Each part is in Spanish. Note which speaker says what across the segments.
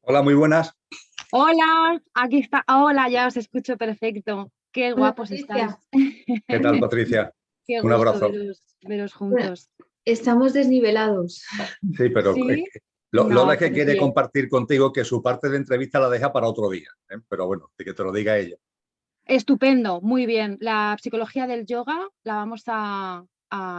Speaker 1: Hola, muy buenas.
Speaker 2: Hola, aquí está. Hola, ya os escucho perfecto. Qué
Speaker 3: Hola
Speaker 2: guapos estáis.
Speaker 3: Patricia.
Speaker 1: ¿Qué tal, Patricia?
Speaker 2: Qué
Speaker 1: Un
Speaker 2: gusto
Speaker 1: abrazo.
Speaker 2: veros
Speaker 3: Bueno,
Speaker 2: juntos.
Speaker 3: estamos desnivelados.
Speaker 1: Sí, pero
Speaker 2: Sí,
Speaker 1: Lola
Speaker 2: no,
Speaker 1: es que
Speaker 2: pero
Speaker 1: quiere
Speaker 2: bien.
Speaker 1: compartir contigo que su parte de entrevista la deja para otro día, ¿eh? Pero bueno, que te lo diga ella.
Speaker 2: Estupendo, muy bien. La psicología del yoga la vamos a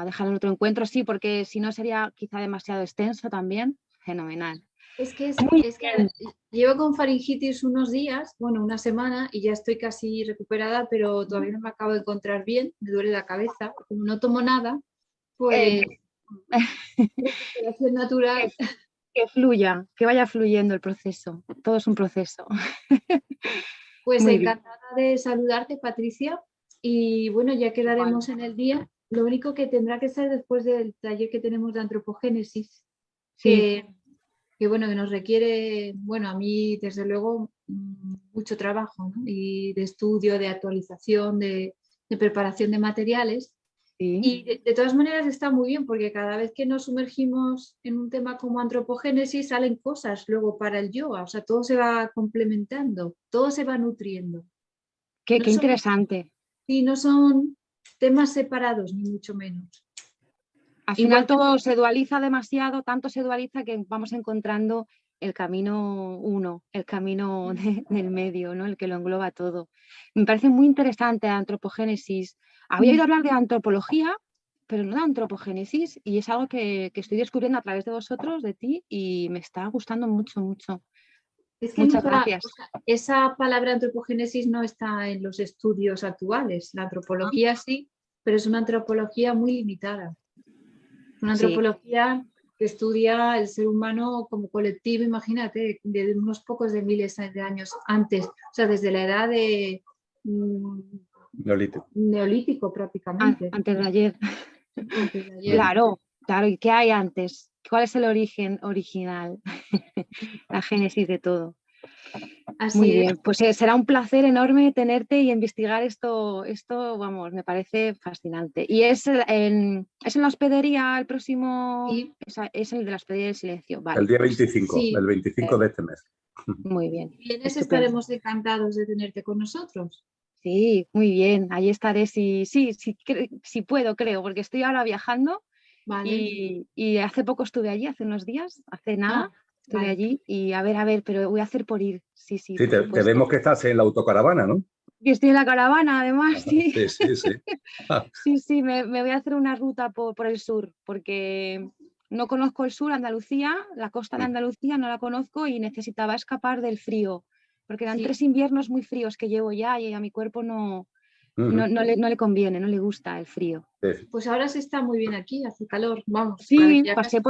Speaker 2: dejar en otro encuentro, sí, porque si no sería quizá demasiado extenso también. Fenomenal.
Speaker 3: Es que, es,
Speaker 2: Muy
Speaker 3: es que
Speaker 2: bien.
Speaker 3: llevo con faringitis unos días, bueno, una semana, y ya estoy casi recuperada, pero todavía no me acabo de encontrar bien, me duele la cabeza. Como no tomo nada,
Speaker 2: Eh,
Speaker 3: pues recuperación natural.
Speaker 2: que, que fluya, que vaya fluyendo el proceso. Todo es un proceso.
Speaker 3: Pues
Speaker 2: Muy bien.
Speaker 3: encantada de saludarte, Patricia. Y bueno, ya
Speaker 2: Igual.
Speaker 3: quedaremos en el día. Lo único que tendrá que ser después del taller que tenemos de antropogénesis,
Speaker 2: Sí.
Speaker 3: que bueno, que nos requiere, bueno, a mí desde luego mucho trabajo, ¿no? Y de estudio, de actualización, de preparación de materiales.
Speaker 2: Sí.
Speaker 3: Y de todas maneras está muy bien porque cada vez que nos sumergimos en un tema como antropogénesis salen cosas luego para el yoga, o sea, todo se va complementando, todo se va nutriendo.
Speaker 2: Qué
Speaker 3: No son,
Speaker 2: interesante.
Speaker 3: sí, no son temas separados, ni mucho menos.
Speaker 2: Al final
Speaker 3: Igual que
Speaker 2: todo se dualiza demasiado, tanto se dualiza que vamos encontrando el camino uno, el camino del medio, ¿no? El que lo engloba todo. Me parece muy interesante la antropogénesis. Había oído hablar de antropología, pero no de antropogénesis, y es algo que estoy descubriendo a través de vosotros, de ti, y me está gustando mucho, mucho.
Speaker 3: es que
Speaker 2: Muchas
Speaker 3: nunca,
Speaker 2: gracias.
Speaker 3: o sea, esa palabra antropogénesis no está en los estudios actuales. La
Speaker 2: Ah,
Speaker 3: antropología sí, pero es una antropología muy limitada. Una
Speaker 2: sí,
Speaker 3: antropología que estudia el ser humano como colectivo, imagínate, de unos pocos de miles de años antes, o sea, desde la edad de
Speaker 1: Neolítico.
Speaker 3: neolítico prácticamente,
Speaker 2: antes de ayer.
Speaker 3: antes de ayer.
Speaker 1: Ujú.
Speaker 2: Claro, claro. ¿Y qué hay antes? ¿Cuál es el origen original? La génesis de todo. Muy
Speaker 3: Así es.
Speaker 2: bien, pues será un placer enorme tenerte y investigar esto, vamos, me parece fascinante. ¿Y es en la hospedería el próximo?
Speaker 3: Y
Speaker 2: Es el de la hospedería del silencio,
Speaker 1: El
Speaker 2: vale,
Speaker 1: día
Speaker 2: pues
Speaker 1: 25,
Speaker 3: sí,
Speaker 1: el 25 de este mes.
Speaker 2: muy bien,
Speaker 3: vienes,
Speaker 2: estupendo.
Speaker 3: estaremos encantados de tenerte con nosotros.
Speaker 2: Sí, muy bien, ahí estaré si puedo, creo, porque estoy ahora viajando
Speaker 3: Vale.
Speaker 2: y hace poco estuve allí, hace unos días, hace nada,
Speaker 3: Ah,
Speaker 2: estuve
Speaker 3: vale.
Speaker 2: allí y a ver, pero voy a hacer por ir, sí,
Speaker 1: Sí,
Speaker 2: por
Speaker 1: te
Speaker 2: supuesto.
Speaker 1: vemos que estás en la autocaravana, ¿no?
Speaker 2: Y estoy en la caravana, además,
Speaker 1: Ajá,
Speaker 2: sí.
Speaker 1: sí, sí, sí. Ah,
Speaker 2: Sí, me voy a hacer una ruta por el sur, porque no conozco el sur, Andalucía, la costa de
Speaker 1: mm,
Speaker 2: Andalucía no la conozco y necesitaba escapar del frío, porque eran
Speaker 3: Sí.
Speaker 2: 3 inviernos muy fríos que llevo ya y a mi cuerpo
Speaker 1: ujú,
Speaker 2: no le conviene, no le gusta el frío.
Speaker 1: sí.
Speaker 3: Pues ahora se está muy bien aquí, hace calor, vamos, para
Speaker 2: Sí,
Speaker 3: ya casi.
Speaker 2: pasé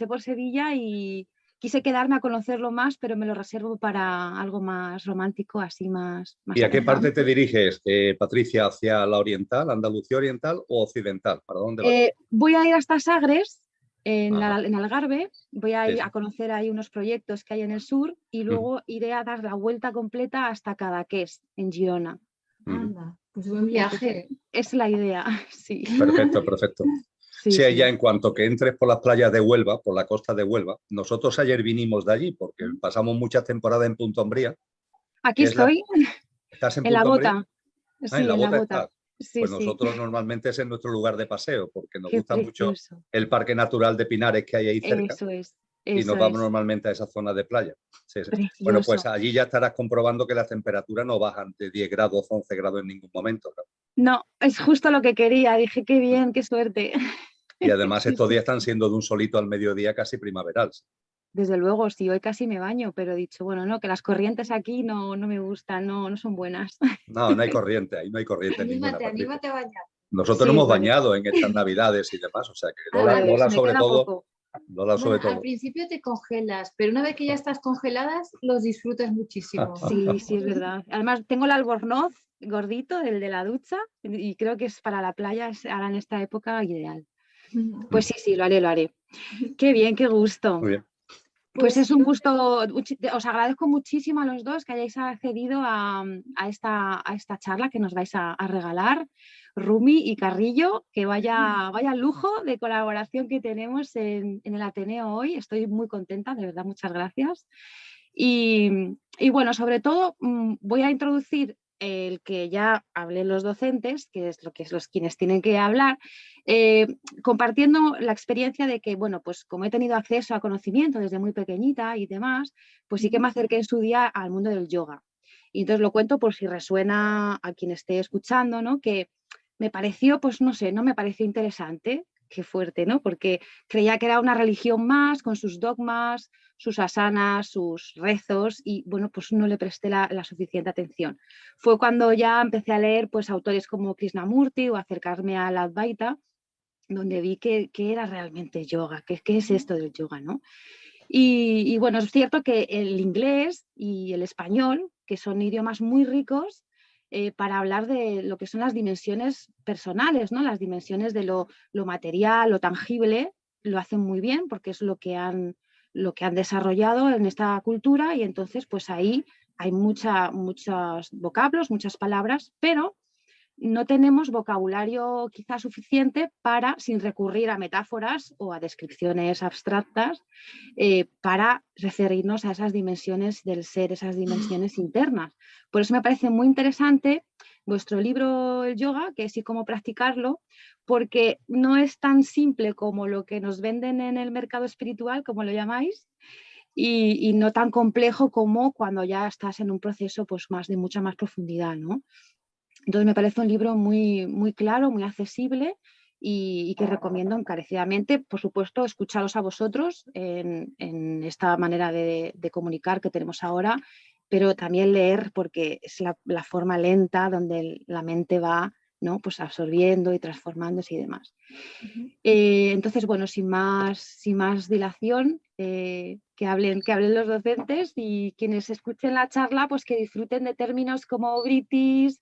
Speaker 2: por Sevilla y quise quedarme a conocerlo más, pero me lo reservo para algo más romántico, así más
Speaker 1: ¿Y a qué parte te
Speaker 2: tranquilo.
Speaker 1: diriges, Patricia? ¿Hacia la oriental, Andalucía oriental o occidental? ¿Para dónde vas?
Speaker 2: Voy a ir hasta Sagres,
Speaker 1: Ajá,
Speaker 2: en Algarve, voy a
Speaker 1: sí,
Speaker 2: ir a
Speaker 1: sí.
Speaker 2: conocer ahí unos proyectos que hay en el sur y
Speaker 1: Ujú,
Speaker 2: luego iré a dar la vuelta completa hasta Cadaqués, en Girona.
Speaker 1: ujú.
Speaker 3: Anda, pues buen
Speaker 2: Entonces,
Speaker 3: viaje.
Speaker 2: es la idea, sí,
Speaker 1: Perfecto, perfecto.
Speaker 2: sí,
Speaker 1: Sí, ya
Speaker 2: sí.
Speaker 1: en cuanto que entres por las playas de Huelva, por la costa de Huelva, nosotros ayer vinimos de allí porque pasamos muchas temporadas en Punto Umbría,
Speaker 2: Aquí
Speaker 1: que es la...
Speaker 2: estoy,
Speaker 1: ¿Estás en
Speaker 2: en la
Speaker 1: Punto Umbría?
Speaker 2: bota,
Speaker 1: Ah, en
Speaker 2: sí,
Speaker 1: la
Speaker 2: en la
Speaker 1: Bota
Speaker 2: bota,
Speaker 1: estás.
Speaker 2: sí,
Speaker 1: Pues
Speaker 2: sí,
Speaker 1: nosotros normalmente es en nuestro lugar de paseo porque nos
Speaker 2: qué
Speaker 1: gusta mucho
Speaker 2: precioso,
Speaker 1: el Parque Natural de Pinares que hay ahí cerca
Speaker 2: eso es,
Speaker 1: y nos
Speaker 2: eso
Speaker 1: vamos
Speaker 2: es,
Speaker 1: normalmente a esa zona de playa. Sí, sí. Bueno, pues
Speaker 2: precioso.
Speaker 1: allí ya estarás comprobando que las temperaturas no bajan de 10 grados, 11 grados en ningún momento, ¿no?
Speaker 2: No, es justo lo que quería, dije, qué bien, qué suerte.
Speaker 1: Y además
Speaker 2: Sí,
Speaker 1: estos
Speaker 2: sí,
Speaker 1: días están siendo de un solito al mediodía casi primaveral.
Speaker 2: desde luego, sí, hoy casi me baño, pero he dicho, bueno, no, que las corrientes aquí no me gustan, no son buenas.
Speaker 1: No, no hay corriente, ahí no hay corriente ninguna,
Speaker 3: Anímate,
Speaker 1: Patricia.
Speaker 3: anímate a bañar.
Speaker 1: Nosotros nos
Speaker 2: Sí,
Speaker 1: hemos
Speaker 2: bueno,
Speaker 1: bañado en estas navidades y demás, o sea que Lola,
Speaker 2: pues
Speaker 1: Lola
Speaker 2: me
Speaker 1: sobre
Speaker 2: queda
Speaker 1: todo,
Speaker 2: poco.
Speaker 1: Lola
Speaker 3: Bueno,
Speaker 1: sobre
Speaker 3: al
Speaker 1: todo.
Speaker 3: principio te congelas, pero una vez que ya estás congeladas, los disfrutas muchísimo.
Speaker 2: Sí, sí, es verdad. Además, tengo el albornoz gordito, el de la ducha, y creo que es para la playa, es ahora en esta época ideal. Pues sí, lo haré, lo haré. Qué bien, qué gusto.
Speaker 1: Muy bien.
Speaker 2: Pues
Speaker 3: Pues
Speaker 2: es un gusto, os agradezco muchísimo a los dos que hayáis accedido a esta charla que nos vais a regalar. Rumi y Carrillo, que vaya lujo de colaboración que tenemos en el Ateneo hoy. Estoy muy contenta, de verdad, muchas gracias. Y bueno, sobre todo voy a introducir el que ya hablen los docentes, que es los quienes tienen que hablar, compartiendo la experiencia de que, bueno, pues como he tenido acceso a conocimiento desde muy pequeñita y demás, pues sí que me acerqué en su día al mundo del yoga. Y entonces lo cuento por si resuena a quien esté escuchando, ¿no? Que me pareció, pues no sé, no me pareció interesante, qué fuerte, ¿no? Porque creía que era una religión más, con sus dogmas, sus asanas, sus rezos, y bueno, pues no le presté la suficiente atención. Fue cuando ya empecé a leer pues autores como Krishnamurti o acercarme al Advaita, donde vi que era realmente yoga, qué es esto del yoga, ¿no? Y bueno, es cierto que el inglés y el español, que son idiomas muy ricos, para hablar de lo que son las dimensiones personales, ¿no? Las dimensiones de lo material, lo tangible, lo hacen muy bien porque es lo que han desarrollado en esta cultura, y entonces pues ahí hay muchos vocablos, muchas palabras, pero no tenemos vocabulario quizá suficiente para, sin recurrir a metáforas o a descripciones abstractas, para referirnos a esas dimensiones del ser, esas dimensiones internas. Por eso me parece muy interesante vuestro libro El Yoga, que es y cómo practicarlo, porque no es tan simple como lo que nos venden en el mercado espiritual, como lo llamáis, y no tan complejo como cuando ya estás en un proceso pues de mucha más profundidad, ¿no? Entonces me parece un libro muy, muy claro, muy accesible, y que recomiendo encarecidamente. Por supuesto, escucharos a vosotros en esta manera de comunicar que tenemos ahora, pero también leer, porque es la forma lenta donde la mente va, ¿no? Pues absorbiendo y transformándose y demás. Entonces, bueno, sin más dilación, que hablen los docentes, y quienes escuchen la charla, pues que disfruten de términos como British,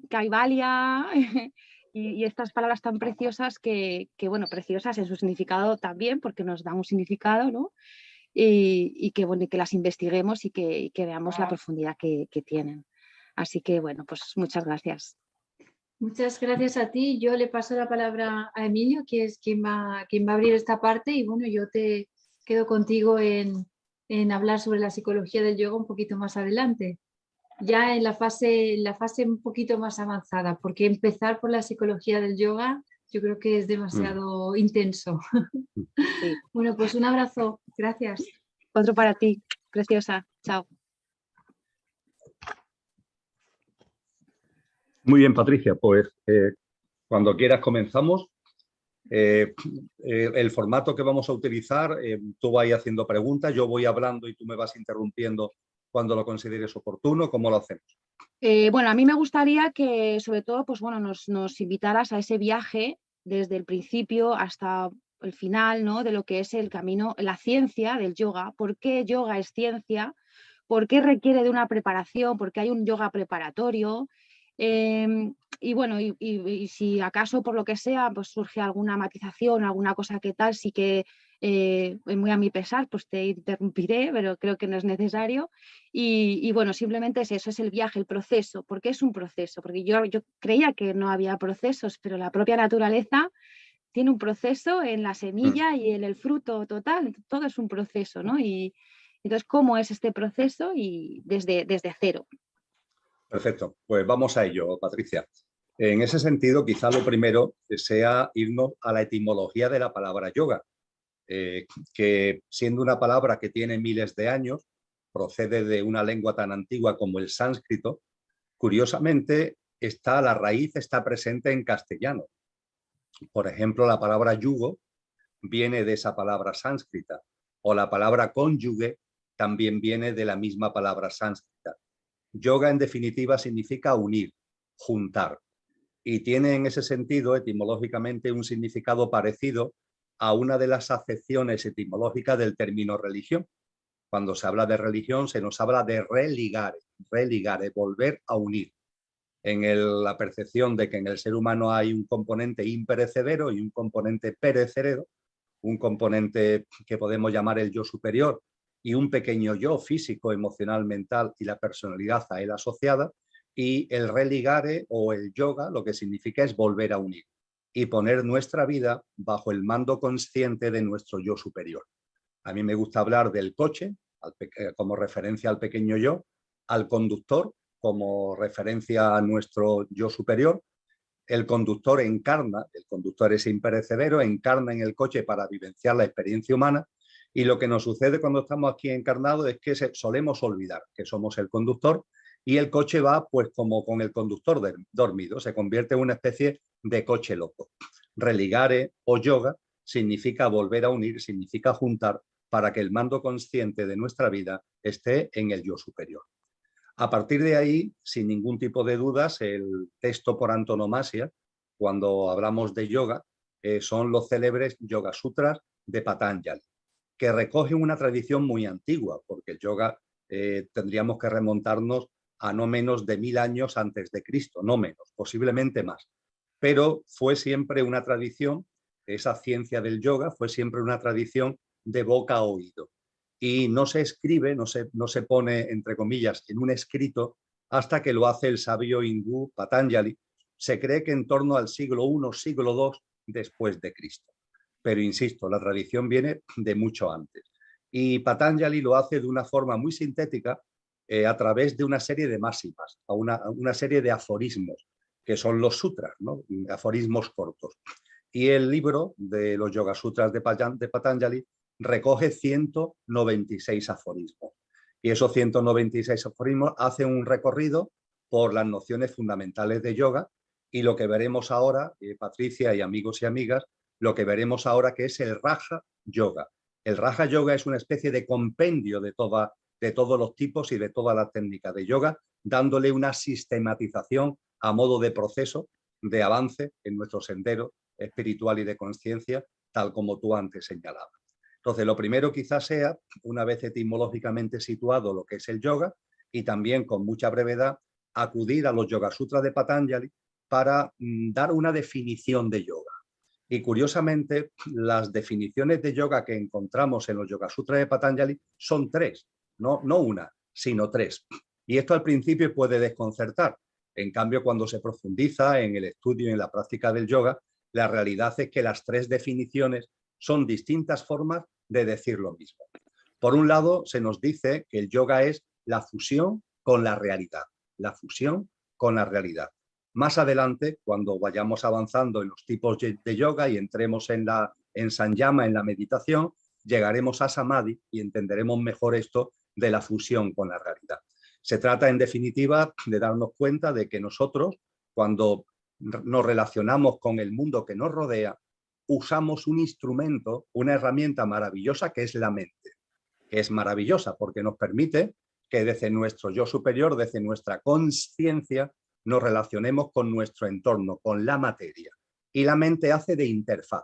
Speaker 2: Kaivalya y estas palabras tan preciosas bueno, preciosas en su significado también, porque nos dan un significado, ¿no? Y que, bueno, y que las investiguemos y que veamos la profundidad que tienen. Así que, bueno, pues muchas gracias.
Speaker 3: Muchas gracias a ti. Yo le paso la palabra a Emilio, que es quien va a abrir esta parte, y bueno, yo te quedo contigo en hablar sobre la psicología del yoga un poquito más adelante, ya en la fase un poquito más avanzada, porque empezar por la psicología del yoga yo creo que es demasiado intenso.
Speaker 2: Sí.
Speaker 3: Bueno, pues un abrazo. Gracias.
Speaker 2: Otro para ti, preciosa. Chao.
Speaker 1: Muy bien, Patricia, pues cuando quieras comenzamos. El formato que vamos a utilizar, tú vas haciendo preguntas, yo voy hablando y tú me vas interrumpiendo cuando lo consideres oportuno. ¿Cómo lo hacemos?
Speaker 2: Bueno, a mí me gustaría que sobre todo pues, bueno, nos invitaras a ese viaje desde el principio hasta el final, ¿no? De lo que es el camino, la ciencia del yoga. ¿Por qué yoga es ciencia? ¿Por qué requiere de una preparación? ¿Por qué hay un yoga preparatorio? Y bueno, y si acaso por lo que sea pues surge alguna matización, alguna cosa que tal, sí que muy a mi pesar pues te interrumpiré, pero creo que no es necesario. Y bueno, simplemente es eso, es el viaje, el proceso. ¿Por qué es un proceso? Porque yo creía que no había procesos, pero la propia naturaleza tiene un proceso en la semilla y en el fruto total, todo es un proceso, ¿no? Y entonces, ¿cómo es este proceso? Y desde cero.
Speaker 1: Perfecto, pues vamos a ello, Patricia. En ese sentido, quizá lo primero sea irnos a la etimología de la palabra yoga, que siendo una palabra que tiene miles de años, procede de una lengua tan antigua como el sánscrito. Curiosamente, la raíz está presente en castellano. Por ejemplo, la palabra yugo viene de esa palabra sánscrita, o la palabra cónyuge también viene de la misma palabra sánscrita. Yoga, en definitiva, significa unir, juntar, y tiene en ese sentido, etimológicamente, un significado parecido a una de las acepciones etimológicas del término religión. Cuando se habla de religión, se nos habla de religare, volver a unir, en la percepción de que en el ser humano hay un componente imperecedero y un componente perecedero, un componente que podemos llamar el yo superior y un pequeño yo físico, emocional, mental y la personalidad a él asociada, Y el religare o el yoga lo que significa es volver a unir y poner nuestra vida bajo el mando consciente de nuestro yo superior. A mí me gusta hablar del coche como referencia al pequeño yo, al conductor como referencia a nuestro yo superior. El conductor encarna, el conductor es imperecedero, encarna en el coche para vivenciar la experiencia humana, y lo que nos sucede cuando estamos aquí encarnados es que solemos olvidar que somos el conductor y el coche va pues como con el conductor dormido, se convierte en una especie de coche loco. Religare o yoga significa volver a unir, significa juntar para que el mando consciente de nuestra vida esté en el yo superior. A partir de ahí, sin ningún tipo de dudas, el texto por antonomasia, cuando hablamos de yoga, son los célebres Yoga Sutras de Patanjali, que recogen una tradición muy antigua, porque el yoga tendríamos que remontarnos a no menos de 1000 años antes de Cristo, no menos, posiblemente más. Pero fue siempre una tradición, esa ciencia del yoga fue siempre una tradición de boca a oído. Y no se escribe, no se pone, entre comillas, en un escrito hasta que lo hace el sabio hindú Patanjali. Se cree que en torno al siglo I, siglo II después de Cristo. Pero insisto, la tradición viene de mucho antes. Y Patanjali lo hace de una forma muy sintética a través de una serie de máximas, una serie de aforismos, que son los sutras, ¿no? Aforismos cortos. Y el libro de los Yoga Sutras de Patanjali recoge 196 aforismos. Y esos 196 aforismos hacen un recorrido por las nociones fundamentales de yoga, y lo que veremos ahora, Patricia y amigos y amigas, lo que veremos ahora que es el Raja Yoga. El Raja Yoga es una especie de compendio de todos los tipos y de todas las técnicas de yoga, dándole una sistematización a modo de proceso de avance en nuestro sendero espiritual y de conciencia, tal como tú antes señalabas. Entonces, lo primero quizás sea, una vez etimológicamente situado lo que es el yoga, y también con mucha brevedad, acudir a los Yoga Sutras de Patanjali para dar una definición de yoga. Y curiosamente, las definiciones de yoga que encontramos en los Yoga Sutras de Patanjali son 3, no una, sino 3. Y esto al principio puede desconcertar. En cambio, cuando se profundiza en el estudio y en la práctica del yoga, la realidad es que las 3 definiciones son distintas formas de decir lo mismo. Por un lado, se nos dice que el yoga es la fusión con la realidad, la fusión con la realidad. Más adelante, cuando vayamos avanzando en los tipos de yoga y entremos en Sanyama, en la meditación, llegaremos a Samadhi y entenderemos mejor esto de la fusión con la realidad. Se trata, en definitiva, de darnos cuenta de que nosotros, cuando nos relacionamos con el mundo que nos rodea, usamos un instrumento, una herramienta maravillosa que es la mente, que es maravillosa porque nos permite que desde nuestro yo superior, desde nuestra conciencia, nos relacionemos con nuestro entorno, con la materia. Y la mente hace de interfaz.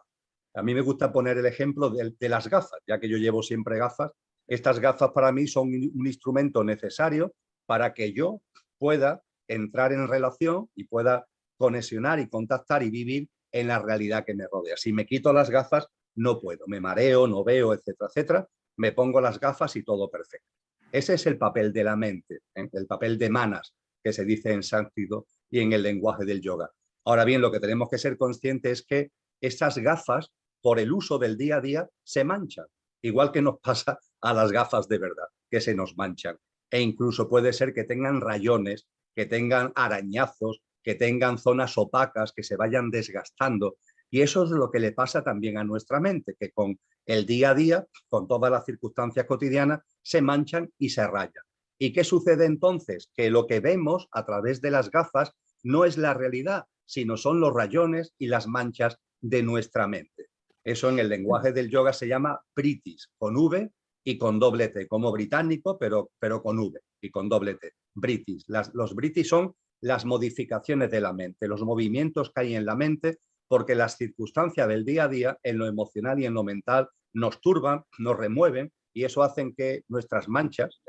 Speaker 1: A mí me gusta poner el ejemplo de las gafas, ya que yo llevo siempre gafas. Estas gafas para mí son un instrumento necesario para que yo pueda entrar en relación y pueda conexionar y contactar y vivir en la realidad que me rodea. Si me quito las gafas, no puedo, me mareo, no veo, etcétera, etcétera. Me pongo las gafas y todo perfecto. Ese es el papel de la mente, el papel de manas, que se dice en sánscrito y en el lenguaje del yoga. Ahora bien, lo que tenemos que ser conscientes es que estas gafas, por el uso del día a día, se manchan, igual que nos pasa a las gafas de verdad, que se nos manchan. E incluso puede ser que tengan rayones, que tengan arañazos, que tengan zonas opacas, que se vayan desgastando. Y eso es lo que le pasa también a nuestra mente, que con el día a día, con todas las circunstancias cotidianas, se manchan y se rayan. ¿Y qué sucede entonces? Que lo que vemos a través de las gafas no es la realidad, sino son los rayones y las manchas de nuestra mente. Eso en el lenguaje del yoga se llama vritis, con V y con doble T, como británico, pero con V y con doble T. Vritis. Los vritis son las modificaciones de la mente, los movimientos que hay en la mente, porque las circunstancias del día a día, en lo emocional y en lo mental, nos turban, nos remueven, y eso hace que nuestras manchas,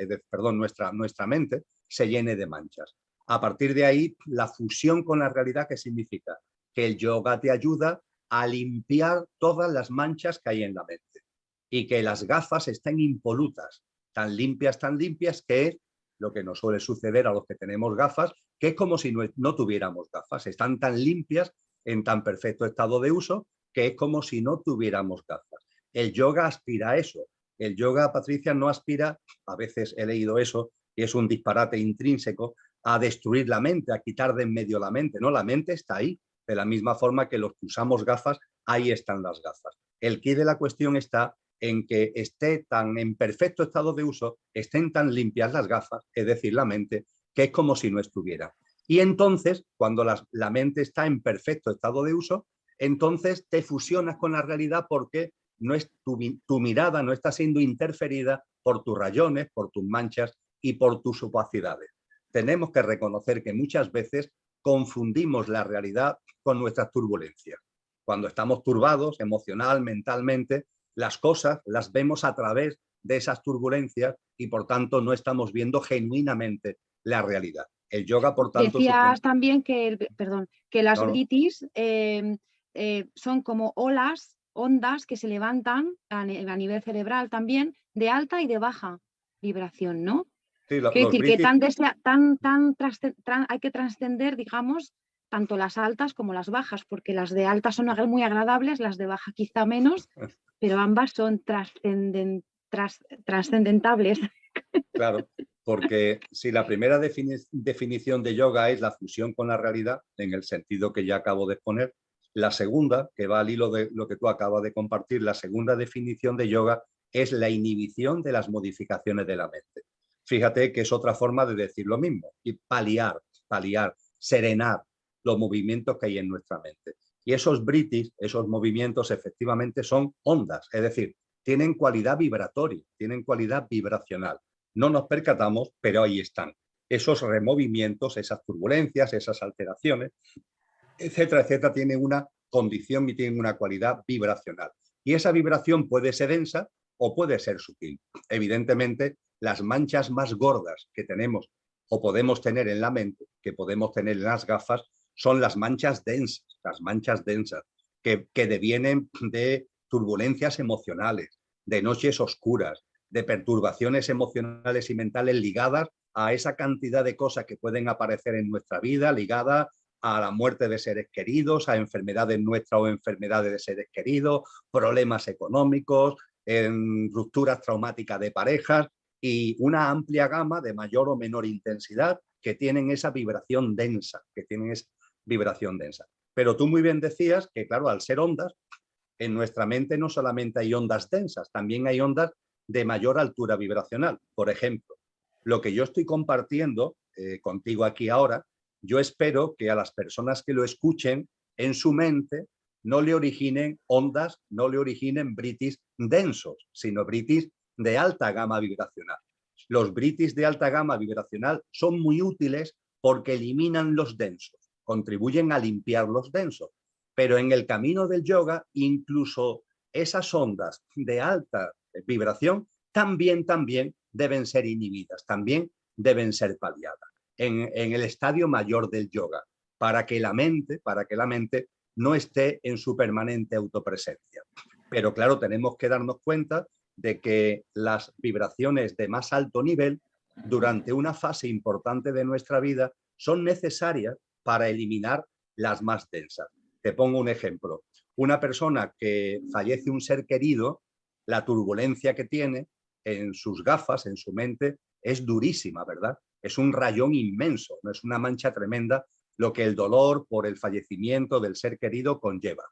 Speaker 1: nuestra mente se llene de manchas. A partir de ahí, la fusión con la realidad, ¿qué significa? Que el yoga te ayuda a limpiar todas las manchas que hay en la mente y que las gafas estén impolutas, tan limpias, que lo que nos suele suceder a los que tenemos gafas, que es como si no tuviéramos gafas. Están tan limpias, en tan perfecto estado de uso, que es como si no tuviéramos gafas. El yoga aspira a eso. El yoga, Patricia, no aspira, a veces he leído eso, y es un disparate intrínseco, a destruir la mente, a quitar de en medio la mente. No, la mente está ahí. De la misma forma que los que usamos gafas, ahí están las gafas. El quid de la cuestión está en que esté tan en perfecto estado de uso, estén tan limpias las gafas, es decir, la mente, que es como si no estuviera. Y entonces, cuando la mente está en perfecto estado de uso, entonces te fusionas con la realidad porque no es tu mirada no está siendo interferida por tus rayones, por tus manchas y por tus opacidades. Tenemos que reconocer que muchas veces confundimos la realidad con nuestras turbulencias. Cuando estamos turbados emocional, mentalmente, las cosas las vemos a través de esas turbulencias y por tanto no estamos viendo genuinamente la realidad. El yoga, por tanto...
Speaker 2: Decías también que, que las britis son como olas, ondas que se levantan a nivel cerebral también, de alta y de baja vibración, ¿no?
Speaker 1: Sí,
Speaker 2: quiero decir britis... que hay que trascender, digamos, tanto las altas como las bajas, porque las de alta son muy agradables, las de baja quizá menos, pero ambas son trascendentables.
Speaker 1: Claro, porque si la primera definición de yoga es la fusión con la realidad, en el sentido que ya acabo de exponer, la segunda, que va al hilo de lo que tú acabas de compartir, la segunda definición de yoga es la inhibición de las modificaciones de la mente. Fíjate que es otra forma de decir lo mismo, y paliar, serenar los movimientos que hay en nuestra mente. Y esos britis, esos movimientos efectivamente son ondas, es decir, tienen cualidad vibratoria, tienen cualidad vibracional. No nos percatamos, pero ahí están. Esos removimientos, esas turbulencias, esas alteraciones, etcétera, etcétera, tienen una condición y tienen una cualidad vibracional. Y esa vibración puede ser densa o puede ser sutil. Evidentemente, las manchas más gordas que tenemos o podemos tener en la mente, que podemos tener en las gafas, son las manchas densas, que devienen de turbulencias emocionales, de noches oscuras, de perturbaciones emocionales y mentales ligadas a esa cantidad de cosas que pueden aparecer en nuestra vida, ligadas a la muerte de seres queridos, a enfermedades nuestras o enfermedades de seres queridos, problemas económicos, rupturas traumáticas de parejas y una amplia gama de mayor o menor intensidad que tienen esa vibración densa, Pero tú muy bien decías que, claro, al ser ondas, en nuestra mente no solamente hay ondas densas, también hay ondas de mayor altura vibracional. Por ejemplo, lo que yo estoy compartiendo contigo aquí ahora, yo espero que a las personas que lo escuchen en su mente no le originen ondas, no le originen britis densos, sino britis de alta gama vibracional. Los britis de alta gama vibracional son muy útiles porque eliminan los densos, contribuyen a limpiar los densos. Pero en el camino del yoga, incluso esas ondas de alta vibración también deben ser inhibidas, también deben ser paliadas en el estadio mayor del yoga, para que la mente no esté en su permanente autopresencia. Pero claro, tenemos que darnos cuenta de que las vibraciones de más alto nivel, durante una fase importante de nuestra vida, son necesarias para eliminar las más densas. Te pongo un ejemplo. Una persona que fallece un ser querido, la turbulencia que tiene en sus gafas, en su mente, es durísima, ¿verdad? Es un rayón inmenso, no es una mancha tremenda lo que el dolor por el fallecimiento del ser querido conlleva.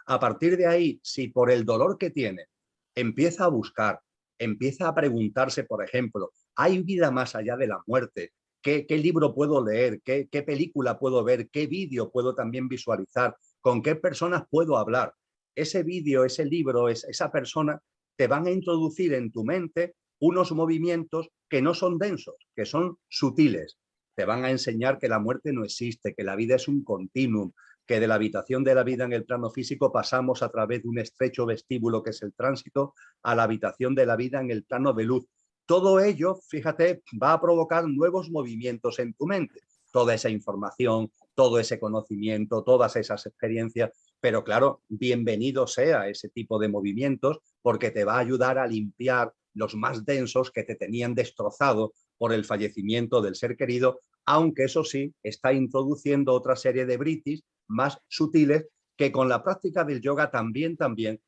Speaker 1: A partir de ahí, si por el dolor que tiene empieza a buscar, empieza a preguntarse, por ejemplo, ¿hay vida más allá de la muerte? ¿Qué libro puedo leer? ¿Qué película puedo ver? ¿Qué vídeo puedo también visualizar? ¿Con qué personas puedo hablar? Ese vídeo, ese libro, esa persona te van a introducir en tu mente unos movimientos que no son densos, que son sutiles. Te van a enseñar que la muerte no existe, que la vida es un continuum, que de la habitación de la vida en el plano físico pasamos a través de un estrecho vestíbulo que es el tránsito a la habitación de la vida en el plano de luz. Todo ello, fíjate, va a provocar nuevos movimientos en tu mente. Toda esa información, todo ese conocimiento, todas esas experiencias, pero claro, bienvenido sea ese tipo de movimientos porque te va a ayudar a limpiar los más densos que te tenían destrozado por el fallecimiento del ser querido, aunque eso sí, está introduciendo otra serie de britis más sutiles que con la práctica del yoga también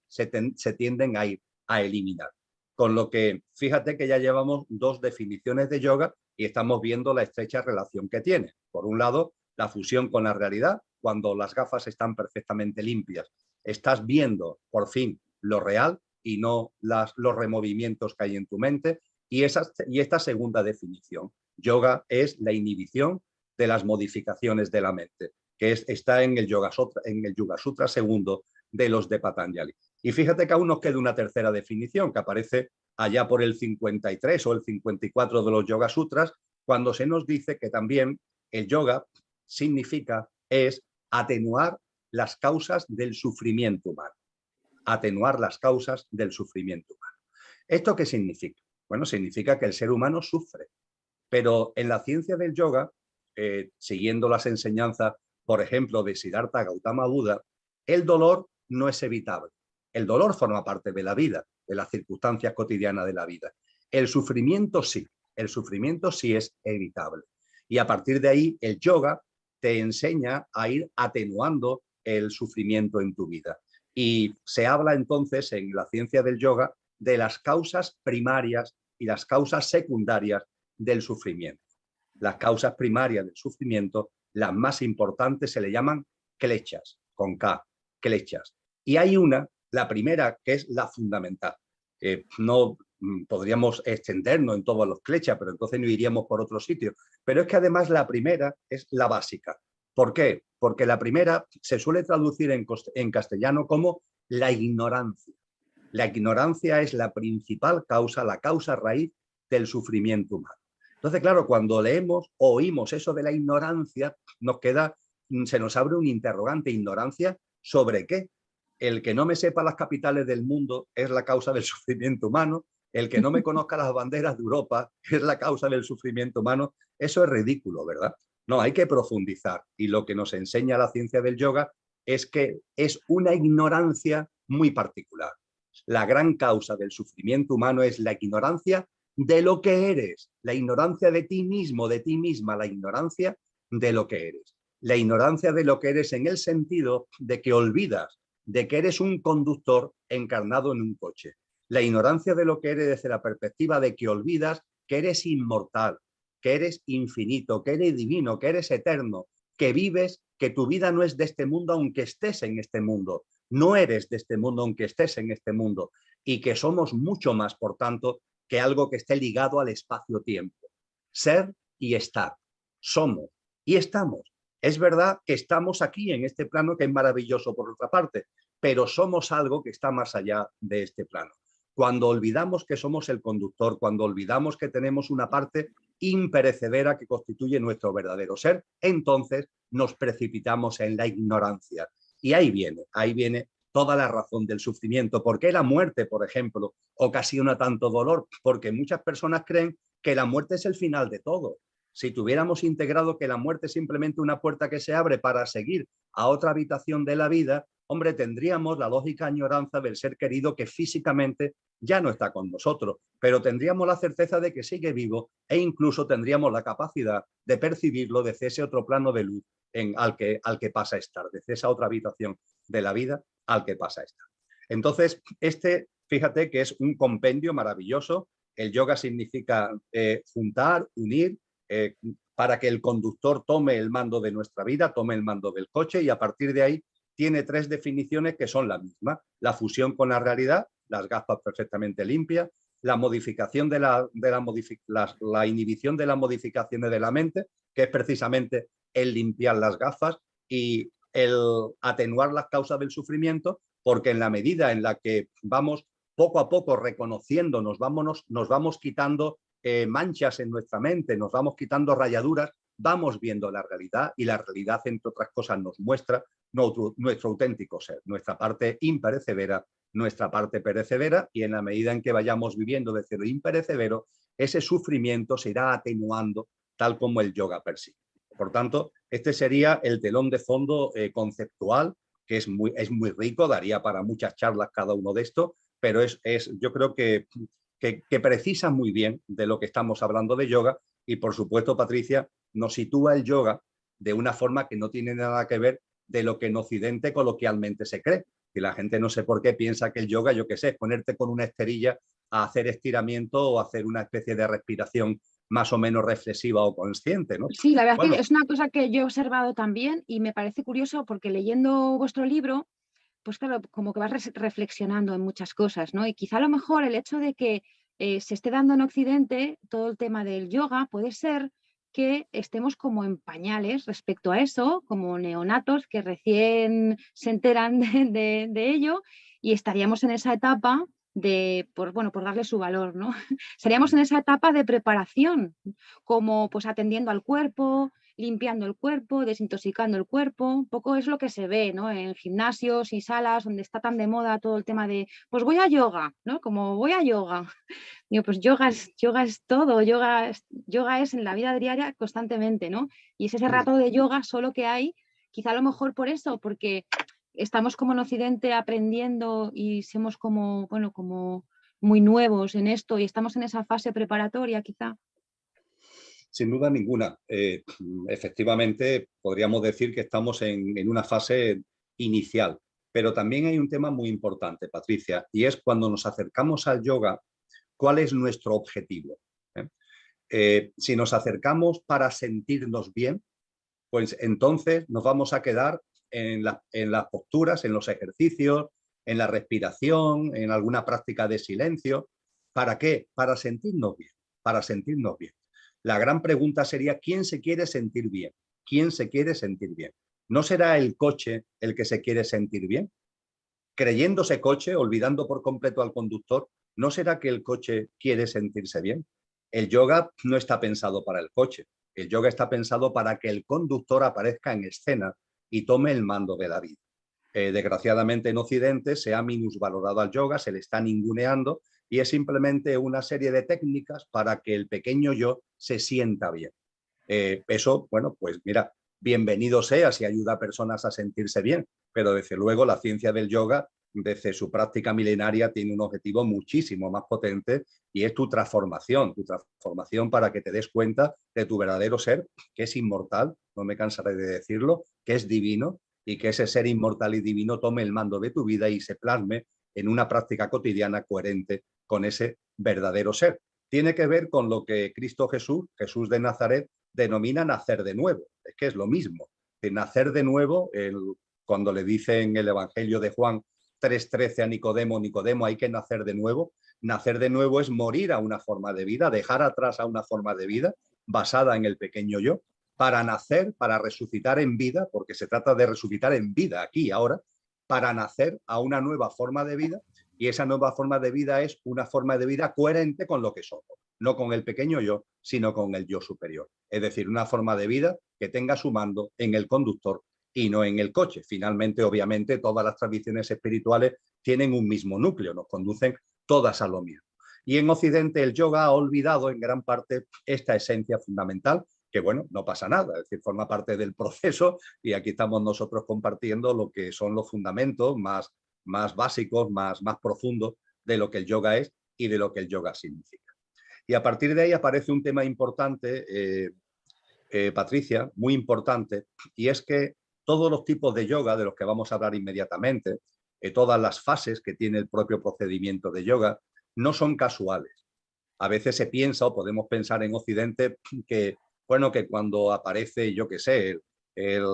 Speaker 1: se tienden a eliminar. Con lo que fíjate que ya llevamos 2 definiciones de yoga y estamos viendo la estrecha relación que tiene. Por un lado, la fusión con la realidad, cuando las gafas están perfectamente limpias. Estás viendo, por fin, lo real y no los removimientos que hay en tu mente. Y esta segunda definición, yoga es la inhibición de las modificaciones de la mente, que está en el Yoga Sutra segundo de los de Patanjali. Y fíjate que aún nos queda una tercera definición que aparece allá por el 53 o el 54 de los Yoga Sutras, cuando se nos dice que también el yoga es atenuar las causas del sufrimiento humano. Atenuar las causas del sufrimiento humano. ¿Esto qué significa? Bueno, significa que el ser humano sufre, pero en la ciencia del yoga, siguiendo las enseñanzas, por ejemplo, de Siddhartha Gautama Buda, el dolor no es evitable. El dolor forma parte de la vida, de las circunstancias cotidianas de la vida. El sufrimiento sí es evitable. Y a partir de ahí, el yoga te enseña a ir atenuando el sufrimiento en tu vida. Y se habla entonces en la ciencia del yoga de las causas primarias y las causas secundarias del sufrimiento. Las causas primarias del sufrimiento, las más importantes, se le llaman kleshas, con K, kleshas. Y hay una, la primera, que es la fundamental. No podríamos extendernos en todos los kleshas, pero entonces no iríamos por otro sitio. Pero es que además la primera es la básica. ¿Por qué? Porque la primera se suele traducir en castellano como la ignorancia. La ignorancia es la principal causa, la causa raíz del sufrimiento humano. Entonces, claro, cuando leemos o oímos eso de la ignorancia, se nos abre un interrogante. ¿Ignorancia sobre qué? El que no me sepa las capitales del mundo es la causa del sufrimiento humano. El que no me conozca las banderas de Europa es la causa del sufrimiento humano. Eso es ridículo, ¿verdad? No, hay que profundizar. Y lo que nos enseña la ciencia del yoga es que es una ignorancia muy particular. La gran causa del sufrimiento humano es la ignorancia de lo que eres, la ignorancia de ti mismo, de ti misma, la ignorancia de lo que eres. La ignorancia de lo que eres en el sentido de que olvidas de que eres un conductor encarnado en un coche. La ignorancia de lo que eres desde la perspectiva de que olvidas que eres inmortal, que eres infinito, que eres divino, que eres eterno, que vives, que tu vida no es de este mundo aunque estés en este mundo. No eres de este mundo aunque estés en este mundo y que somos mucho más, por tanto, que algo que esté ligado al espacio-tiempo. Ser y estar. Somos y estamos. Es verdad que estamos aquí en este plano que es maravilloso por otra parte, pero somos algo que está más allá de este plano. Cuando olvidamos que somos el conductor, cuando olvidamos que tenemos una parte imperecedera que constituye nuestro verdadero ser, entonces nos precipitamos en la ignorancia. Y ahí viene toda la razón del sufrimiento. ¿Por qué la muerte, por ejemplo, ocasiona tanto dolor? Porque muchas personas creen que la muerte es el final de todo. Si tuviéramos integrado que la muerte es simplemente una puerta que se abre para seguir a otra habitación de la vida, hombre, tendríamos la lógica añoranza del ser querido que físicamente ya no está con nosotros, pero tendríamos la certeza de que sigue vivo e incluso tendríamos la capacidad de percibirlo desde ese otro plano de luz al que pasa a estar, desde esa otra habitación de la vida al que pasa a estar. Entonces, fíjate que es un compendio maravilloso. El yoga significa juntar, unir, para que el conductor tome el mando de nuestra vida, tome el mando del coche, y a partir de ahí tiene 3 definiciones que son la misma. La fusión con la realidad, las gafas perfectamente limpias, la modificación la inhibición de las modificaciones de la mente, que es precisamente el limpiar las gafas, y el atenuar las causas del sufrimiento, porque en la medida en la que vamos poco a poco reconociendo, nos vamos quitando manchas en nuestra mente, nos vamos quitando rayaduras, vamos viendo la realidad, y la realidad, entre otras cosas, nos muestra nuestro auténtico ser, nuestra parte imperecedera, nuestra parte perecedera, y en la medida en que vayamos viviendo desde lo imperecedero, ese sufrimiento se irá atenuando tal como el yoga persigue. Por tanto, este sería el telón de fondo conceptual, que es muy rico, daría para muchas charlas cada uno de estos, pero yo creo que que precisa muy bien de lo que estamos hablando de yoga y, por supuesto, Patricia, nos sitúa el yoga de una forma que no tiene nada que ver de lo que en Occidente coloquialmente se cree. Y la gente no sé por qué piensa que el yoga, yo qué sé, es ponerte con una esterilla a hacer estiramiento o hacer una especie de respiración más o menos reflexiva o consciente, ¿no?
Speaker 2: Sí, la verdad
Speaker 1: Bueno,
Speaker 2: que es una cosa que yo he observado también y me parece curioso porque leyendo vuestro libro, pues claro, como que vas reflexionando en muchas cosas, ¿no? Y quizá a lo mejor el hecho de que se esté dando en Occidente todo el tema del yoga puede ser que estemos como en pañales respecto a eso, como neonatos que recién se enteran de ello y estaríamos en esa etapa de, bueno, por darle su valor, ¿no? Estaríamos en esa etapa de preparación, como pues atendiendo al cuerpo, limpiando el cuerpo, desintoxicando el cuerpo, un poco es lo que se ve, ¿no? En gimnasios y salas donde está tan de moda todo el tema de, pues voy a yoga, ¿no? Como voy a yoga. Digo, pues yoga es todo, yoga es en la vida diaria constantemente, ¿no? Y es ese rato de yoga solo que hay, quizá a lo mejor por eso, porque estamos como en Occidente aprendiendo y somos como, bueno, como muy nuevos en esto y estamos en esa fase preparatoria quizá.
Speaker 1: sin duda ninguna. Efectivamente, podríamos decir que estamos en una fase inicial, pero también hay un tema muy importante, Patricia, y es cuando nos acercamos al yoga, ¿cuál es nuestro objetivo? Si nos acercamos para sentirnos bien, pues entonces nos vamos a quedar en las posturas, en los ejercicios, en la respiración, en alguna práctica de silencio. ¿Para qué? Para sentirnos bien, para sentirnos bien. La gran pregunta sería, ¿quién se quiere sentir bien? ¿Quién se quiere sentir bien? ¿No será el coche el que se quiere sentir bien? Creyéndose coche, olvidando por completo al conductor, ¿no será que el coche quiere sentirse bien? El yoga no está pensado para el coche. El yoga está pensado para que el conductor aparezca en escena y tome el mando de la vida. Desgraciadamente en Occidente se ha minusvalorado al yoga, se le está ninguneando y es simplemente una serie de técnicas para que el pequeño yo se sienta bien. Eso, bueno, pues mira, bienvenido sea si ayuda a personas a sentirse bien, pero desde luego la ciencia del yoga, desde su práctica milenaria, tiene un objetivo muchísimo más potente y es tu transformación para que te des cuenta de tu verdadero ser, que es inmortal, no me cansaré de decirlo, que es divino y que ese ser inmortal y divino tome el mando de tu vida y se plasme en una práctica cotidiana coherente con ese verdadero ser. Tiene que ver con lo que Cristo Jesús de Nazaret, denomina nacer de nuevo. Es que es lo mismo. De nacer de nuevo, cuando le dice en el Evangelio de Juan 3:13 a Nicodemo, Nicodemo, hay que nacer de nuevo. Nacer de nuevo es morir a una forma de vida, dejar atrás a una forma de vida basada en el pequeño yo, para nacer, para resucitar en vida, porque se trata de resucitar en vida aquí, ahora, para nacer a una nueva forma de vida, y esa nueva forma de vida es una forma de vida coherente con lo que somos, no con el pequeño yo, sino con el yo superior. Es decir, una forma de vida que tenga su mando en el conductor y no en el coche. Finalmente, obviamente, todas las tradiciones espirituales tienen un mismo núcleo, nos conducen todas a lo mismo. Y en Occidente el yoga ha olvidado en gran parte esta esencia fundamental, que bueno, no pasa nada, es decir, forma parte del proceso y aquí estamos nosotros compartiendo lo que son los fundamentos más básicos, más profundos de lo que el yoga es y de lo que el yoga significa. Y a partir de ahí aparece un tema importante, Patricia, muy importante, y es que todos los tipos de yoga de los que vamos a hablar inmediatamente, todas las fases que tiene el propio procedimiento de yoga, no son casuales. A veces se piensa o podemos pensar en Occidente que, bueno, que cuando aparece, yo qué sé, el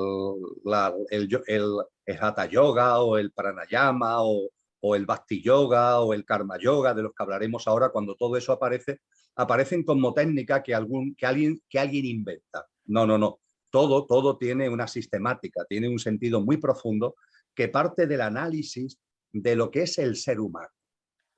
Speaker 1: Hatha Yoga o el Pranayama o el Bhakti Yoga o el Karma Yoga, de los que hablaremos ahora, cuando todo eso aparece, aparecen como técnica que alguien inventa. No, no, no. Todo tiene una sistemática, tiene un sentido muy profundo que parte del análisis de lo que es el ser humano,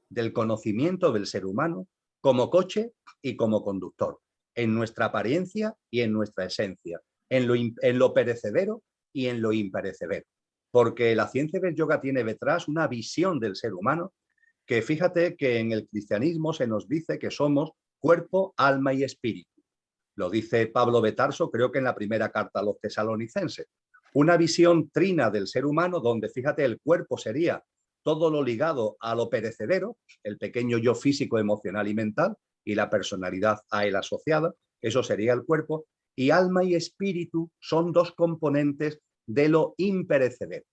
Speaker 1: del conocimiento del ser humano como coche y como conductor, en nuestra apariencia y en nuestra esencia, en lo perecedero y en lo imperecedero. Porque la ciencia del yoga tiene detrás una visión del ser humano que fíjate que en el cristianismo se nos dice que somos cuerpo, alma y espíritu. Lo dice Pablo de Tarso, creo que en la primera carta a los tesalonicenses. Una visión trina del ser humano donde, fíjate, el cuerpo sería todo lo ligado a lo perecedero, el pequeño yo físico, emocional y mental, y la personalidad a él asociada, eso sería el cuerpo, y alma y espíritu son dos componentes de lo imperecedero.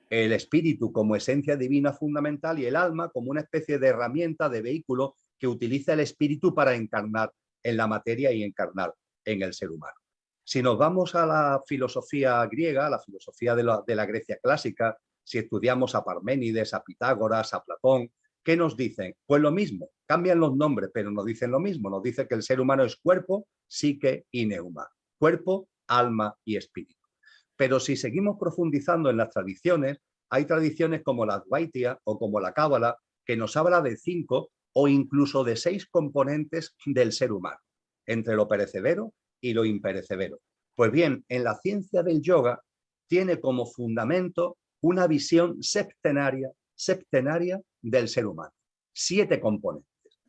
Speaker 1: El espíritu como esencia divina fundamental y el alma como una especie de herramienta, de vehículo que utiliza el espíritu para encarnar en la materia y encarnar en el ser humano. Si nos vamos a la filosofía griega, a la filosofía de la Grecia clásica, si estudiamos a Parménides, a Pitágoras, a Platón, ¿qué nos dicen? Pues lo mismo, cambian los nombres, pero nos dicen lo mismo. Nos dice que el ser humano es cuerpo, psique y neuma. Cuerpo, alma y espíritu. Pero si seguimos profundizando en las tradiciones, hay tradiciones como la Advaita o como la Cábala que nos habla de 5 o incluso de 6 componentes del ser humano, entre lo perecedero y lo imperecedero. Pues bien, en la ciencia del yoga tiene como fundamento una visión septenaria del ser humano. 7 componentes.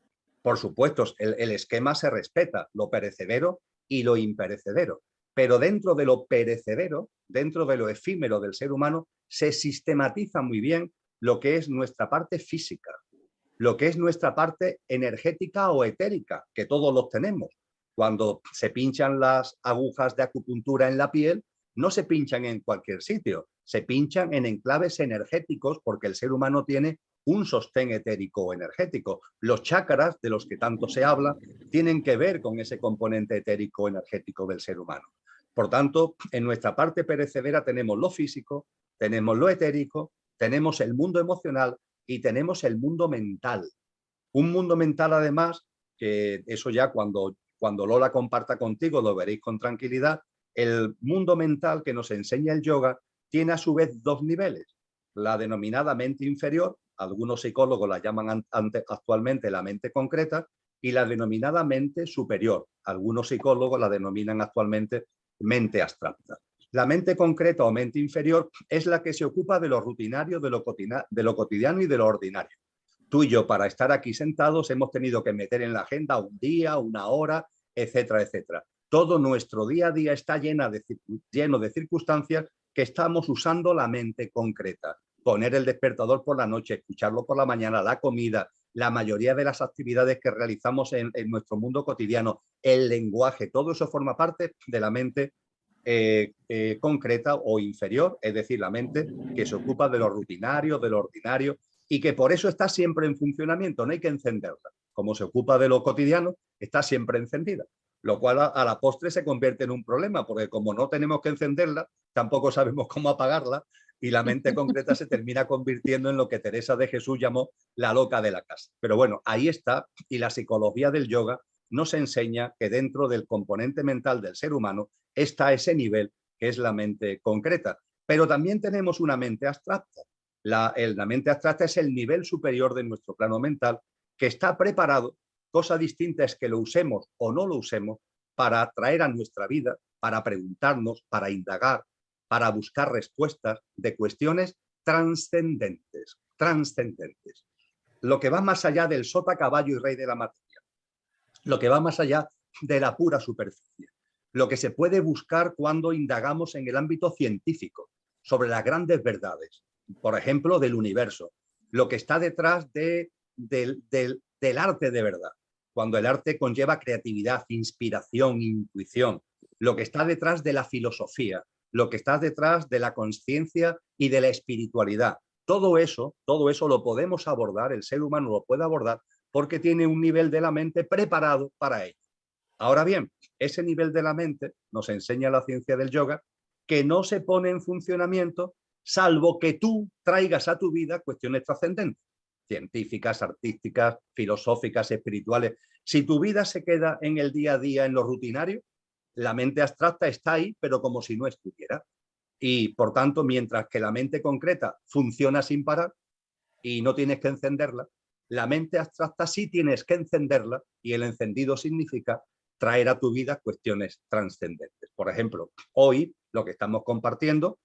Speaker 1: Por supuesto, el esquema se respeta, lo perecedero y lo imperecedero. Pero dentro de lo perecedero, dentro de lo efímero del ser humano, se sistematiza muy bien lo que es nuestra parte física, lo que es nuestra parte energética o etérica, que todos los tenemos. Cuando se pinchan las agujas de acupuntura en la piel, no se pinchan en cualquier sitio, se pinchan en enclaves energéticos porque el ser humano tiene un sostén etérico o energético. Los chakras, de los que tanto se habla, tienen que ver con ese componente etérico o energético del ser humano. Por tanto, en nuestra parte perecedera tenemos lo físico, tenemos lo etérico, tenemos el mundo emocional y tenemos el mundo mental. Un mundo mental, además, que eso ya cuando Lola comparta contigo lo veréis con tranquilidad, el mundo mental que nos enseña el yoga tiene a su vez 2 niveles. La denominada mente inferior, algunos psicólogos la llaman actualmente la mente concreta, y la denominada mente superior. Algunos psicólogos la denominan actualmente mente abstracta. La mente concreta o mente inferior es la que se ocupa de lo rutinario, de lo cotidiano y de lo ordinario. Tú y yo, para estar aquí sentados, hemos tenido que meter en la agenda un día, una hora, etcétera, etcétera. Todo nuestro día a día está lleno de circunstancias que estamos usando la mente concreta. Poner el despertador por la noche, escucharlo por la mañana, la comida, la mayoría de las actividades que realizamos en nuestro mundo cotidiano, el lenguaje, todo eso forma parte de la mente concreta o inferior, es decir, la mente que se ocupa de lo rutinario, de lo ordinario, y que por eso está siempre en funcionamiento, no hay que encenderla. Como se ocupa de lo cotidiano, está siempre encendida, lo cual a la postre se convierte en un problema, porque como no tenemos que encenderla, tampoco sabemos cómo apagarla, y la mente concreta se termina convirtiendo en lo que Teresa de Jesús llamó la loca de la casa. Pero bueno, ahí está, y la psicología del yoga nos enseña que dentro del componente mental del ser humano está ese nivel que es la mente concreta. Pero también tenemos una mente abstracta. La mente abstracta es el nivel superior de nuestro plano mental que está preparado, cosa distinta es que lo usemos o no lo usemos, para traer a nuestra vida, para preguntarnos, para indagar, para buscar respuestas de cuestiones trascendentes, lo que va más allá del sota, caballo y rey de la materia, lo que va más allá de la pura superficie, lo que se puede buscar cuando indagamos en el ámbito científico sobre las grandes verdades, por ejemplo, del universo, lo que está detrás del arte de verdad, cuando el arte conlleva creatividad, inspiración, intuición, lo que está detrás de la filosofía, lo que está detrás de la conciencia y de la espiritualidad. Todo eso lo podemos abordar, el ser humano lo puede abordar porque tiene un nivel de la mente preparado para ello. Ahora bien, ese nivel de la mente nos enseña la ciencia del yoga que no se pone en funcionamiento salvo que tú traigas a tu vida cuestiones trascendentes, científicas, artísticas, filosóficas, espirituales. Si tu vida se queda en el día a día, en lo rutinario, la mente abstracta está ahí, pero como si no estuviera. Y, por tanto, mientras que la mente concreta funciona sin parar y no tienes que encenderla, la mente abstracta sí tienes que encenderla, y el encendido significa traer a tu vida cuestiones trascendentes. Por ejemplo, hoy lo que estamos compartiendo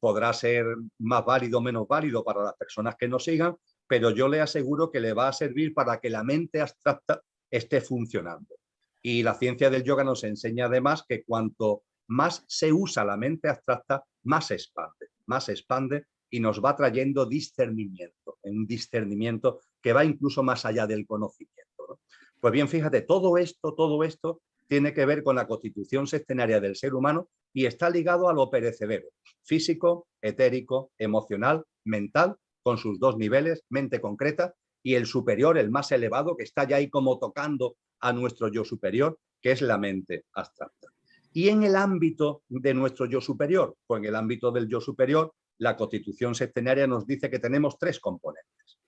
Speaker 1: podrá ser más válido o menos válido para las personas que nos sigan, pero yo le aseguro que le va a servir para que la mente abstracta esté funcionando. Y la ciencia del yoga nos enseña además que cuanto más se usa la mente abstracta, más se expande y nos va trayendo discernimiento, un discernimiento que va incluso más allá del conocimiento, ¿no? Pues bien, fíjate, todo esto tiene que ver con la constitución sextenaria del ser humano y está ligado a lo perecedero, físico, etérico, emocional, mental, con sus dos niveles, mente concreta, y el superior, el más elevado, que está ya ahí como tocando a nuestro yo superior, que es la mente abstracta. Y en el ámbito de nuestro yo superior, o en el ámbito del yo superior, la constitución sextenaria nos dice que tenemos tres componentes.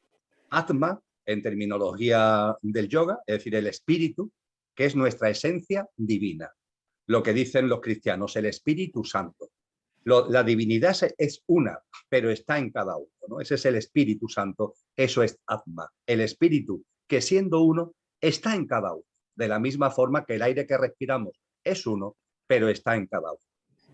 Speaker 1: Atma, en terminología del yoga, es decir, el espíritu, que es nuestra esencia divina. Lo que dicen los cristianos, el Espíritu Santo. La divinidad es una, pero está en cada uno, ¿no? Ese es el Espíritu Santo, eso es Atma. El espíritu, que siendo uno, está en cada uno. De la misma forma que el aire que respiramos es uno, pero está en cada uno.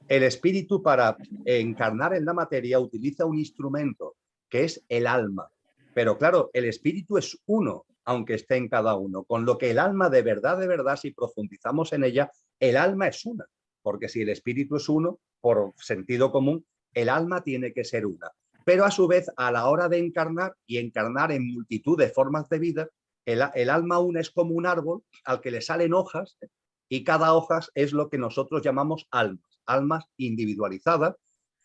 Speaker 1: El espíritu, para encarnar en la materia, utiliza un instrumento que es el alma. Pero claro, el espíritu es uno, aunque esté en cada uno. Con lo que el alma de verdad, si profundizamos en ella, el alma es una. Porque si el espíritu es uno, por sentido común, el alma tiene que ser una. Pero a su vez, a la hora de encarnar, y encarnar en multitud de formas de vida, el alma una es como un árbol al que le salen hojas, y cada hoja es lo que nosotros llamamos almas. Almas individualizadas,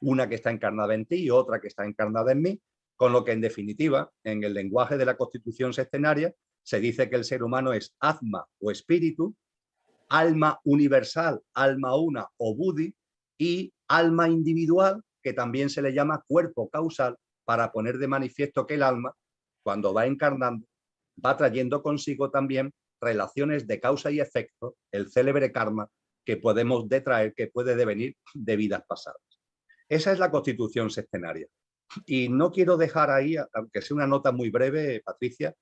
Speaker 1: una que está encarnada en ti y otra que está encarnada en mí, con lo que en definitiva, en el lenguaje de la constitución sextenaria, se dice que el ser humano es Atma o espíritu, alma universal, alma una o buddhi, y alma individual, que también se le llama cuerpo causal, para poner de manifiesto que el alma, cuando va encarnando, va trayendo consigo también relaciones de causa y efecto, el célebre karma, que podemos detraer, que puede devenir de vidas pasadas. Esa es la constitución sextenaria. Y no quiero dejar ahí, aunque sea una nota muy breve, Patricia,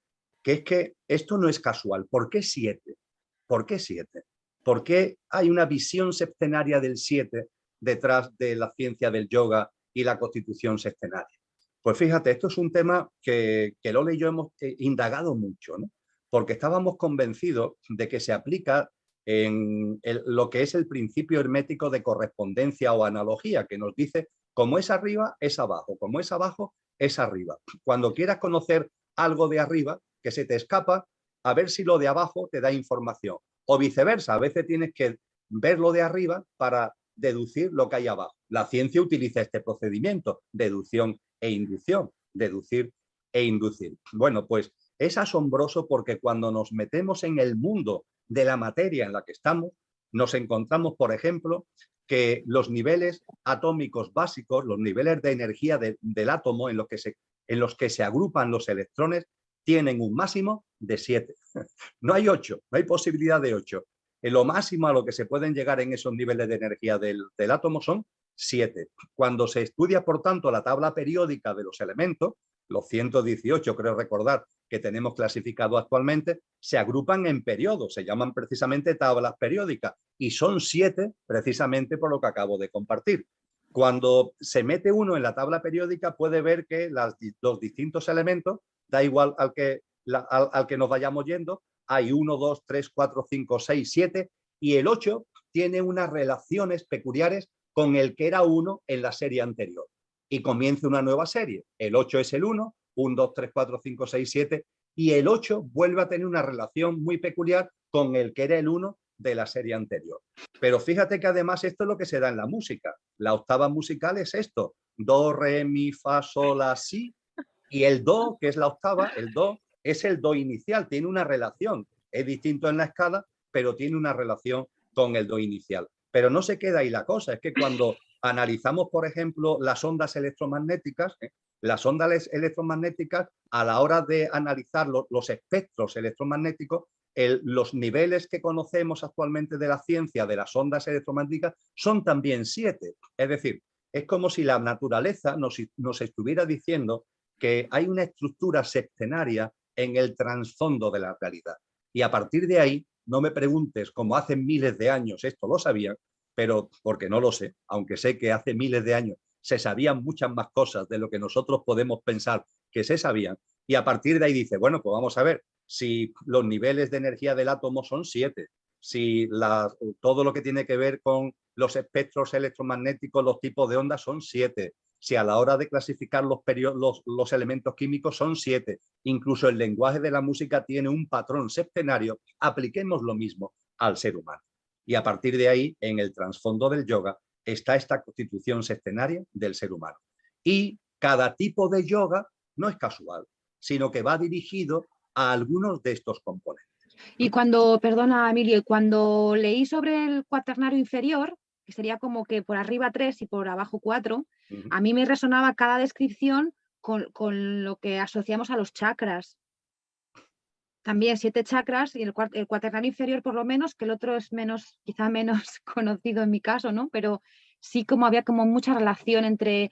Speaker 1: que es que esto no es casual. ¿Por qué 7? ¿Por qué 7? ¿Por qué hay una visión sextenaria del 7 detrás de la ciencia del yoga y la constitución sextenaria? Pues fíjate, esto es un tema que Lola y yo hemos indagado mucho, ¿no? Porque estábamos convencidos de que se aplica en lo que es el principio hermético de correspondencia o analogía, que nos dice como es arriba, es abajo, como es abajo, es arriba. Cuando quieras conocer algo de arriba que se te escapa, a ver si lo de abajo te da información. O viceversa, a veces tienes que ver lo de arriba para deducir lo que hay abajo. La ciencia utiliza este procedimiento, deducción e inducción, deducir e inducir. Bueno, pues es asombroso porque cuando nos metemos en el mundo de la materia en la que estamos, nos encontramos, por ejemplo, que los niveles atómicos básicos, los niveles de energía del átomo en los que se agrupan los electrones, tienen un máximo de 7. No hay 8, no hay posibilidad de 8. Lo máximo a lo que se pueden llegar en esos niveles de energía del átomo son 7. Cuando se estudia, por tanto, la tabla periódica de los elementos, los 118, creo recordar, que tenemos clasificado actualmente, se agrupan en periodos, se llaman precisamente tablas periódicas, y son 7 precisamente por lo que acabo de compartir. Cuando se mete uno en la tabla periódica puede ver que los distintos elementos, da igual al que nos vayamos yendo, hay 1, 2, 3, 4, 5, 6, 7, y el 8 tiene unas relaciones peculiares con el que era 1 en la serie anterior. Y comienza una nueva serie. El 8 es el 1, 1, 2, 3, 4, 5, 6, 7, y el 8 vuelve a tener una relación muy peculiar con el que era el 1 de la serie anterior. Pero fíjate que además esto es lo que se da en la música. La octava musical es esto: do, re, mi, fa, sol, la, si, y el do, que es la octava, el do es el do inicial, tiene una relación. Es distinto en la escala, pero tiene una relación con el do inicial. Pero no se queda ahí la cosa, es que cuando analizamos, por ejemplo, las ondas electromagnéticas, a la hora de analizar los espectros electromagnéticos, los niveles que conocemos actualmente de la ciencia de las ondas electromagnéticas son también 7. Es decir, es como si la naturaleza nos estuviera diciendo que hay una estructura sextenaria en el trasfondo de la realidad. Y a partir de ahí, no me preguntes cómo hace miles de años esto lo sabían, pero porque no lo sé, aunque sé que hace miles de años se sabían muchas más cosas de lo que nosotros podemos pensar que se sabían, y a partir de ahí dice, bueno, pues vamos a ver, si los niveles de energía del átomo son 7, si todo lo que tiene que ver con los espectros electromagnéticos, los tipos de ondas son 7, si a la hora de clasificar los elementos químicos son 7, incluso el lenguaje de la música tiene un patrón septenario, apliquemos lo mismo al ser humano. Y a partir de ahí, en el trasfondo del yoga, está esta constitución septenaria del ser humano. Y cada tipo de yoga no es casual, sino que va dirigido a algunos de estos componentes.
Speaker 2: Y cuando, perdona Emilio, cuando leí sobre el cuaternario inferior, que sería como que por arriba 3 y por abajo 4, a mí me resonaba cada descripción con lo que asociamos a los chakras. También 7 chakras y el cuaternario inferior por lo menos, que el otro es menos, quizá menos conocido en mi caso, ¿no? Pero sí como había como mucha relación entre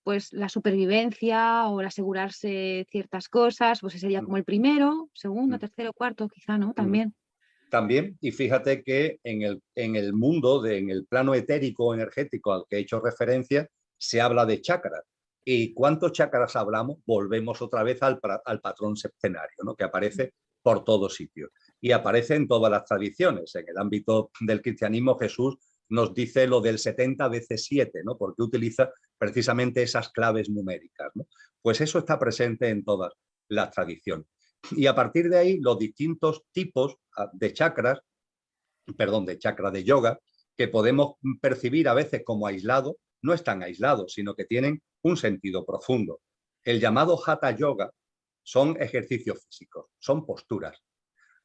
Speaker 2: pues la supervivencia o el asegurarse ciertas cosas, pues ese sería como el primero, segundo, tercero, cuarto, quizá, ¿no? También.
Speaker 1: También, y fíjate que en el mundo, en el plano etérico energético al que he hecho referencia, se habla de chakras. ¿Y cuántos chakras hablamos? Volvemos otra vez al patrón septenario, ¿no? Que aparece por todos sitios. Y aparece en todas las tradiciones. En el ámbito del cristianismo, Jesús nos dice lo del 70 veces 7, ¿no? Porque utiliza precisamente esas claves numéricas, ¿no? Pues eso está presente en todas las tradiciones. Y a partir de ahí, los distintos tipos de chakras, de chakra de yoga, que podemos percibir a veces como aislados, no están aislados, sino que tienen un sentido profundo. El llamado Hatha Yoga son ejercicios físicos, son posturas.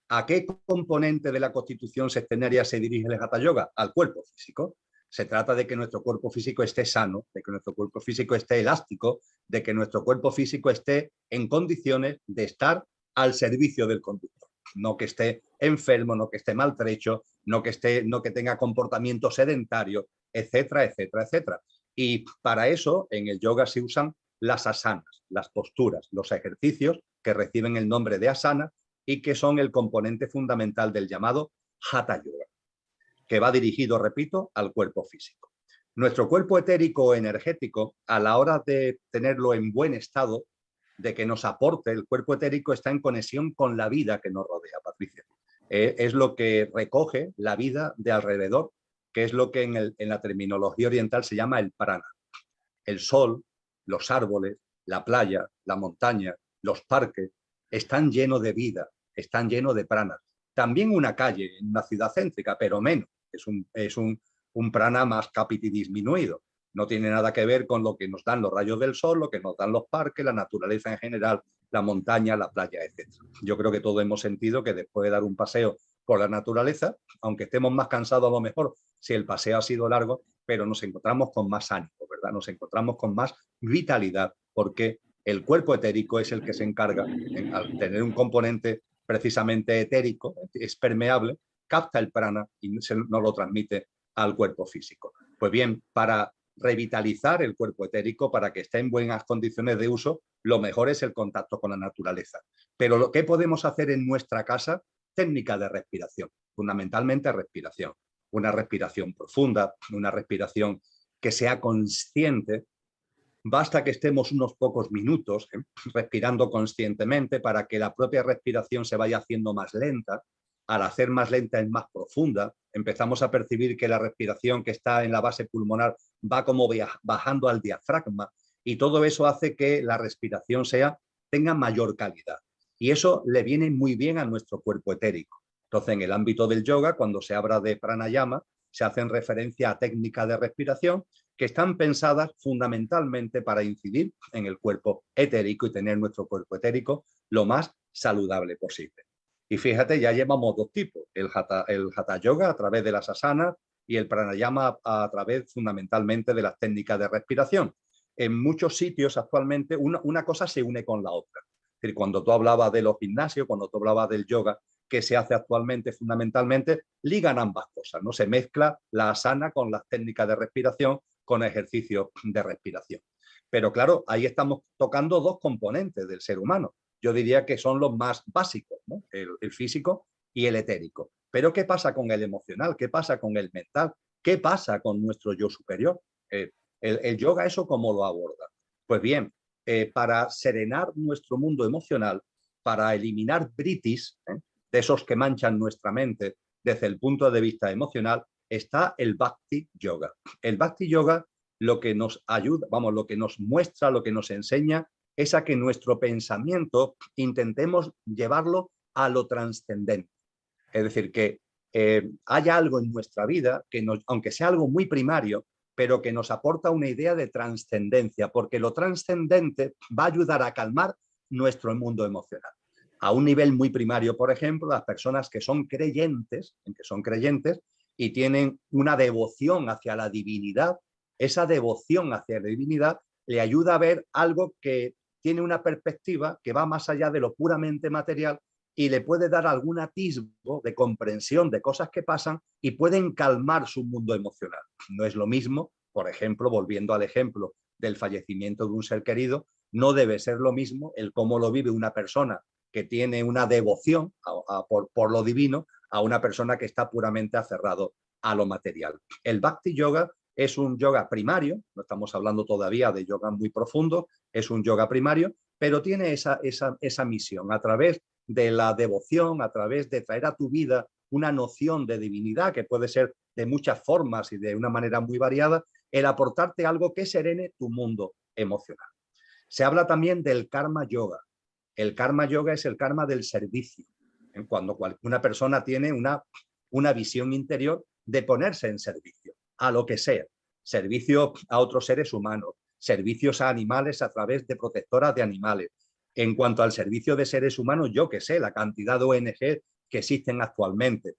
Speaker 1: ¿A qué componente de la constitución septenaria se dirige el Hatha Yoga? Al cuerpo físico. Se trata de que nuestro cuerpo físico esté sano, de que nuestro cuerpo físico esté elástico, de que nuestro cuerpo físico esté en condiciones de estar al servicio del conductor. No que esté enfermo, no que esté maltrecho, no que tenga comportamiento sedentario, etcétera, etcétera, etcétera. Y para eso en el yoga se usan las asanas, las posturas, los ejercicios que reciben el nombre de asana y que son el componente fundamental del llamado Hatha Yoga, que va dirigido, repito, al cuerpo físico. Nuestro cuerpo etérico o energético, a la hora de tenerlo en buen estado, de que nos aporte, el cuerpo etérico está en conexión con la vida que nos rodea, Patricia. Es lo que recoge la vida de alrededor, que es lo que en la terminología oriental se llama el prana. El sol, los árboles, la playa, la montaña, los parques, están llenos de vida, están llenos de pranas. También una calle en una ciudad céntrica, pero menos. Es un prana más capiti disminuido. No tiene nada que ver con lo que nos dan los rayos del sol, lo que nos dan los parques, la naturaleza en general, la montaña, la playa, etc. Yo creo que todos hemos sentido que después de dar un paseo por la naturaleza, aunque estemos más cansados a lo mejor si el paseo ha sido largo, pero nos encontramos con más ánimo, ¿verdad? Nos encontramos con más vitalidad, porque el cuerpo etérico es el que se encarga, al tener un componente precisamente etérico, es permeable, capta el prana y nos lo transmite al cuerpo físico. Pues bien, para revitalizar el cuerpo etérico, para que esté en buenas condiciones de uso, lo mejor es el contacto con la naturaleza. Pero lo que podemos hacer en nuestra casa, técnica de respiración, fundamentalmente respiración. Una respiración profunda, una respiración que sea consciente. Basta que estemos unos pocos minutos respirando conscientemente para que la propia respiración se vaya haciendo más lenta. Al hacer más lenta es más profunda. Empezamos a percibir que la respiración que está en la base pulmonar va como bajando al diafragma y todo eso hace que la respiración tenga mayor calidad. Y eso le viene muy bien a nuestro cuerpo etérico. Entonces, en el ámbito del yoga, cuando se habla de pranayama, se hacen referencia a técnicas de respiración que están pensadas fundamentalmente para incidir en el cuerpo etérico y tener nuestro cuerpo etérico lo más saludable posible. Y fíjate, ya llevamos dos tipos, el Hatha Yoga a través de las asanas y el pranayama a través fundamentalmente de las técnicas de respiración. En muchos sitios actualmente una cosa se une con la otra. Es decir, cuando tú hablabas de los gimnasios, cuando tú hablabas del yoga, que se hace actualmente fundamentalmente, ligan ambas cosas, ¿no? Se mezcla la asana con las técnicas de respiración, con ejercicios de respiración. Pero claro, ahí estamos tocando dos componentes del ser humano. Yo diría que son los más básicos, ¿no? El físico y el etérico. Pero ¿qué pasa con el emocional? ¿Qué pasa con el mental? ¿Qué pasa con nuestro yo superior? El yoga, ¿eso cómo lo aborda? Pues bien, para serenar nuestro mundo emocional, para eliminar britis, de esos que manchan nuestra mente desde el punto de vista emocional, está el Bhakti Yoga. El Bhakti Yoga lo que nos ayuda, vamos, lo que nos muestra, lo que nos enseña es a que nuestro pensamiento intentemos llevarlo a lo trascendente. Es decir, que haya algo en nuestra vida, que aunque sea algo muy primario, pero que nos aporta una idea de trascendencia, porque lo trascendente va a ayudar a calmar nuestro mundo emocional. A un nivel muy primario, por ejemplo, las personas que son creyentes y tienen una devoción hacia la divinidad, esa devoción hacia la divinidad le ayuda a ver algo que tiene una perspectiva que va más allá de lo puramente material y le puede dar algún atisbo de comprensión de cosas que pasan y pueden calmar su mundo emocional. No es lo mismo, por ejemplo, volviendo al ejemplo del fallecimiento de un ser querido, no debe ser lo mismo el cómo lo vive una persona que tiene una devoción por lo divino a una persona que está puramente aferrado a lo material. El Bhakti Yoga es un yoga primario, no estamos hablando todavía de yoga muy profundo, es un yoga primario, pero tiene esa misión a través de la devoción, a través de traer a tu vida una noción de divinidad que puede ser de muchas formas y de una manera muy variada, el aportarte algo que serene tu mundo emocional. Se habla también del karma yoga. El karma yoga es el karma del servicio, cuando una persona tiene una visión interior de ponerse en servicio, a lo que sea, servicio a otros seres humanos, servicios a animales a través de protectoras de animales. En cuanto al servicio de seres humanos, yo que sé, la cantidad de ONG que existen actualmente,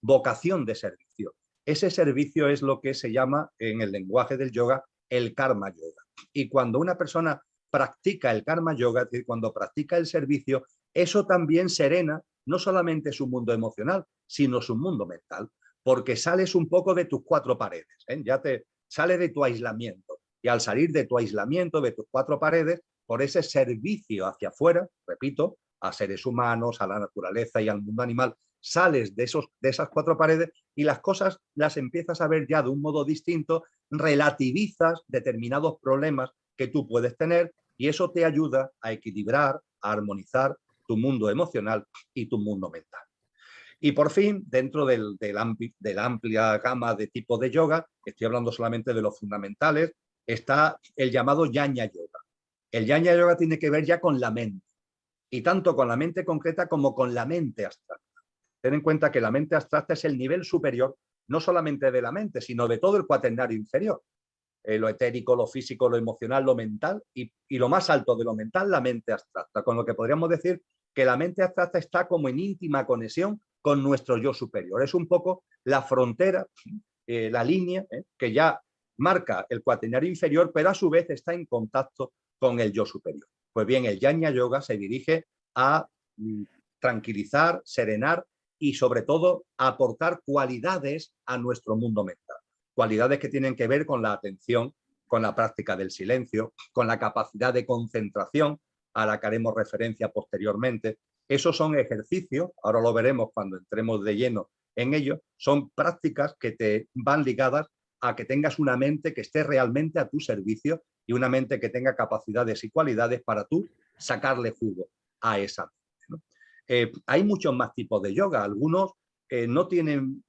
Speaker 1: vocación de servicio. Ese servicio es lo que se llama en el lenguaje del yoga el karma yoga. Y cuando una persona practica el karma yoga, es decir, cuando practica el servicio, eso también serena no solamente su mundo emocional, sino su mundo mental, porque sales un poco de tus cuatro paredes, ya te sales de tu aislamiento. Y al salir de tu aislamiento, de tus cuatro paredes, por ese servicio hacia afuera, repito, a seres humanos, a la naturaleza y al mundo animal, sales de esas cuatro paredes y las cosas las empiezas a ver ya de un modo distinto, relativizas determinados problemas que tú puedes tener y eso te ayuda a equilibrar, a armonizar tu mundo emocional y tu mundo mental. Y por fin, dentro de la amplia gama de tipos de yoga, estoy hablando solamente de los fundamentales, está el llamado Jnana Yoga. El Jnana Yoga tiene que ver ya con la mente, y tanto con la mente concreta como con la mente abstracta. Ten en cuenta que la mente abstracta es el nivel superior, no solamente de la mente, sino de todo el cuaternario inferior. Lo etérico, lo físico, lo emocional, lo mental, y lo más alto de lo mental, la mente abstracta. Con lo que podríamos decir que la mente abstracta está como en íntima conexión con nuestro yo superior. Es un poco la frontera, la línea que ya marca el cuaternario inferior, pero a su vez está en contacto con el yo superior. Pues bien, el Jnana Yoga se dirige a tranquilizar, serenar y sobre todo aportar cualidades a nuestro mundo mental. Cualidades que tienen que ver con la atención, con la práctica del silencio, con la capacidad de concentración, a la que haremos referencia posteriormente. Esos son ejercicios, ahora lo veremos cuando entremos de lleno en ello, son prácticas que te van ligadas a que tengas una mente que esté realmente a tu servicio y una mente que tenga capacidades y cualidades para tú sacarle jugo a esa mente, ¿no? Hay muchos más tipos de yoga, algunos no tienen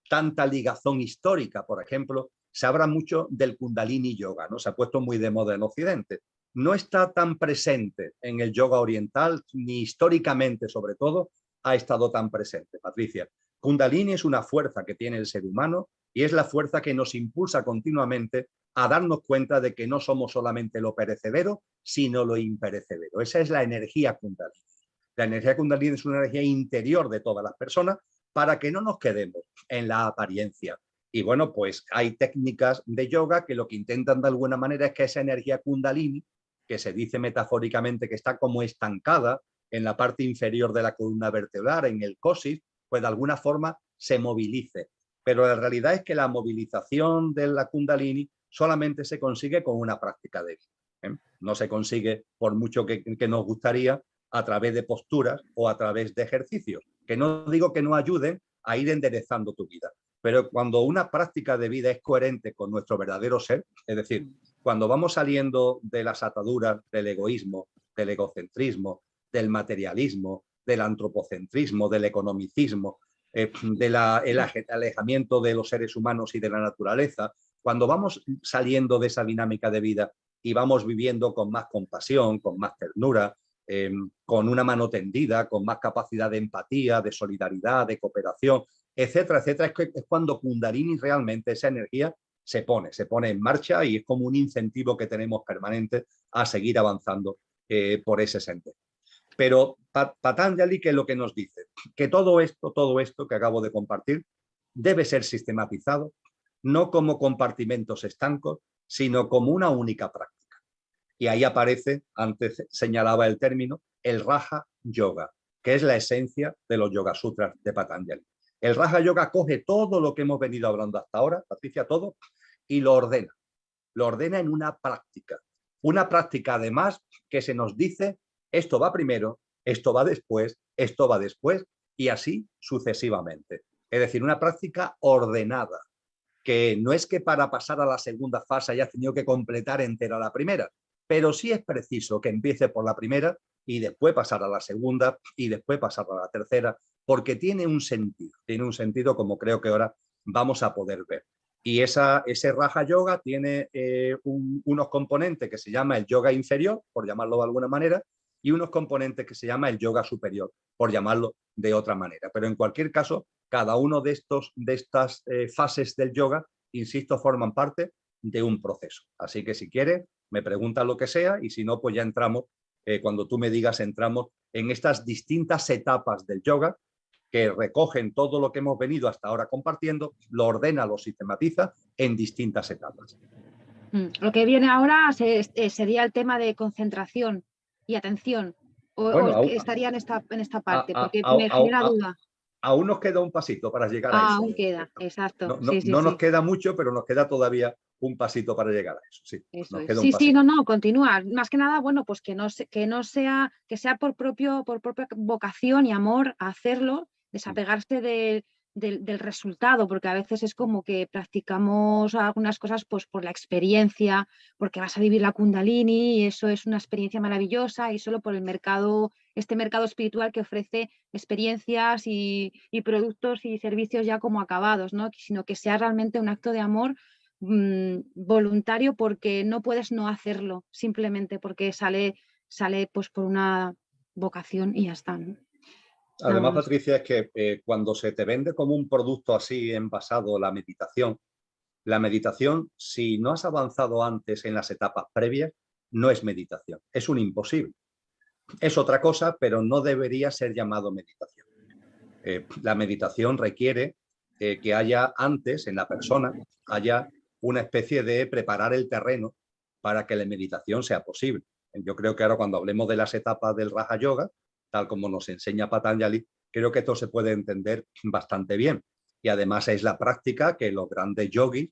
Speaker 1: tanta ligazón histórica. Por ejemplo, se habla mucho del Kundalini Yoga, ¿no? Se ha puesto muy de moda en Occidente. No está tan presente en el yoga oriental, ni históricamente, sobre todo, ha estado tan presente, Patricia. Kundalini es una fuerza que tiene el ser humano y es la fuerza que nos impulsa continuamente a darnos cuenta de que no somos solamente lo perecedero, sino lo imperecedero. Esa es la energía Kundalini. La energía Kundalini es una energía interior de todas las personas para que no nos quedemos en la apariencia. Y bueno, pues hay técnicas de yoga que lo que intentan de alguna manera es que esa energía Kundalini, que se dice metafóricamente que está como estancada en la parte inferior de la columna vertebral, en el coxis, pues de alguna forma se movilice. Pero la realidad es que la movilización de la Kundalini solamente se consigue con una práctica de vida. No se consigue, por mucho que nos gustaría, a través de posturas o a través de ejercicios, que no digo que no ayuden a ir enderezando tu vida, pero cuando una práctica de vida es coherente con nuestro verdadero ser, es decir, cuando vamos saliendo de las ataduras del egoísmo, del egocentrismo, del materialismo, del antropocentrismo, del economicismo, del alejamiento de los seres humanos y de la naturaleza, cuando vamos saliendo de esa dinámica de vida y vamos viviendo con más compasión, con más ternura, con una mano tendida, con más capacidad de empatía, de solidaridad, de cooperación, etcétera, etcétera, es cuando Kundalini realmente, esa energía, se pone en marcha y es como un incentivo que tenemos permanente a seguir avanzando por ese sendero. Pero Patanjali, ¿qué es lo que nos dice? Que todo esto que acabo de compartir debe ser sistematizado, no como compartimentos estancos, sino como una única práctica. Y ahí aparece, antes señalaba el término, el Raja Yoga, que es la esencia de los Yoga Sutras de Patanjali. El Raja Yoga coge todo lo que hemos venido hablando hasta ahora, Patricia, todo, y lo ordena en una práctica además que se nos dice esto va primero, esto va después, y así sucesivamente. Es decir, una práctica ordenada, que no es que para pasar a la segunda fase hayas tenido que completar entera la primera, pero sí es preciso que empiece por la primera y después pasar a la segunda y después pasar a la tercera, porque tiene un sentido como creo que ahora vamos a poder ver. Y ese Raja Yoga tiene unos componentes que se llama el yoga inferior, por llamarlo de alguna manera, y unos componentes que se llama el yoga superior, por llamarlo de otra manera. Pero en cualquier caso, cada uno de estas fases del yoga, insisto, forman parte de un proceso. Así que si quieres, me preguntas lo que sea y si no, pues ya entramos, cuando tú me digas, entramos en estas distintas etapas del yoga que recogen todo lo que hemos venido hasta ahora compartiendo, lo ordena, lo sistematiza en distintas etapas.
Speaker 2: Lo que viene ahora sería el tema de concentración y atención, o estaría en esta parte, porque me genera duda.
Speaker 1: Aún nos queda un pasito para llegar a eso.
Speaker 2: Aún queda, exacto.
Speaker 1: No nos queda mucho, pero nos queda todavía un pasito para llegar a eso. Sí,
Speaker 2: eso es. Continúa. Más que nada, bueno, pues que sea por propia vocación y amor a hacerlo, desapegarse del resultado, porque a veces es como que practicamos algunas cosas pues por la experiencia, porque vas a vivir la Kundalini y eso es una experiencia maravillosa, y solo por este mercado espiritual que ofrece experiencias y productos y servicios ya como acabados, ¿no? Sino que sea realmente un acto de amor voluntario, porque no puedes no hacerlo, simplemente porque sale pues por una vocación y ya está, ¿no?
Speaker 1: Además, Patricia, es que cuando se te vende como un producto así envasado la meditación, si no has avanzado antes en las etapas previas, no es meditación, es un imposible. Es otra cosa, pero no debería ser llamado meditación. La meditación requiere que haya antes en la persona, haya una especie de preparar el terreno para que la meditación sea posible. Yo creo que ahora cuando hablemos de las etapas del Raja Yoga, tal como nos enseña Patanjali, creo que esto se puede entender bastante bien. Y además es la práctica que los grandes yogis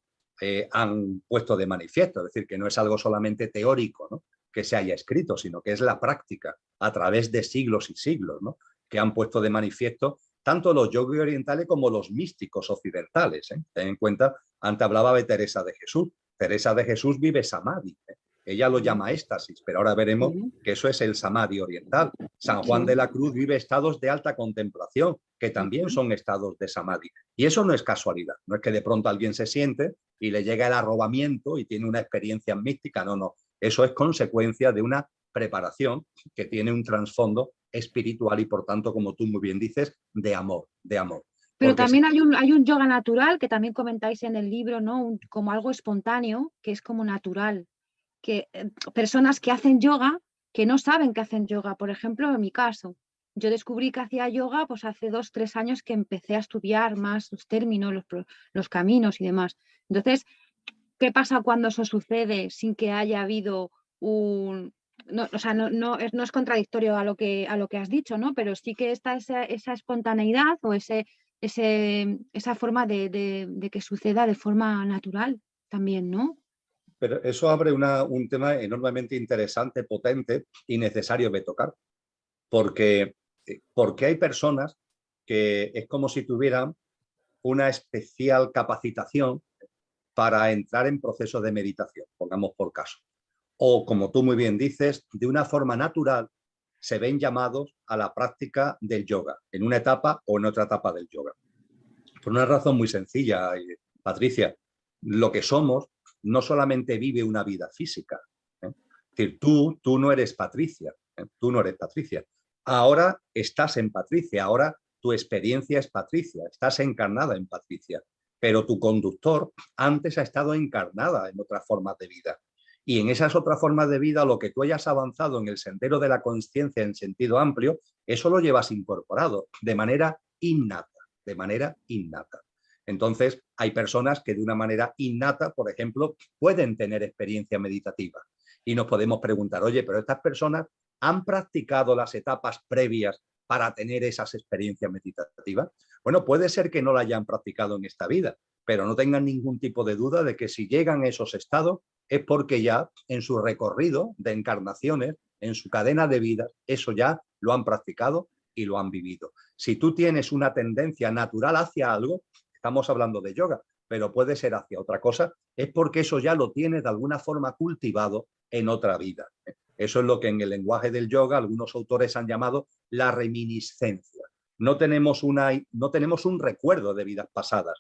Speaker 1: han puesto de manifiesto, es decir, que no es algo solamente teórico, ¿no?, que se haya escrito, sino que es la práctica a través de siglos y siglos, ¿no?, que han puesto de manifiesto tanto los yogis orientales como los místicos occidentales. Ten en cuenta, antes hablaba de Teresa de Jesús. Teresa de Jesús vive samadhi. Ella lo llama éxtasis, pero ahora veremos que eso es el samadhi oriental. San Juan de la Cruz vive estados de alta contemplación, que también son estados de samadhi. Y eso no es casualidad, no es que de pronto alguien se siente y le llega el arrobamiento y tiene una experiencia mística, no. Eso es consecuencia de una preparación que tiene un trasfondo espiritual y, por tanto, como tú muy bien dices, de amor.
Speaker 2: Pero también hay un yoga natural que también comentáis en el libro, ¿no? Como algo espontáneo, que es como natural. Que personas que hacen yoga, que no saben que hacen yoga. Por ejemplo, en mi caso, yo descubrí que hacía yoga pues hace 2 o 3 años que empecé a estudiar más los términos, los caminos y demás. Entonces, ¿qué pasa cuando eso sucede sin que haya habido un... No, o sea, no es contradictorio a lo que has dicho, ¿no? Pero sí que está esa espontaneidad o esa forma de que suceda de forma natural también, ¿no?
Speaker 1: Pero eso abre un tema enormemente interesante, potente y necesario de tocar, porque hay personas que es como si tuvieran una especial capacitación para entrar en procesos de meditación, pongamos por caso. O, como tú muy bien dices, de una forma natural se ven llamados a la práctica del yoga, en una etapa o en otra etapa del yoga. Por una razón muy sencilla, Patricia. lo que somos no solamente vive una vida física. Es decir, tú no eres Patricia, tú no eres Patricia. Ahora estás en Patricia, ahora tu experiencia es Patricia, estás encarnada en Patricia, pero tu conductor antes ha estado encarnada en otras formas de vida. Y en esas otras formas de vida, lo que tú hayas avanzado en el sendero de la consciencia en sentido amplio, eso lo llevas incorporado de manera innata, de manera innata. Entonces, hay personas que de una manera innata, por ejemplo, pueden tener experiencia meditativa. Y nos podemos preguntar, oye, pero estas personas han practicado las etapas previas para tener esas experiencias meditativas. Bueno, puede ser que no la hayan practicado en esta vida, pero no tengan ningún tipo de duda de que si llegan a esos estados es porque ya en su recorrido de encarnaciones, en su cadena de vida, eso ya lo han practicado y lo han vivido. Si tú tienes una tendencia natural hacia algo, estamos hablando de yoga, pero puede ser hacia otra cosa, es porque eso ya lo tienes de alguna forma cultivado en otra vida. Eso es lo que en el lenguaje del yoga algunos autores han llamado la reminiscencia. No tenemos un recuerdo de vidas pasadas.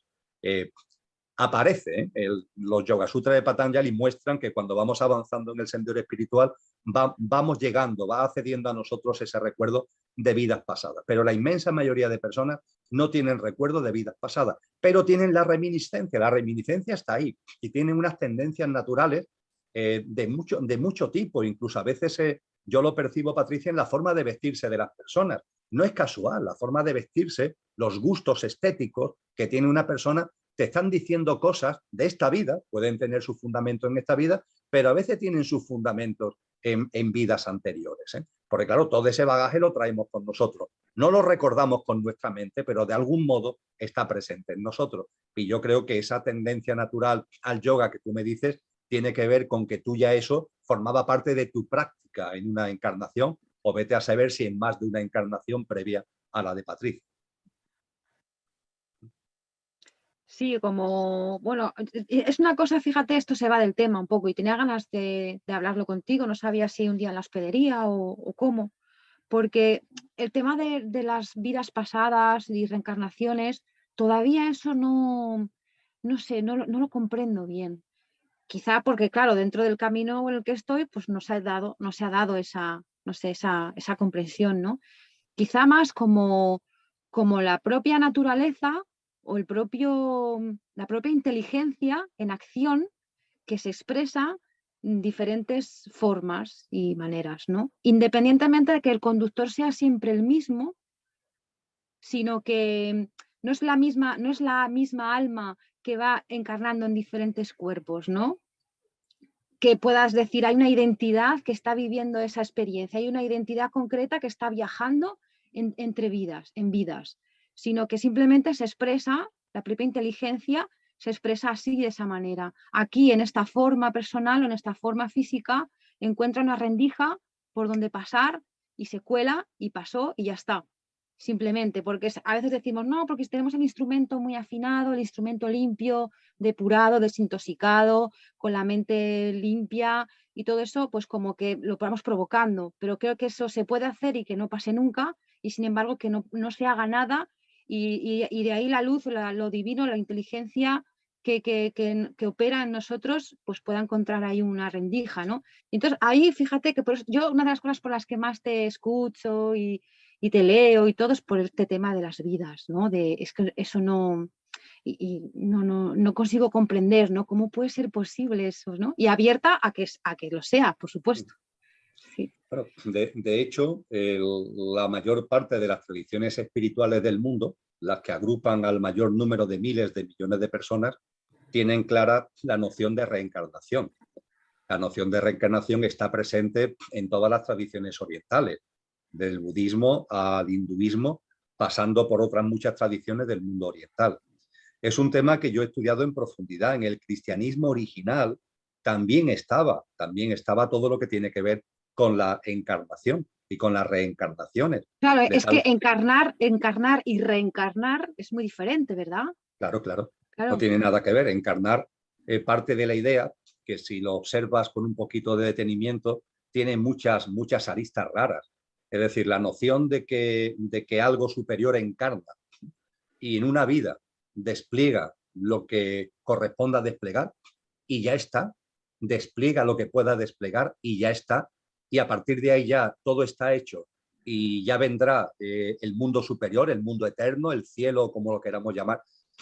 Speaker 1: Aparece, los Yoga Sutras de Patanjali muestran que cuando vamos avanzando en el sendero espiritual vamos llegando, va accediendo a nosotros ese recuerdo de vidas pasadas. Pero la inmensa mayoría de personas no tienen recuerdo de vidas pasadas, pero tienen la reminiscencia. La reminiscencia está ahí y tienen unas tendencias naturales de mucho tipo. Incluso a veces yo lo percibo, Patricia, en la forma de vestirse de las personas. No es casual, la forma de vestirse, los gustos estéticos que tiene una persona te están diciendo cosas de esta vida, pueden tener su fundamento en esta vida, pero a veces tienen sus fundamentos en vidas anteriores. Porque claro, todo ese bagaje lo traemos con nosotros. No lo recordamos con nuestra mente, pero de algún modo está presente en nosotros. Y yo creo que esa tendencia natural al yoga que tú me dices tiene que ver con que tú ya eso formaba parte de tu práctica en una encarnación, o vete a saber si en más de una encarnación previa a la de Patricia.
Speaker 2: Sí, como, bueno, es una cosa, fíjate, esto se va del tema un poco y tenía ganas de hablarlo contigo, no sabía si un día en la hospedería o cómo, porque el tema de las vidas pasadas y reencarnaciones, todavía eso no sé, no lo comprendo bien. Quizá porque, claro, dentro del camino en el que estoy, pues no se ha dado esa, no sé, esa comprensión, ¿no? Quizá más como la propia naturaleza o la propia inteligencia en acción que se expresa en diferentes formas y maneras, ¿no? Independientemente de que el conductor sea siempre el mismo, sino que no es la misma alma que va encarnando en diferentes cuerpos, ¿no? Que puedas decir, hay una identidad que está viviendo esa experiencia, hay una identidad concreta que está viajando entre vidas, en vidas, sino que simplemente se expresa, la propia inteligencia se expresa así, de esa manera. Aquí, en esta forma personal o en esta forma física, encuentra una rendija por donde pasar y se cuela y pasó y ya está. Simplemente, porque a veces decimos, no, porque tenemos el instrumento muy afinado, el instrumento limpio, depurado, desintoxicado, con la mente limpia y todo eso, pues como que lo vamos provocando. Pero creo que eso se puede hacer y que no pase nunca, y sin embargo que no se haga nada, y de ahí la luz, lo divino, la inteligencia que opera en nosotros, pues pueda encontrar ahí una rendija, ¿no? Entonces ahí fíjate que por eso, yo una de las cosas por las que más te escucho y te leo y todo es por este tema de las vidas, ¿no? Es que eso no, no consigo comprender, ¿no? ¿Cómo puede ser posible eso, ¿no? Y abierta a que lo sea, por supuesto. Sí.
Speaker 1: Bueno, de hecho, la mayor parte de las tradiciones espirituales del mundo, las que agrupan al mayor número de miles de millones de personas, tienen clara la noción de reencarnación. La noción de reencarnación está presente en todas las tradiciones orientales, del budismo al hinduismo, pasando por otras muchas tradiciones del mundo oriental. Es un tema que yo he estudiado en profundidad. En el cristianismo original también estaba todo lo que tiene que ver con la encarnación y con las reencarnaciones.
Speaker 2: Claro, es que encarnar y reencarnar es muy diferente, ¿verdad?
Speaker 1: Claro, claro. No tiene nada que ver. Encarnar parte de la idea que, si lo observas con un poquito de detenimiento, tiene muchas aristas raras. Es decir, la noción de que algo superior encarna y en una vida despliega lo que corresponda desplegar y ya está. Despliega lo que pueda desplegar y ya está. Y a partir de ahí ya todo está hecho y ya vendrá el mundo superior, el mundo eterno, el cielo, como lo queramos llamar.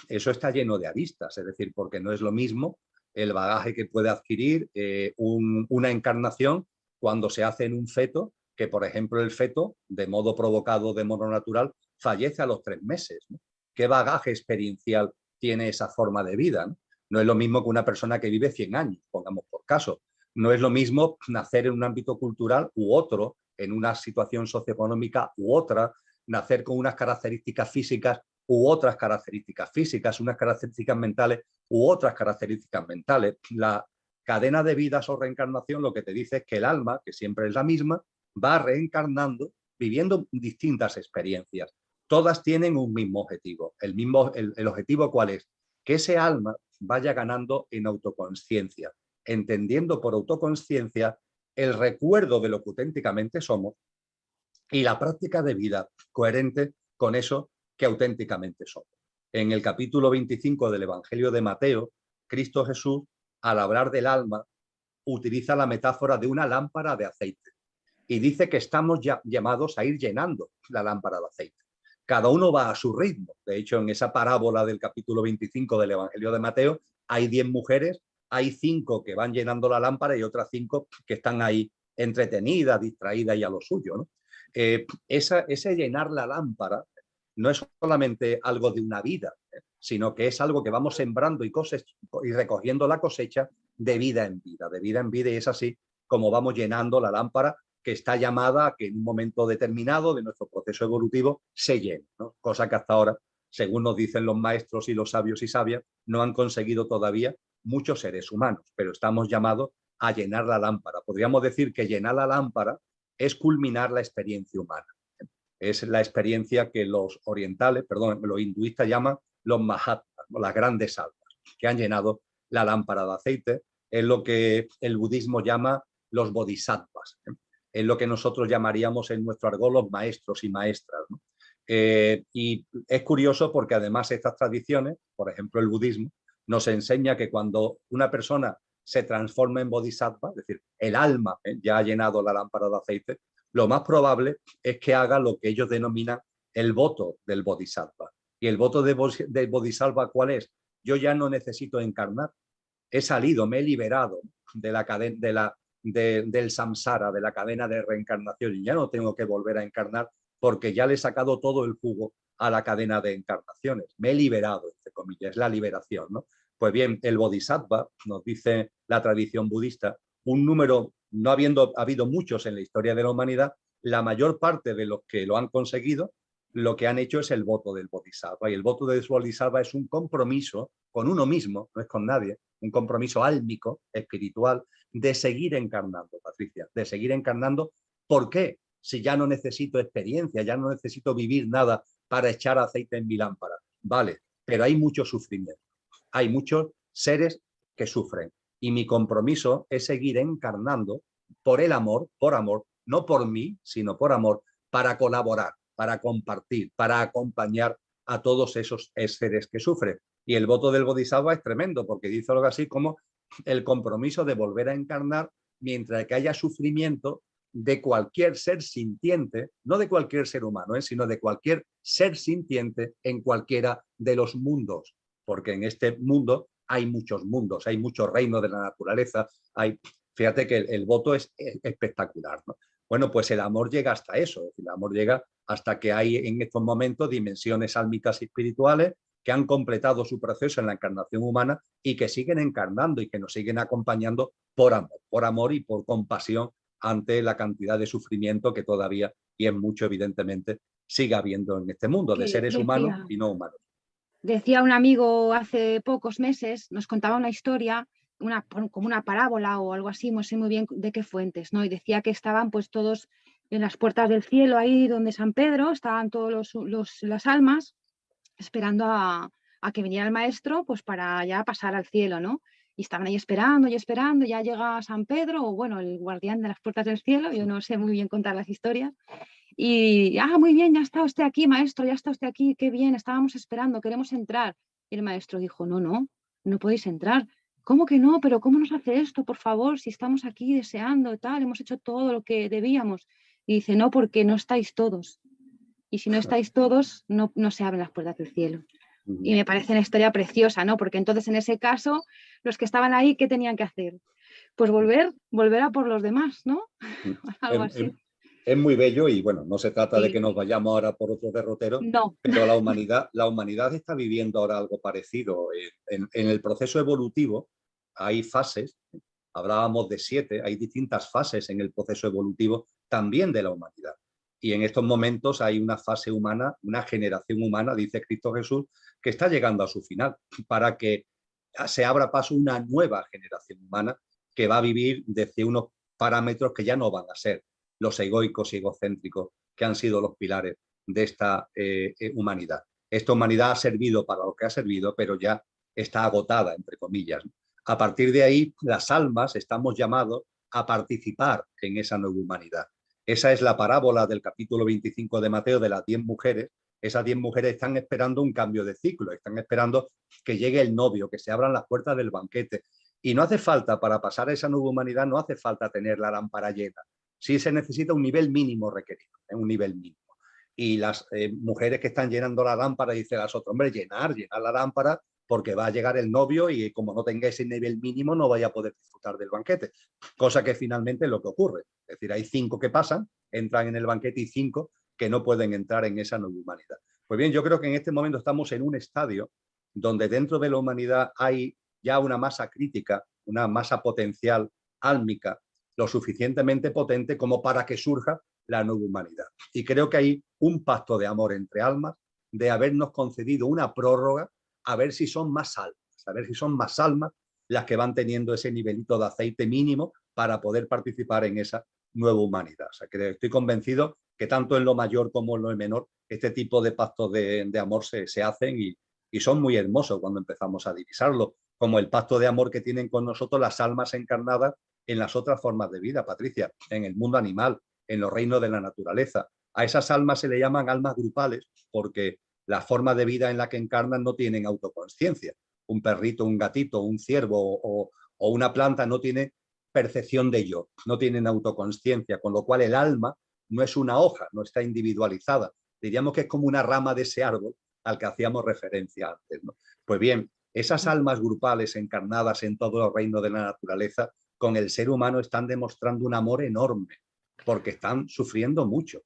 Speaker 1: Eso está lleno de aristas, es decir, porque no es lo mismo el bagaje que puede adquirir una encarnación cuando se hace en un feto, que por ejemplo el feto, de modo provocado, de modo natural, fallece a los 3 meses, ¿no? ¿Qué bagaje experiencial tiene esa forma de vida, ¿no? No es lo mismo que una persona que vive 100 años, pongamos por caso. No es lo mismo nacer en un ámbito cultural u otro, en una situación socioeconómica u otra, nacer con unas características físicas u otras características físicas, unas características mentales u otras características mentales. La cadena de vidas o reencarnación lo que te dice es que el alma, que siempre es la misma, va reencarnando, viviendo distintas experiencias. Todas tienen un mismo objetivo. El objetivo, ¿cuál es? Que ese alma vaya ganando en autoconsciencia, entendiendo por autoconsciencia el recuerdo de lo que auténticamente somos y la práctica de vida coherente con eso que auténticamente somos. En el capítulo 25 del Evangelio de Mateo, Cristo Jesús, al hablar del alma, utiliza la metáfora de una lámpara de aceite y dice que estamos ya llamados a ir llenando la lámpara de aceite. Cada uno va a su ritmo. De hecho, en esa parábola del capítulo 25 del Evangelio de Mateo, hay 10 mujeres, hay 5 que van llenando la lámpara y otras 5 que están ahí entretenidas, distraídas y a lo suyo, ¿no? Ese llenar la lámpara no es solamente algo de una vida, sino que es algo que vamos sembrando y recogiendo la cosecha de vida en vida, y es así como vamos llenando la lámpara que está llamada a que en un momento determinado de nuestro proceso evolutivo se llene, ¿no? Cosa que hasta ahora, según nos dicen los maestros y los sabios y sabias, no han conseguido todavía muchos seres humanos, pero estamos llamados a llenar la lámpara. Podríamos decir que llenar la lámpara es culminar la experiencia humana. Es la experiencia que los hinduistas llaman los mahatmas, las grandes almas, que han llenado la lámpara de aceite. Es lo que el budismo llama los bodhisattvas. Es lo que nosotros llamaríamos en nuestro argot los maestros y maestras, ¿no? Y es curioso porque además estas tradiciones, por ejemplo el budismo, nos enseña que cuando una persona se transforma en bodhisattva, es decir, el alma ya ha llenado la lámpara de aceite, lo más probable es que haga lo que ellos denominan el voto del bodhisattva. ¿Y el voto del bodhisattva cuál es? Yo ya no necesito encarnar, he salido, me he liberado de la cadena, del samsara, de la cadena de reencarnación, y ya no tengo que volver a encarnar porque ya le he sacado todo el jugo a la cadena de encarnaciones. Me he liberado, entre comillas, es la liberación, ¿no? Pues bien, el bodhisattva, nos dice la tradición budista, un número, no habiendo habido muchos en la historia de la humanidad, la mayor parte de los que lo han conseguido, lo que han hecho es el voto del bodhisattva. Y el voto del bodhisattva es un compromiso con uno mismo, no es con nadie, un compromiso álmico, espiritual, de seguir encarnando, Patricia, de seguir encarnando. ¿Por qué? Si ya no necesito experiencia, ya no necesito vivir nada para echar aceite en mi lámpara. Vale, pero hay mucho sufrimiento. Hay muchos seres que sufren. Y mi compromiso es seguir encarnando por el amor, no por mí, sino por amor, para colaborar, para compartir, para acompañar a todos esos seres que sufren. Y el voto del bodhisattva es tremendo, porque dice algo así como el compromiso de volver a encarnar mientras que haya sufrimiento de cualquier ser sintiente, no de cualquier ser humano, sino de cualquier ser sintiente en cualquiera de los mundos, porque en este mundo hay muchos mundos, hay muchos reinos de la naturaleza, fíjate que el voto es espectacular, ¿no? Bueno, pues el amor llega hasta eso, el amor llega hasta que hay en estos momentos dimensiones álmicas y espirituales que han completado su proceso en la encarnación humana y que siguen encarnando y que nos siguen acompañando por amor y por compasión ante la cantidad de sufrimiento que todavía, y es mucho evidentemente, sigue habiendo en este mundo de seres humanos y no humanos.
Speaker 2: Decía un amigo hace pocos meses, nos contaba una historia, como una parábola o algo así, no sé muy bien de qué fuentes, ¿no? Y decía que estaban pues todos en las puertas del cielo, ahí donde San Pedro, estaban todas las almas esperando a que viniera el maestro pues para ya pasar al cielo, ¿no? Y estaban ahí esperando, ya llega San Pedro, o bueno, el guardián de las puertas del cielo, yo no sé muy bien contar las historias, y muy bien, ya está usted aquí, maestro, ya está usted aquí, qué bien, estábamos esperando, queremos entrar. Y el maestro dijo, no, no, no podéis entrar. ¿Cómo que no? ¿Pero cómo nos hace esto? Por favor, si estamos aquí deseando y tal, hemos hecho todo lo que debíamos. Y dice, no, porque no estáis todos. Y si no estáis todos, no se abren las puertas del cielo. Y me parece una historia preciosa, ¿no? Porque entonces en ese caso, los que estaban ahí, ¿qué tenían que hacer? Pues volver a por los demás, ¿no? Algo así.
Speaker 1: Es muy bello y bueno, no se trata de
Speaker 2: Sí.
Speaker 1: que nos vayamos ahora por otro derrotero,
Speaker 2: No.
Speaker 1: pero la humanidad está viviendo ahora algo parecido. En el proceso evolutivo hay fases, hablábamos de 7, hay distintas fases en el proceso evolutivo también de la humanidad. Y en estos momentos hay una fase humana, una generación humana, dice Cristo Jesús, que está llegando a su final, para que se abra paso una nueva generación humana que va a vivir desde unos parámetros que ya no van a ser los egoicos y egocéntricos que han sido los pilares de esta humanidad. Esta humanidad ha servido para lo que ha servido, pero ya está agotada, entre comillas. A partir de ahí, las almas estamos llamados a participar en esa nueva humanidad. Esa es la parábola del capítulo 25 de Mateo de las 10 mujeres. Esas 10 mujeres están esperando un cambio de ciclo, están esperando que llegue el novio, que se abran las puertas del banquete. Y no hace falta, para pasar a esa nueva humanidad, no hace falta tener la lámpara llena. Sí se necesita un nivel mínimo requerido, un nivel mínimo. Y las mujeres que están llenando la lámpara, dicen las otras, hombre, llenar la lámpara porque va a llegar el novio y como no tenga ese nivel mínimo no vaya a poder disfrutar del banquete. Cosa que finalmente es lo que ocurre. Es decir, hay 5 que pasan, entran en el banquete y 5 que no pueden entrar en esa nueva humanidad. Pues bien, yo creo que en este momento estamos en un estadio donde dentro de la humanidad hay ya una masa crítica, una masa potencial álmica, lo suficientemente potente como para que surja la nueva humanidad. Y creo que hay un pacto de amor entre almas, de habernos concedido una prórroga, a ver si son más almas, a ver si son más almas las que van teniendo ese nivelito de aceite mínimo para poder participar en esa nueva humanidad. O sea, que estoy convencido que tanto en lo mayor como en lo menor, este tipo de pactos de amor se hacen y son muy hermosos cuando empezamos a divisarlo, como el pacto de amor que tienen con nosotros las almas encarnadas en las otras formas de vida, Patricia, en el mundo animal, en los reinos de la naturaleza. A esas almas se le llaman almas grupales porque la forma de vida en la que encarnan no tienen autoconsciencia. Un perrito, un gatito, un ciervo o una planta no tiene percepción de yo, no tienen autoconsciencia, con lo cual el alma no es una hoja, no está individualizada. Diríamos que es como una rama de ese árbol al que hacíamos referencia antes, ¿no? Pues bien, esas almas grupales encarnadas en todos los reinos de la naturaleza con el ser humano están demostrando un amor enorme, porque están sufriendo mucho,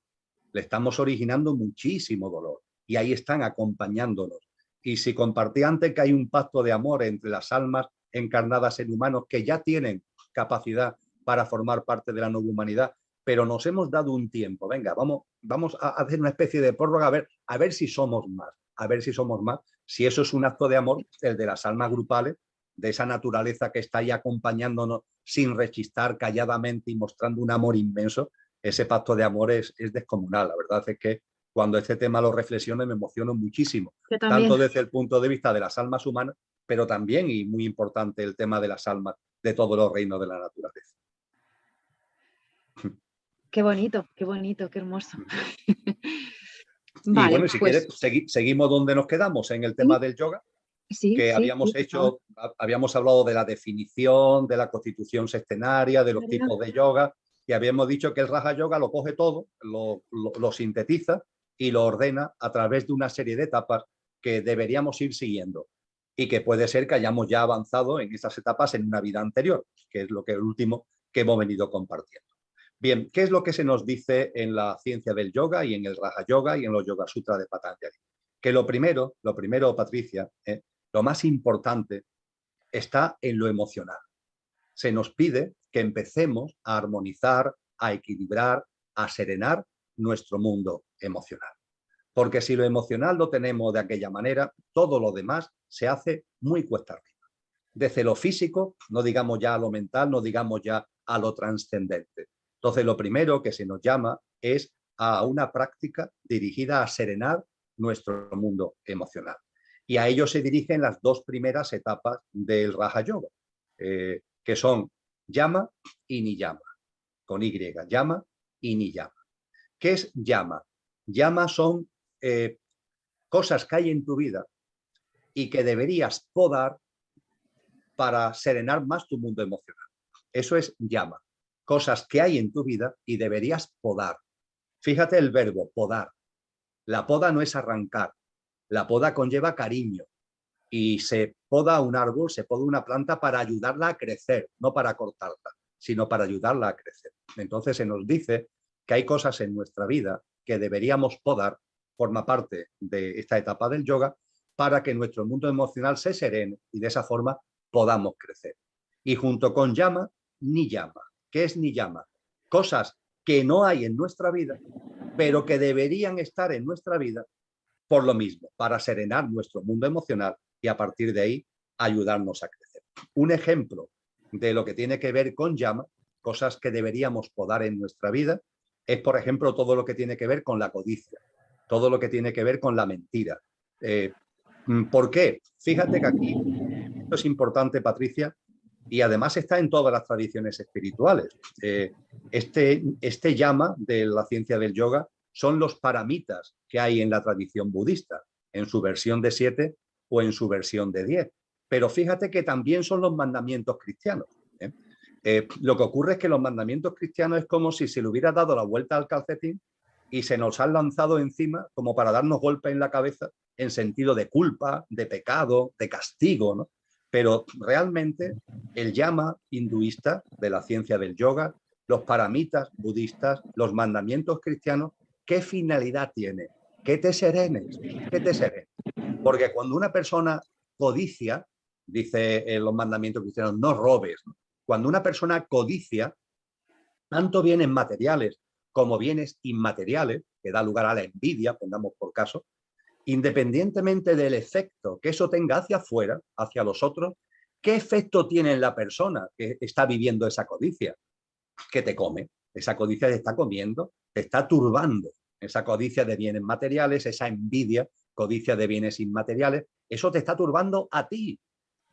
Speaker 1: le estamos originando muchísimo dolor y ahí están acompañándonos. Y si compartí antes que hay un pacto de amor entre las almas encarnadas en humanos que ya tienen capacidad para formar parte de la nueva humanidad, pero nos hemos dado un tiempo, venga, vamos a hacer una especie de prórroga a ver si somos más, si eso es un acto de amor, el de las almas grupales, de esa naturaleza que está ahí acompañándonos sin rechistar calladamente y mostrando un amor inmenso. Ese pacto de amor es descomunal. La verdad es que cuando este tema lo reflexiono me emociono muchísimo, tanto desde el punto de vista de las almas humanas, pero también, y muy importante, el tema de las almas de todos los reinos de la naturaleza.
Speaker 2: Qué bonito, qué hermoso.
Speaker 1: Vale, y bueno, si quieres, seguimos donde nos quedamos, en el tema del yoga. Que habíamos hablado de la definición, de la constitución sextenaria, de los tipos de yoga, y habíamos dicho que el Raja Yoga lo coge todo, lo sintetiza y lo ordena a través de una serie de etapas que deberíamos ir siguiendo y que puede ser que hayamos ya avanzado en esas etapas en una vida anterior, que es el último que hemos venido compartiendo. Bien, ¿qué es lo que se nos dice en la ciencia del yoga y en el Raja Yoga y en los Yoga Sutras de Patanjali? Que lo primero, Patricia, lo más importante está en lo emocional. Se nos pide que empecemos a armonizar, a equilibrar, a serenar nuestro mundo emocional. Porque si lo emocional lo tenemos de aquella manera, todo lo demás se hace muy cuesta arriba. Desde lo físico, no digamos ya a lo mental, no digamos ya a lo trascendente. Entonces, lo primero que se nos llama es a una práctica dirigida a serenar nuestro mundo emocional. Y a ello se dirigen las 2 primeras etapas del Raja Yoga, que son Yama y Niyama, con Y, Yama y Niyama. ¿Qué es Yama? Yama son cosas que hay en tu vida y que deberías podar para serenar más tu mundo emocional. Eso es yama. Cosas que hay en tu vida y deberías podar. Fíjate el verbo, podar. La poda no es arrancar. La poda conlleva cariño. Y se poda un árbol, se poda una planta para ayudarla a crecer, no para cortarla, sino para ayudarla a crecer. Entonces se nos dice que hay cosas en nuestra vida que deberíamos podar, forma parte de esta etapa del yoga, para que nuestro mundo emocional se serene y de esa forma podamos crecer. Y junto con yama, niyama. ¿Qué es niyama? Cosas que no hay en nuestra vida, pero que deberían estar en nuestra vida por lo mismo, para serenar nuestro mundo emocional y a partir de ahí ayudarnos a crecer. Un ejemplo de lo que tiene que ver con yama, cosas que deberíamos podar en nuestra vida, es por ejemplo todo lo que tiene que ver con la codicia, todo lo que tiene que ver con la mentira. ¿Por qué? Fíjate que aquí, esto es importante, Patricia, y además está en todas las tradiciones espirituales. Este yama de la ciencia del yoga son los paramitas que hay en la tradición budista, en su versión de 7 o en su versión de 10. Pero fíjate que también son los mandamientos cristianos. Lo que ocurre es que los mandamientos cristianos es como si se le hubiera dado la vuelta al calcetín y se nos han lanzado encima como para darnos golpes en la cabeza en sentido de culpa, de pecado, de castigo, ¿no? Pero realmente el yama hinduista de la ciencia del yoga, los paramitas budistas, los mandamientos cristianos, ¿qué finalidad tiene? Que te serenes, que te serenes. Porque cuando una persona codicia, dice en los mandamientos cristianos, no robes. Cuando una persona codicia, tanto bienes materiales como bienes inmateriales, que da lugar a la envidia, pongamos por caso, independientemente del efecto que eso tenga hacia afuera, hacia los otros, ¿qué efecto tiene en la persona que está viviendo esa codicia? Que te come. Esa codicia te está comiendo, te está turbando. Esa codicia de bienes materiales, esa envidia, codicia de bienes inmateriales, eso te está turbando a ti.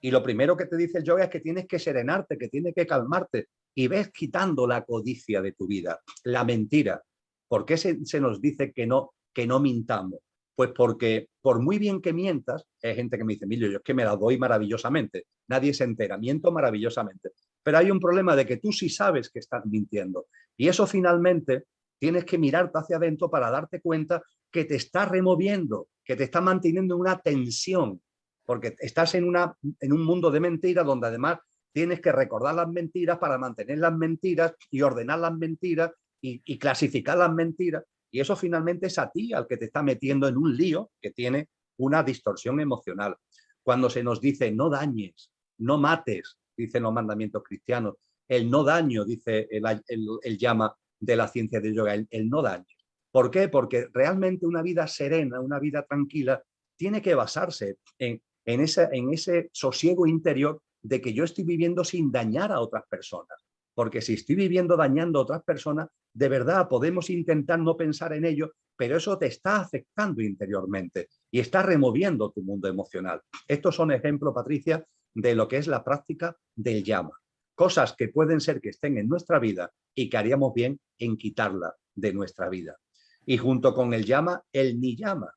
Speaker 1: Y lo primero que te dice el yoga es que tienes que serenarte, que tienes que calmarte. Y ves quitando la codicia de tu vida, la mentira. ¿Por qué se nos dice que no mintamos? Pues porque por muy bien que mientas, hay gente que me dice, Emilio, yo es que me la doy maravillosamente, nadie se entera, miento maravillosamente. Pero hay un problema de que tú sí sabes que estás mintiendo. Y eso finalmente tienes que mirarte hacia adentro para darte cuenta que te está removiendo, que te está manteniendo en una tensión, porque estás en un mundo de mentiras donde además tienes que recordar las mentiras para mantener las mentiras y ordenar las mentiras y clasificar las mentiras. Y eso finalmente es a ti al que te está metiendo en un lío que tiene una distorsión emocional. Cuando se nos dice no dañes, no mates, dicen los mandamientos cristianos, el no daño, dice el yama de la ciencia del yoga, el no daño. ¿Por qué? Porque realmente una vida serena, una vida tranquila, tiene que basarse en ese sosiego interior de que yo estoy viviendo sin dañar a otras personas. Porque si estoy viviendo dañando a otras personas, de verdad podemos intentar no pensar en ello, pero eso te está afectando interiormente y está removiendo tu mundo emocional. Estos son ejemplos, Patricia, de lo que es la práctica del yama. Cosas que pueden ser que estén en nuestra vida y que haríamos bien en quitarla de nuestra vida. Y junto con el yama, el niyama.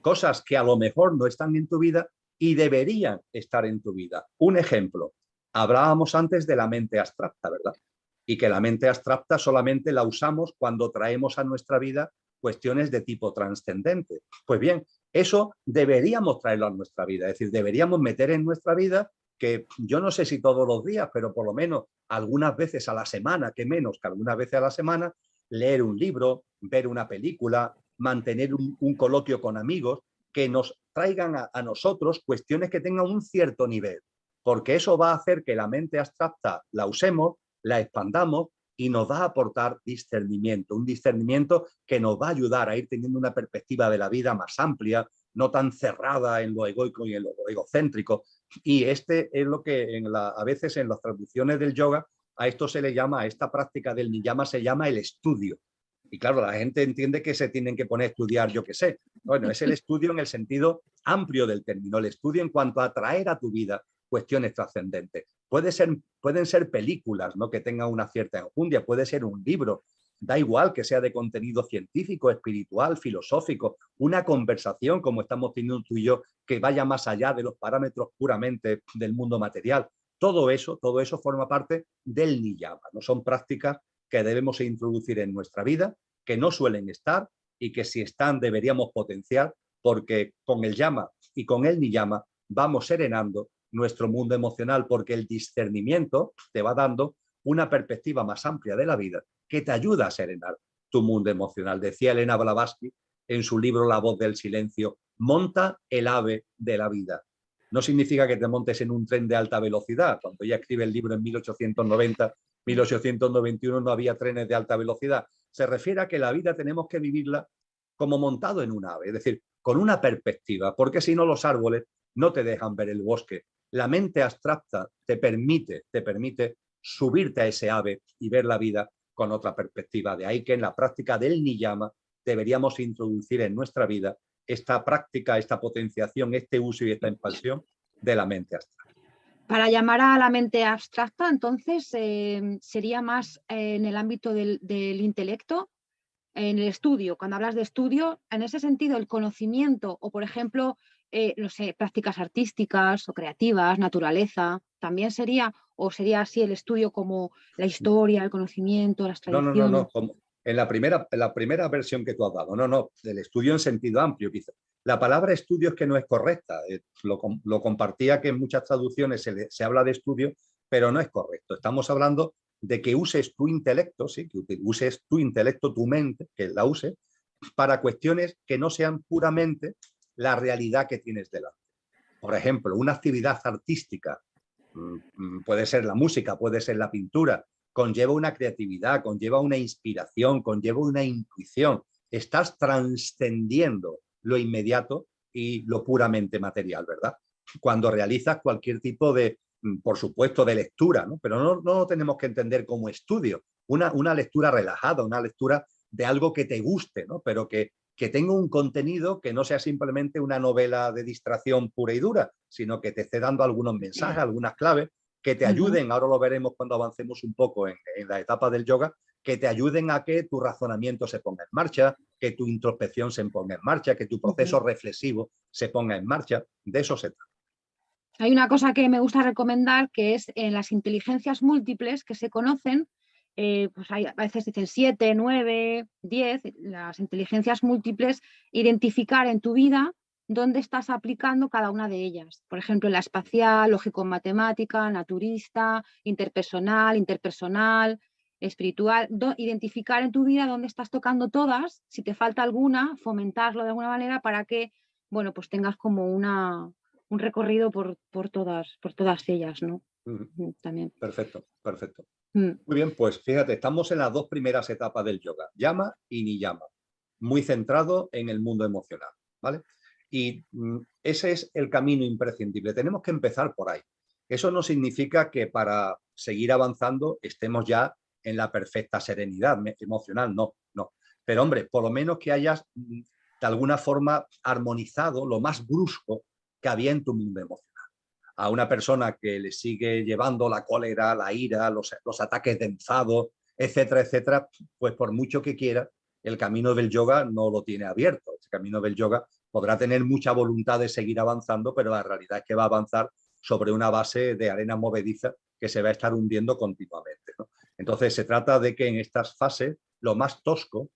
Speaker 1: Cosas que a lo mejor no están en tu vida y deberían estar en tu vida. Un ejemplo, hablábamos antes de la mente abstracta, ¿verdad? Y que la mente abstracta solamente la usamos cuando traemos a nuestra vida cuestiones de tipo trascendente. Pues bien, eso deberíamos traerlo a nuestra vida, es decir, deberíamos meter en nuestra vida que yo no sé si todos los días, pero por lo menos algunas veces a la semana, que menos que algunas veces a la semana, leer un libro, ver una película, mantener un coloquio con amigos que nos traigan a nosotros cuestiones que tengan un cierto nivel, porque eso va a hacer que la mente abstracta la usemos, la expandamos y nos va a aportar discernimiento, un discernimiento que nos va a ayudar a ir teniendo una perspectiva de la vida más amplia, no tan cerrada en lo egoico y en lo egocéntrico. Y este es lo que a veces en las traducciones del yoga, a esto se le llama, a esta práctica del niyama se llama el estudio. Y claro, la gente entiende que se tienen que poner a estudiar, yo qué sé. Bueno, es el estudio en el sentido amplio del término, el estudio en cuanto a traer a tu vida cuestiones trascendentes. Pueden ser películas, ¿no?, que tengan una cierta enjundia, puede ser un libro, da igual que sea de contenido científico, espiritual, filosófico, una conversación como estamos teniendo tú y yo, que vaya más allá de los parámetros puramente del mundo material. Todo eso forma parte del niyama, ¿no? Son prácticas que debemos introducir en nuestra vida, que no suelen estar y que si están deberíamos potenciar, porque con el yama y con el niyama vamos serenando nuestro mundo emocional, porque el discernimiento te va dando una perspectiva más amplia de la vida que te ayuda a serenar tu mundo emocional. Decía Elena Blavatsky en su libro La voz del silencio, monta el ave de la vida. No significa que te montes en un tren de alta velocidad. Cuando ella escribe el libro en 1890, 1891 no había trenes de alta velocidad. Se refiere a que la vida tenemos que vivirla como montado en un ave, es decir, con una perspectiva, porque si no los árboles no te dejan ver el bosque. La mente abstracta te permite subirte a ese ave y ver la vida con otra perspectiva. De ahí que en la práctica del niyama deberíamos introducir en nuestra vida esta práctica, esta potenciación, este uso y esta expansión de la mente abstracta.
Speaker 2: Para llamar a la mente abstracta, entonces, sería más en el ámbito del intelecto, en el estudio. Cuando hablas de estudio, en ese sentido, el conocimiento o, por ejemplo, no sé, prácticas artísticas o creativas, naturaleza, también sería, o sería así el estudio como la historia, el conocimiento, las tradiciones.
Speaker 1: No. Como en la primera versión que tú has dado. No. El estudio en sentido amplio, quizá. La palabra estudio es que no es correcta. Lo compartía que en muchas traducciones se habla de estudio, pero no es correcto. Estamos hablando de que uses tu intelecto, ¿sí? Que uses tu intelecto, tu mente, que la uses para cuestiones que no sean puramente la realidad que tienes delante. Por ejemplo, una actividad artística, puede ser la música, puede ser la pintura, conlleva una creatividad, conlleva una inspiración, conlleva una intuición. Estás trascendiendo lo inmediato y lo puramente material, ¿verdad? Cuando realizas cualquier tipo de, por supuesto, de lectura, ¿no? Pero no lo tenemos que entender como estudio. Una lectura relajada, una lectura de algo que te guste, ¿no? Pero que tenga un contenido que no sea simplemente una novela de distracción pura y dura, sino que te esté dando algunos mensajes, algunas claves que te ayuden, ahora lo veremos cuando avancemos un poco en la etapa del yoga, que te ayuden a que tu razonamiento se ponga en marcha, que tu introspección se ponga en marcha, que tu proceso reflexivo se ponga en marcha. De eso se trata.
Speaker 2: Hay una cosa que me gusta recomendar, que es en las inteligencias múltiples que se conocen, pues hay, a veces dicen 7, 9, 10, las inteligencias múltiples, identificar en tu vida dónde estás aplicando cada una de ellas. Por ejemplo, en la espacial, lógico-matemática, naturista, interpersonal, espiritual, identificar en tu vida dónde estás tocando todas, si te falta alguna, fomentarlo de alguna manera para que, bueno, pues tengas como un recorrido por todas ellas, ¿no? También.
Speaker 1: Perfecto. Muy bien, pues fíjate, estamos en las dos primeras etapas del yoga, yama y niyama, muy centrado en el mundo emocional, ¿vale? Y ese es el camino imprescindible. Tenemos que empezar por ahí. Eso no significa que para seguir avanzando estemos ya en la perfecta serenidad emocional, no. Pero hombre, por lo menos que hayas de alguna forma armonizado lo más brusco que había en tu mundo emocional. A una persona que le sigue llevando la cólera, la ira, los ataques de enfado, etcétera, pues por mucho que quiera, el camino del yoga no lo tiene abierto. El camino del yoga podrá tener mucha voluntad de seguir avanzando, pero la realidad es que va a avanzar sobre una base de arena movediza que se va a estar hundiendo continuamente, ¿no? Entonces se trata de que en estas fases lo más tosco,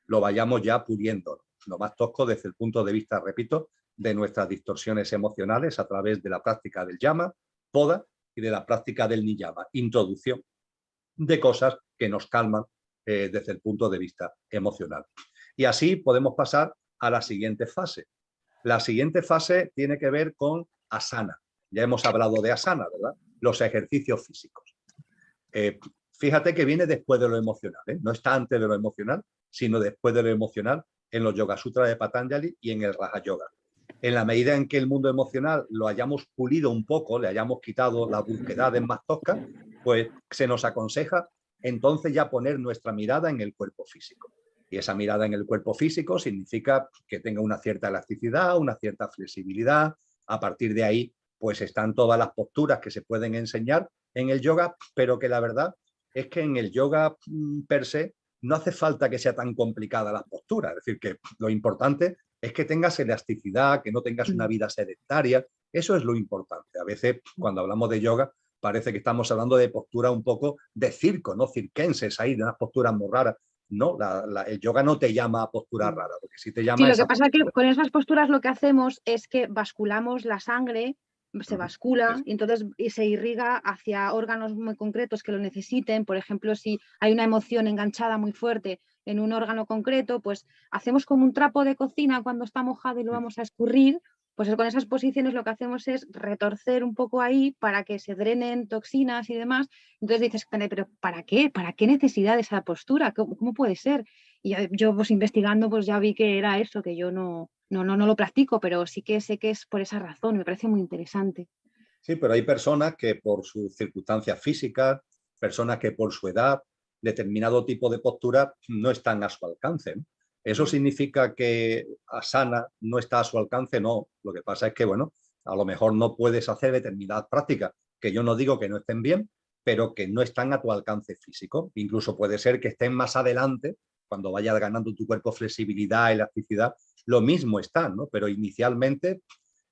Speaker 1: lo vayamos ya puliendo, ¿no? Lo más tosco desde el punto de vista, repito, de nuestras distorsiones emocionales a través de la práctica del yama, poda, y de la práctica del niyama, introducción de cosas que nos calman desde el punto de vista emocional. Y así podemos pasar a la siguiente fase. La siguiente fase tiene que ver con asana. Ya hemos hablado de asana, ¿verdad? Los ejercicios físicos. Fíjate que viene después de lo emocional, ¿eh? No está antes de lo emocional, sino después de lo emocional en los Yoga Sutras de Patanjali y en el Raja Yoga. En la medida en que el mundo emocional lo hayamos pulido un poco, le hayamos quitado las brusquedades más toscas, pues se nos aconseja entonces ya poner nuestra mirada en el cuerpo físico. Y esa mirada en el cuerpo físico significa que tenga una cierta elasticidad, una cierta flexibilidad. A partir de ahí, pues están todas las posturas que se pueden enseñar en el yoga, pero que la verdad es que en el yoga per se no hace falta que sea tan complicada la postura. Es decir, que lo importante es que tengas elasticidad, que no tengas una vida sedentaria. Eso es lo importante. A veces, cuando hablamos de yoga, parece que estamos hablando de postura un poco de circo, ¿no? Circenses, ahí, de unas posturas muy raras. No, el yoga no te llama a postura rara, porque si te llama
Speaker 2: Sí, lo
Speaker 1: esa
Speaker 2: que pasa es
Speaker 1: postura.
Speaker 2: que con esas posturas lo que hacemos es que basculamos la sangre, se bascula y entonces se irriga hacia órganos muy concretos que lo necesiten. Por ejemplo, si hay una emoción enganchada muy fuerte en un órgano concreto, pues hacemos como un trapo de cocina cuando está mojado y lo vamos a escurrir. Pues con esas posiciones lo que hacemos es retorcer un poco ahí para que se drenen toxinas y demás. Entonces dices, pero ¿para qué? ¿Para qué necesidad de esa postura? ¿Cómo puede ser? Y yo pues investigando pues ya vi que era eso, que yo no lo practico, pero sí que sé que es por esa razón, me parece muy interesante.
Speaker 1: Sí, pero hay personas que por sus circunstancias físicas, personas que por su edad, determinado tipo de postura no están a su alcance, ¿no? ¿Eso significa que asana no está a su alcance? No, lo que pasa es que, bueno, a lo mejor no puedes hacer determinadas prácticas, que yo no digo que no estén bien, pero que no están a tu alcance físico. Incluso puede ser que estén más adelante, cuando vayas ganando tu cuerpo flexibilidad, elasticidad, lo mismo están, ¿no? Pero inicialmente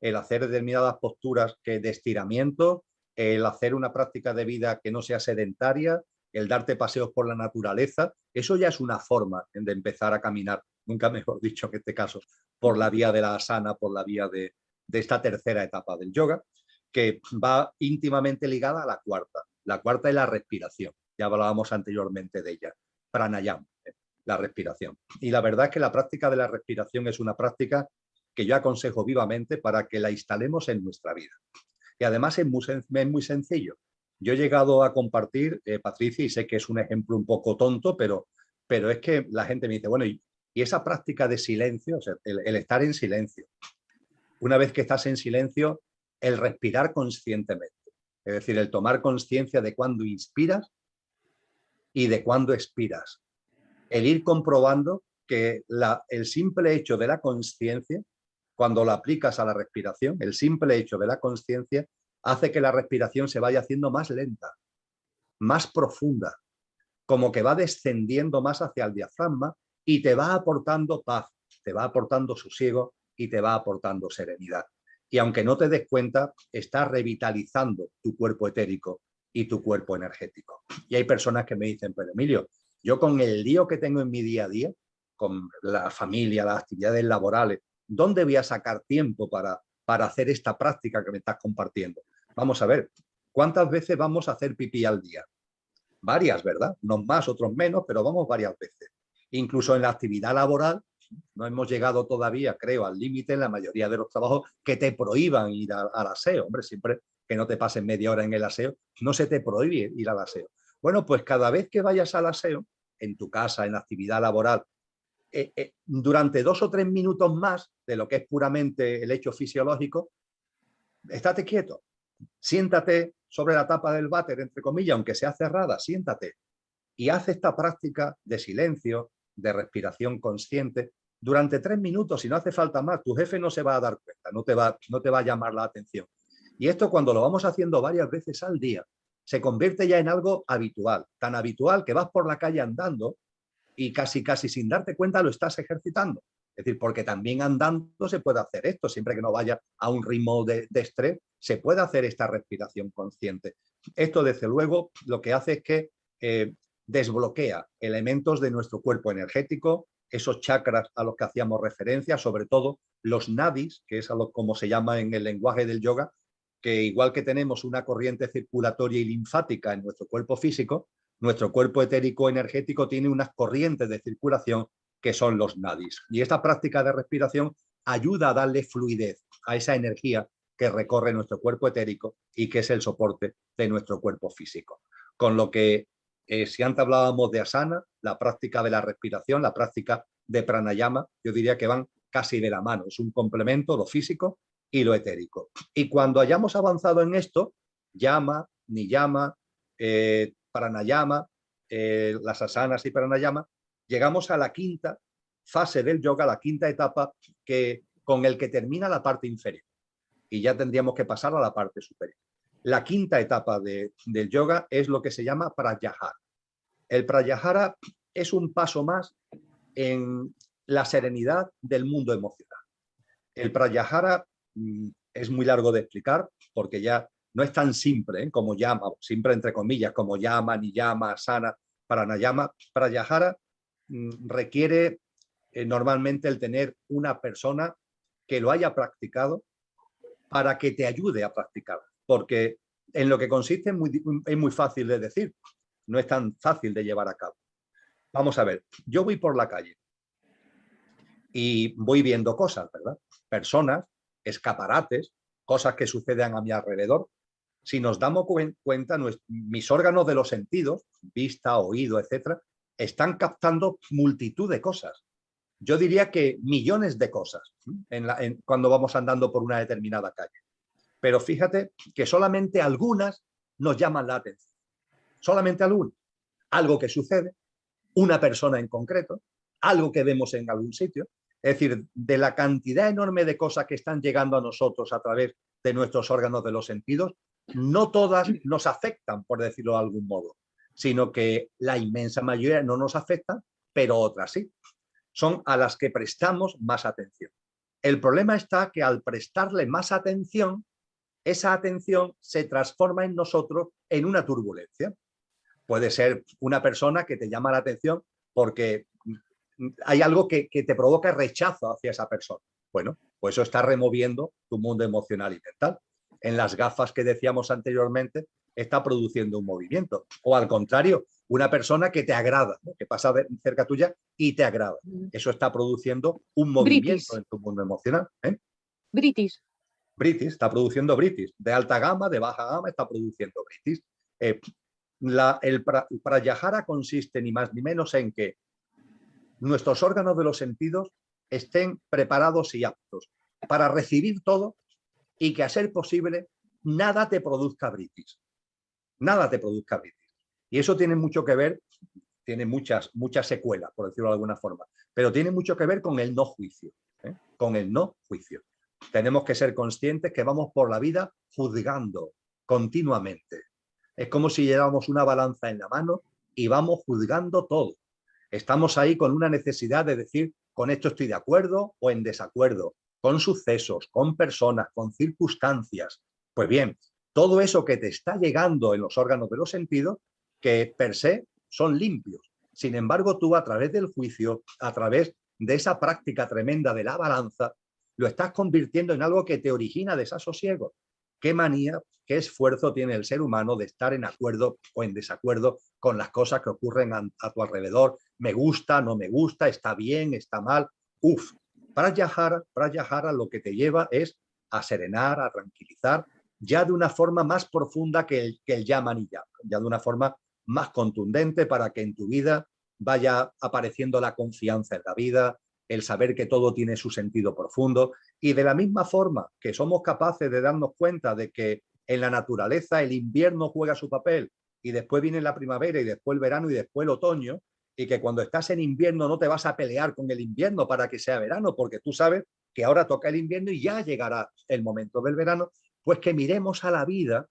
Speaker 1: el hacer determinadas posturas de estiramiento, el hacer una práctica de vida que no sea sedentaria, el darte paseos por la naturaleza, eso ya es una forma de empezar a caminar, nunca mejor dicho en este caso, por la vía de la asana, por la vía de esta tercera etapa del yoga, que va íntimamente ligada a la cuarta. La cuarta es la respiración, ya hablábamos anteriormente de ella, pranayama, la respiración. Y la verdad es que la práctica de la respiración es una práctica que yo aconsejo vivamente para que la instalemos en nuestra vida. Y además es muy sencillo. Yo he llegado a compartir, Patricia, y sé que es un ejemplo un poco tonto, pero es que la gente me dice, bueno, y esa práctica de silencio, o sea, el estar en silencio, una vez que estás en silencio, el respirar conscientemente, es decir, el tomar conciencia de cuándo inspiras y de cuándo expiras, el ir comprobando que el simple hecho de la consciencia, cuando la aplicas a la respiración, el simple hecho de la consciencia hace que la respiración se vaya haciendo más lenta, más profunda, como que va descendiendo más hacia el diafragma y te va aportando paz, te va aportando sosiego y te va aportando serenidad. Y aunque no te des cuenta, estás revitalizando tu cuerpo etérico y tu cuerpo energético. Y hay personas que me dicen, pero Emilio, yo con el lío que tengo en mi día a día, con la familia, las actividades laborales, ¿dónde voy a sacar tiempo para hacer esta práctica que me estás compartiendo? Vamos a ver, ¿cuántas veces vamos a hacer pipí al día? Varias, ¿verdad? Unos más, otros menos, pero vamos varias veces. Incluso en la actividad laboral, no hemos llegado todavía, creo, al límite en la mayoría de los trabajos que te prohíban ir al aseo. Hombre, siempre que no te pases media hora en el aseo, no se te prohíbe ir al aseo. Bueno, pues cada vez que vayas al aseo, en tu casa, en la actividad laboral, durante 2 o 3 minutos más de lo que es puramente el hecho fisiológico, estate quieto, siéntate sobre la tapa del váter, entre comillas, aunque sea cerrada, siéntate y haz esta práctica de silencio, de respiración consciente, durante 3 minutos, y no hace falta más. Tu jefe no se va a dar cuenta, no te va a llamar la atención. Y esto, cuando lo vamos haciendo varias veces al día, se convierte ya en algo habitual, tan habitual que vas por la calle andando y casi sin darte cuenta lo estás ejercitando. Es decir, porque también andando se puede hacer esto, siempre que no vaya a un ritmo de estrés, se puede hacer esta respiración consciente. Esto, desde luego, lo que hace es que desbloquea elementos de nuestro cuerpo energético, esos chakras a los que hacíamos referencia, sobre todo los nadis, que es como se llama en el lenguaje del yoga, que igual que tenemos una corriente circulatoria y linfática en nuestro cuerpo físico, nuestro cuerpo etérico energético tiene unas corrientes de circulación que son los nadis. Y esta práctica de respiración ayuda a darle fluidez a esa energía que recorre nuestro cuerpo etérico y que es el soporte de nuestro cuerpo físico. Con lo que, si antes hablábamos de asana, la práctica de la respiración, la práctica de pranayama, yo diría que van casi de la mano. Es un complemento, lo físico y lo etérico. Y cuando hayamos avanzado en esto, yama, niyama, pranayama, las asanas y pranayama, llegamos a la quinta fase del yoga, la quinta etapa con el que termina la parte inferior. Y ya tendríamos que pasar a la parte superior. La quinta etapa del yoga es lo que se llama pratyahara. El pratyahara es un paso más en la serenidad del mundo emocional. El pratyahara es muy largo de explicar porque ya no es tan simple como yama, simple entre comillas, como yama, niyama, asana, pranayama. Pratyahara requiere normalmente el tener una persona que lo haya practicado para que te ayude a practicar, porque en lo que consiste es muy fácil de decir, no es tan fácil de llevar a cabo. Vamos a ver, yo voy por la calle y voy viendo cosas, ¿verdad? Personas, escaparates, cosas que suceden a mi alrededor. Si nos damos cuenta, mis órganos de los sentidos, vista, oído, etcétera, están captando multitud de cosas. Yo diría que millones de cosas cuando vamos andando por una determinada calle. Pero fíjate que solamente algunas nos llaman la atención. Solamente algunas. Algo que sucede, una persona en concreto, algo que vemos en algún sitio. Es decir, de la cantidad enorme de cosas que están llegando a nosotros a través de nuestros órganos de los sentidos, no todas nos afectan, por decirlo de algún modo, sino que la inmensa mayoría no nos afectan, pero otras sí. Son a las que prestamos más atención. El problema está que al prestarle más atención, esa atención se transforma en nosotros en una turbulencia. Puede ser una persona que te llama la atención porque hay algo que te provoca rechazo hacia esa persona. Bueno, pues eso está removiendo tu mundo emocional y mental. En las gafas que decíamos anteriormente, está produciendo un movimiento. O al contrario, una persona que te agrada, ¿no? Que pasa cerca tuya y te agrada. Eso está produciendo un movimiento en tu mundo emocional.
Speaker 2: British.
Speaker 1: British, está produciendo British. De alta gama, de baja gama, está produciendo British. El pratyahara consiste ni más ni menos en que nuestros órganos de los sentidos estén preparados y aptos para recibir todo y que a ser posible nada te produzca British. Nada te produzca British. Y eso tiene mucho que ver, tiene muchas secuelas, por decirlo de alguna forma, pero tiene mucho que ver con el no juicio. Con el no juicio. Tenemos que ser conscientes que vamos por la vida juzgando continuamente. Es como si lleváramos una balanza en la mano y vamos juzgando todo. Estamos ahí con una necesidad de decir, con esto estoy de acuerdo o en desacuerdo, con sucesos, con personas, con circunstancias. Pues bien, todo eso que te está llegando en los órganos de los sentidos, que per se son limpios. Sin embargo, tú a través del juicio, a través de esa práctica tremenda de la balanza, lo estás convirtiendo en algo que te origina desasosiego. ¿Qué manía, qué esfuerzo tiene el ser humano de estar en acuerdo o en desacuerdo con las cosas que ocurren a tu alrededor? Me gusta, no me gusta, está bien, está mal. Uf, pratyahara lo que te lleva es a serenar, a tranquilizar, ya de una forma más profunda que el yama niyama, ya de una forma más contundente para que en tu vida vaya apareciendo la confianza en la vida, el saber que todo tiene su sentido profundo. Y de la misma forma que somos capaces de darnos cuenta de que en la naturaleza el invierno juega su papel y después viene la primavera y después el verano y después el otoño, y que cuando estás en invierno no te vas a pelear con el invierno para que sea verano, porque tú sabes que ahora toca el invierno y ya llegará el momento del verano, pues que miremos a la vida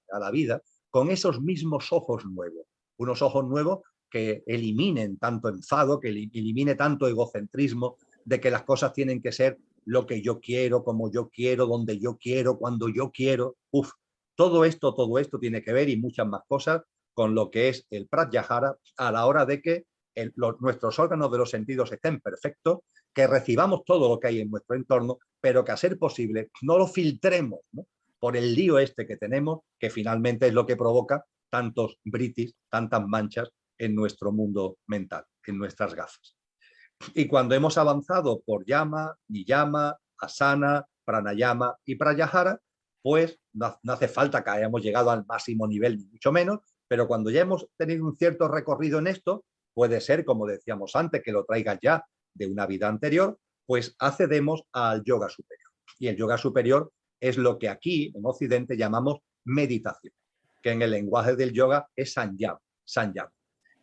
Speaker 1: con esos mismos ojos nuevos, unos ojos nuevos que eliminen tanto enfado, que elimine tanto egocentrismo, de que las cosas tienen que ser lo que yo quiero, como yo quiero, donde yo quiero, cuando yo quiero. Uf, todo esto tiene que ver y muchas más cosas con lo que es el pratyahara a la hora de que nuestros órganos de los sentidos estén perfectos, que recibamos todo lo que hay en nuestro entorno, pero que a ser posible no lo filtremos, ¿no? Por el lío este que tenemos, que finalmente es lo que provoca tantos britis, tantas manchas en nuestro mundo mental, en nuestras gafas. Y cuando hemos avanzado por yama, niyama, asana, pranayama y pratyahara, pues no hace falta que hayamos llegado al máximo nivel, ni mucho menos, pero cuando ya hemos tenido un cierto recorrido en esto, puede ser, como decíamos antes, que lo traigas ya de una vida anterior, pues accedemos al yoga superior. Y el yoga superior es lo que aquí en Occidente llamamos meditación, que en el lenguaje del yoga es sanyama.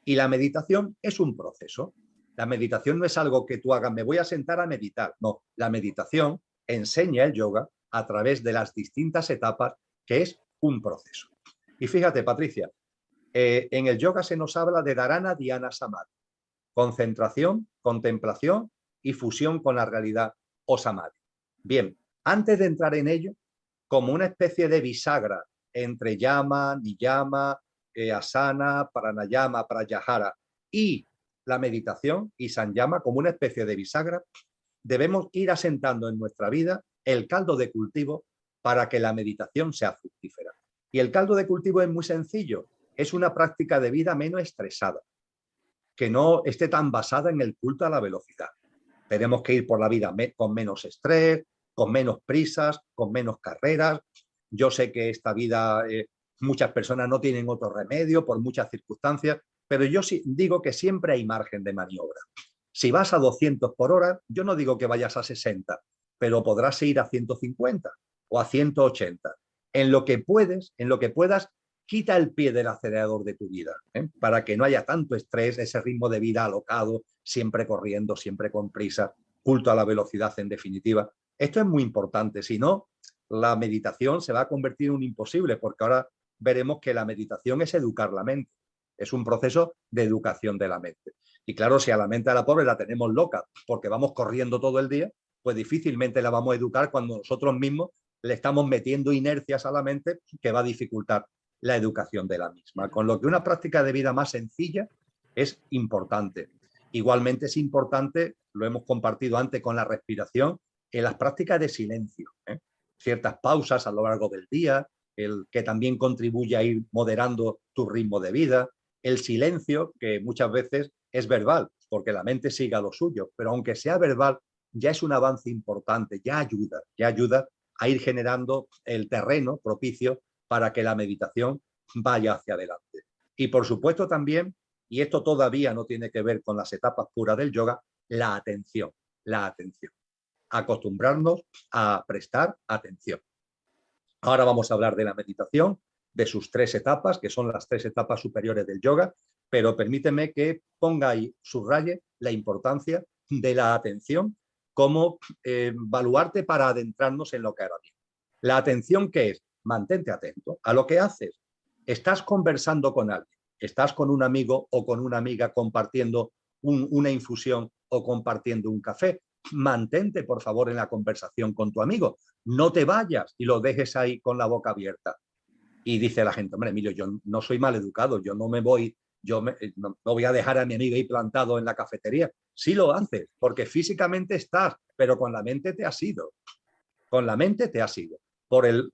Speaker 1: Y la meditación es un proceso. La meditación no es algo que tú hagas, me voy a sentar a meditar. No, la meditación enseña el yoga a través de las distintas etapas, que es un proceso. Y fíjate, Patricia, En el yoga se nos habla de dharana, dhyana, samadhi. Concentración, contemplación y fusión con la realidad o samadhi. Bien, antes de entrar en ello, como una especie de bisagra entre yama, niyama, asana, pranayama, pratyahara y la meditación y sanyama, como una especie de bisagra, debemos ir asentando en nuestra vida el caldo de cultivo para que la meditación sea fructífera. Y el caldo de cultivo es muy sencillo, es una práctica de vida menos estresada, que no esté tan basada en el culto a la velocidad. Tenemos que ir por la vida con menos estrés, con menos prisas, con menos carreras. Yo sé que esta vida muchas personas no tienen otro remedio por muchas circunstancias, pero yo sí digo que siempre hay margen de maniobra. Si vas a 200 por hora, yo no digo que vayas a 60, pero podrás ir a 150 o a 180. En lo que puedas, quita el pie del acelerador de tu vida, para que no haya tanto estrés, ese ritmo de vida alocado, siempre corriendo, siempre con prisa, culto a la velocidad en definitiva. Esto es muy importante, si no, la meditación se va a convertir en un imposible, porque ahora veremos que la meditación es educar la mente, es un proceso de educación de la mente. Y claro, si a la mente de la pobre la tenemos loca porque vamos corriendo todo el día, pues difícilmente la vamos a educar cuando nosotros mismos le estamos metiendo inercias a la mente que va a dificultar la educación de la misma. Con lo que una práctica de vida más sencilla es importante. Igualmente es importante, lo hemos compartido antes con la respiración, en las prácticas de silencio. Ciertas pausas a lo largo del día, el que también contribuye a ir moderando tu ritmo de vida, el silencio, que muchas veces es verbal, porque la mente sigue a lo suyo, pero aunque sea verbal, ya es un avance importante, ya ayuda a ir generando el terreno propicio para que la meditación vaya hacia adelante. Y por supuesto también, y esto todavía no tiene que ver con las etapas puras del yoga, la atención. Acostumbrarnos a prestar atención. Ahora vamos a hablar de la meditación, de sus 3 etapas, que son las 3 etapas superiores del yoga, pero permíteme que ponga y subraye la importancia de la atención como baluarte para adentrarnos en lo que ahora viene. La atención, ¿qué es? Mantente atento a lo que haces. Estás conversando con alguien, estás con un amigo o con una amiga compartiendo una infusión o compartiendo un café. Mantente, por favor, en la conversación con tu amigo. No te vayas y lo dejes ahí con la boca abierta. Y dice la gente, hombre, Emilio, yo no soy mal educado, yo no me voy, no voy a dejar a mi amigo ahí plantado en la cafetería. Sí lo haces, porque físicamente estás, pero con la mente te has ido. Con la mente te has ido. Por el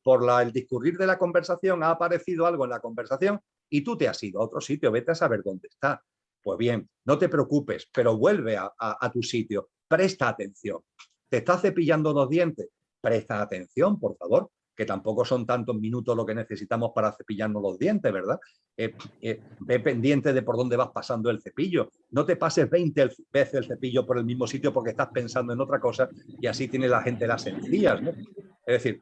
Speaker 1: discurrir de la conversación ha aparecido algo en la conversación y tú te has ido a otro sitio, vete a saber dónde está. Pues bien, no te preocupes, pero vuelve a tu sitio, presta atención. ¿Te estás cepillando los dientes? Presta atención, por favor, que tampoco son tantos minutos lo que necesitamos para cepillarnos los dientes, ¿verdad? Ve pendiente de por dónde vas pasando el cepillo. No te pases 20 veces el cepillo por el mismo sitio porque estás pensando en otra cosa y así tiene la gente las encías, ¿no? Es decir,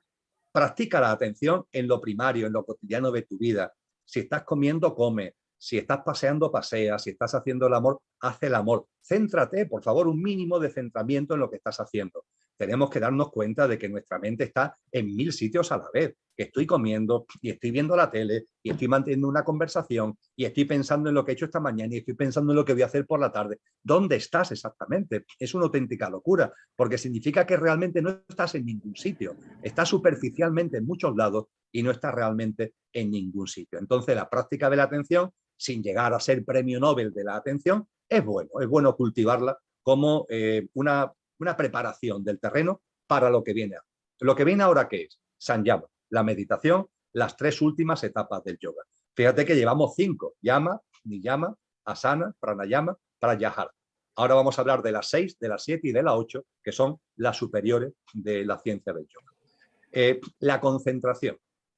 Speaker 1: practica la atención en lo primario, en lo cotidiano de tu vida. Si estás comiendo, come. Si estás paseando, pasea. Si estás haciendo el amor, haz el amor. Céntrate, por favor, un mínimo de centramiento en lo que estás haciendo. Tenemos que darnos cuenta de que nuestra mente está en 1000 sitios a la vez. Que estoy comiendo y estoy viendo la tele y estoy manteniendo una conversación y estoy pensando en lo que he hecho esta mañana y estoy pensando en lo que voy a hacer por la tarde. ¿Dónde estás exactamente? Es una auténtica locura, porque significa que realmente no estás en ningún sitio. Estás superficialmente en muchos lados y no estás realmente en ningún sitio. Entonces, la práctica de la atención, sin llegar a ser premio Nobel de la atención, es bueno cultivarla como una preparación del terreno para lo que viene ahora. Lo que viene ahora, ¿qué es? Sanyama, la meditación, las 3 últimas etapas del yoga. Fíjate que llevamos 5, yama, niyama, asana, pranayama, pratyahara. Ahora vamos a hablar de las 6, de las 7 y de las 8, que son las superiores de la ciencia del yoga. La concentración.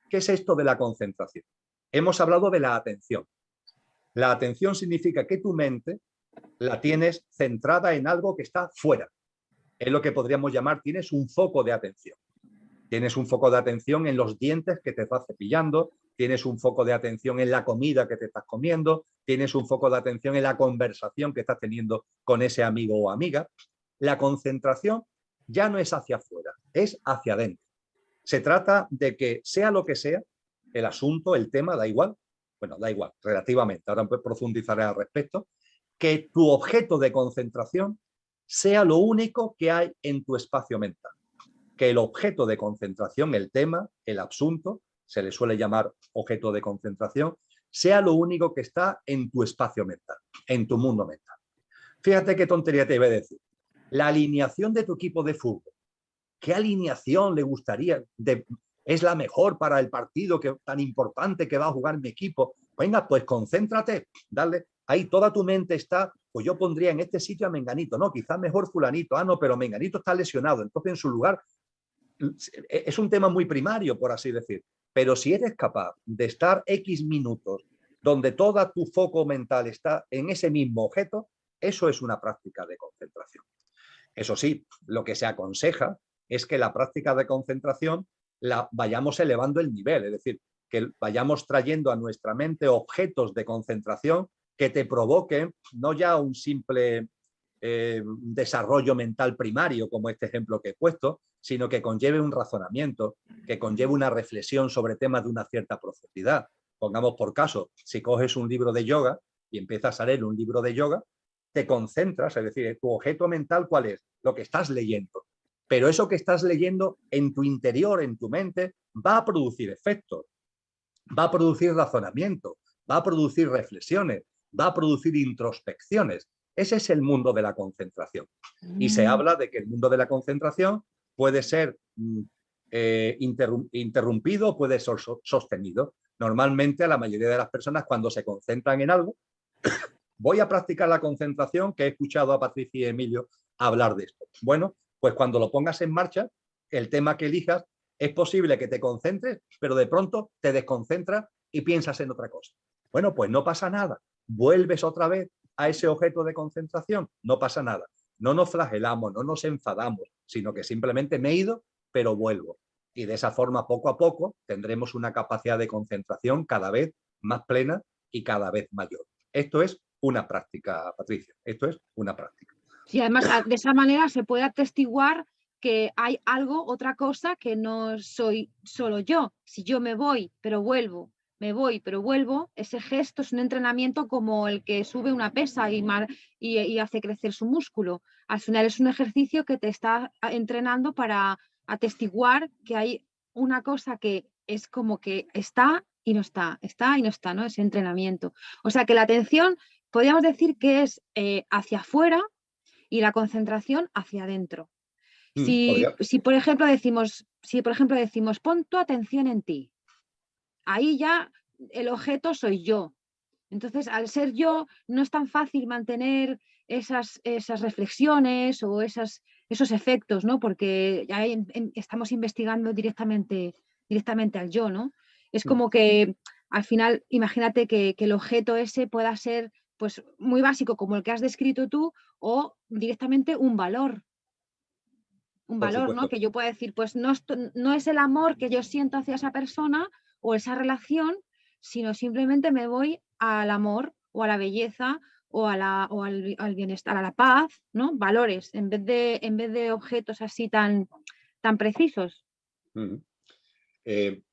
Speaker 1: ¿Qué es esto de la concentración? Hemos hablado de la atención. La atención significa que tu mente la tienes centrada en algo que está fuera. Es lo que podríamos llamar, tienes un foco de atención. Tienes un foco de atención en los dientes que te estás cepillando, tienes un foco de atención en la comida que te estás comiendo, tienes un foco de atención en la conversación que estás teniendo con ese amigo o amiga. La concentración ya no es hacia afuera, es hacia adentro. Se trata de que sea lo que sea, el asunto, el tema, da igual, bueno, da igual, relativamente, ahora profundizaré al respecto, que tu objeto de concentración sea lo único que hay en tu espacio mental. Que el objeto de concentración, el tema, el asunto, se le suele llamar objeto de concentración, sea lo único que está en tu espacio mental, en tu mundo mental. Fíjate qué tontería te iba a decir. La alineación de tu equipo de fútbol. ¿Qué alineación le gustaría? ¿Es la mejor para el partido tan importante que va a jugar mi equipo? Venga, pues concéntrate, dale. Ahí toda tu mente está, pues yo pondría en este sitio a Menganito, no, quizás mejor fulanito, no, pero Menganito está lesionado, entonces en su lugar es un tema muy primario, por así decir, pero si eres capaz de estar X minutos donde todo tu foco mental está en ese mismo objeto, eso es una práctica de concentración. Eso sí, lo que se aconseja es que la práctica de concentración la vayamos elevando el nivel, es decir, que vayamos trayendo a nuestra mente objetos de concentración que te provoquen no ya un simple desarrollo mental primario, como este ejemplo que he puesto, sino que conlleve un razonamiento, que conlleve una reflexión sobre temas de una cierta profundidad. Pongamos por caso, si coges un libro de yoga y empiezas a leer un libro de yoga, te concentras, es decir, tu objeto mental, ¿cuál es? Lo que estás leyendo. Pero eso que estás leyendo en tu interior, en tu mente, va a producir efectos, va a producir razonamiento, va a producir reflexiones, va a producir introspecciones. Ese es el mundo de la concentración. Y se habla de que el mundo de la concentración puede ser interrumpido, puede ser sostenido. Normalmente a la mayoría de las personas cuando se concentran en algo, voy a practicar la concentración, que he escuchado a Patricia y Emilio hablar de esto. Bueno, pues cuando lo pongas en marcha, el tema que elijas, es posible que te concentres, pero de pronto te desconcentras y piensas en otra cosa. Bueno, pues no pasa nada. Vuelves otra vez a ese objeto de concentración, no pasa nada. No nos flagelamos, no nos enfadamos, sino que simplemente me he ido, pero vuelvo. Y de esa forma, poco a poco, tendremos una capacidad de concentración cada vez más plena y cada vez mayor. Esto es una práctica, Patricia, esto es una práctica.
Speaker 2: Sí, además, de esa manera se puede atestiguar que hay algo, otra cosa, que no soy solo yo. Si yo me voy, pero vuelvo, me voy, pero vuelvo, ese gesto es un entrenamiento como el que sube una pesa y hace crecer su músculo. Al final es un ejercicio que te está entrenando para atestiguar que hay una cosa que es como que está y no está, ¿no? Ese entrenamiento. O sea que la atención, podríamos decir que es hacia afuera y la concentración hacia adentro. Si por ejemplo decimos, pon tu atención en ti, ahí ya el objeto soy yo. Entonces, al ser yo, no es tan fácil mantener esas reflexiones o esos efectos, ¿no? Porque ya estamos investigando directamente al yo, ¿no? Es como que al final, imagínate que el objeto ese pueda ser pues muy básico como el que has descrito tú o directamente un valor, ¿no? Que yo pueda decir, pues no es el amor que yo siento hacia esa persona o esa relación, sino simplemente me voy al amor o a la belleza o al bienestar, a la paz, ¿no? Valores, en vez de objetos así tan precisos.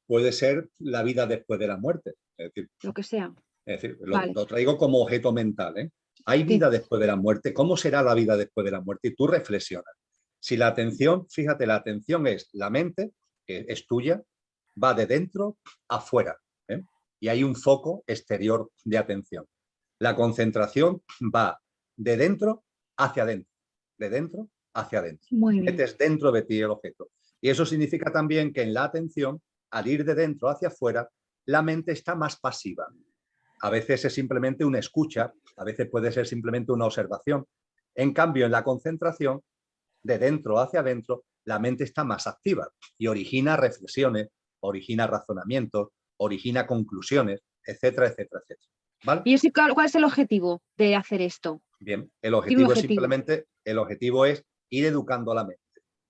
Speaker 1: Puede ser la vida después de la muerte. Es decir,
Speaker 2: lo que sea.
Speaker 1: Es decir, lo traigo como objeto mental, ¿eh? ¿Hay vida después de la muerte? ¿Cómo será la vida después de la muerte? Y tú reflexionas. Si la atención, fíjate, la atención es la mente, que es tuya, va de dentro a afuera, ¿eh? Y hay un foco exterior de atención. La concentración va de dentro hacia adentro, de dentro hacia adentro. Metes dentro de ti el objeto. Y eso significa también que en la atención, al ir de dentro hacia afuera, la mente está más pasiva. A veces es simplemente una escucha, a veces puede ser simplemente una observación. En cambio, en la concentración, de dentro hacia adentro, la mente está más activa y origina reflexiones, origina razonamientos, origina conclusiones, etcétera, etcétera, etcétera. ¿Vale?
Speaker 2: ¿Y cuál es el objetivo de hacer esto?
Speaker 1: Bien, el objetivo es ir educando a la mente.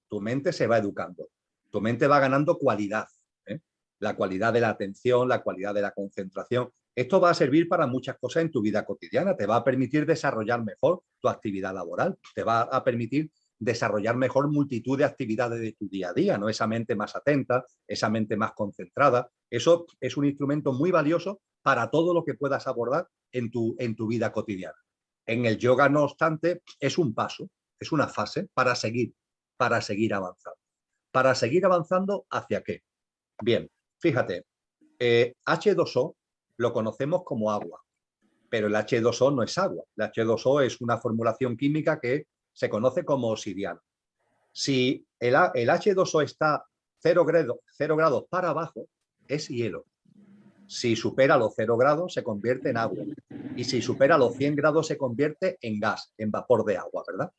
Speaker 1: Tu mente se va educando, tu mente va ganando cualidad, ¿eh? La cualidad de la atención, la cualidad de la concentración. Esto va a servir para muchas cosas en tu vida cotidiana, te va a permitir desarrollar mejor tu actividad laboral, te va a permitir desarrollar mejor multitud de actividades de tu día a día, ¿no? Esa mente más atenta, esa mente más concentrada. Eso es un instrumento muy valioso para todo lo que puedas abordar en tu vida cotidiana. En el yoga, no obstante, es un paso, es una fase para seguir avanzando. ¿Para seguir avanzando hacia qué? Bien, fíjate, H2O lo conocemos como agua, pero el H2O no es agua. El H2O es una formulación química que se conoce como obsidiana. Si el H2O está 0 grados para abajo, es hielo. Si supera los 0 grados, se convierte en agua. Y si supera los 100 grados, se convierte en gas, en vapor de agua, ¿verdad?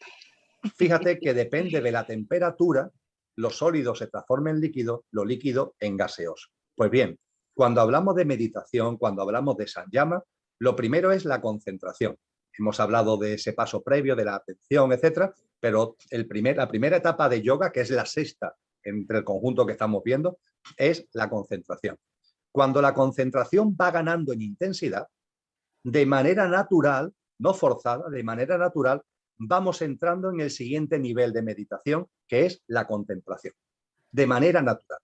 Speaker 1: Fíjate que depende de la temperatura, los sólidos se transforman en líquido, lo líquido en gaseoso. Pues bien, cuando hablamos de meditación, cuando hablamos de Sanyama, lo primero es la concentración. Hemos hablado de ese paso previo, de la atención, etcétera, pero la primera etapa de yoga, que es la sexta entre el conjunto que estamos viendo, es la concentración. Cuando la concentración va ganando en intensidad, de manera natural, no forzada, de manera natural, vamos entrando en el siguiente nivel de meditación, que es la contemplación, de manera natural.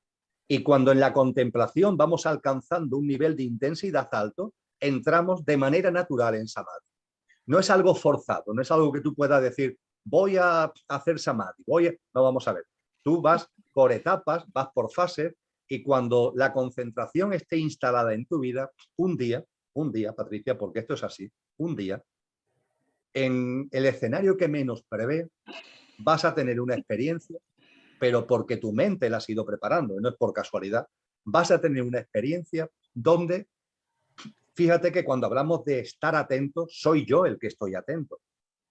Speaker 1: Y cuando en la contemplación vamos alcanzando un nivel de intensidad alto, entramos de manera natural en samadhi. No es algo forzado, no es algo que tú puedas decir, voy a hacer samadhi, no, vamos a ver. Tú vas por etapas, vas por fases, y cuando la concentración esté instalada en tu vida, un día, Patricia, porque esto es así, un día, en el escenario que menos prevé, vas a tener una experiencia, pero porque tu mente la has ido preparando, no es por casualidad, vas a tener una experiencia donde, fíjate que cuando hablamos de estar atento, soy yo el que estoy atento.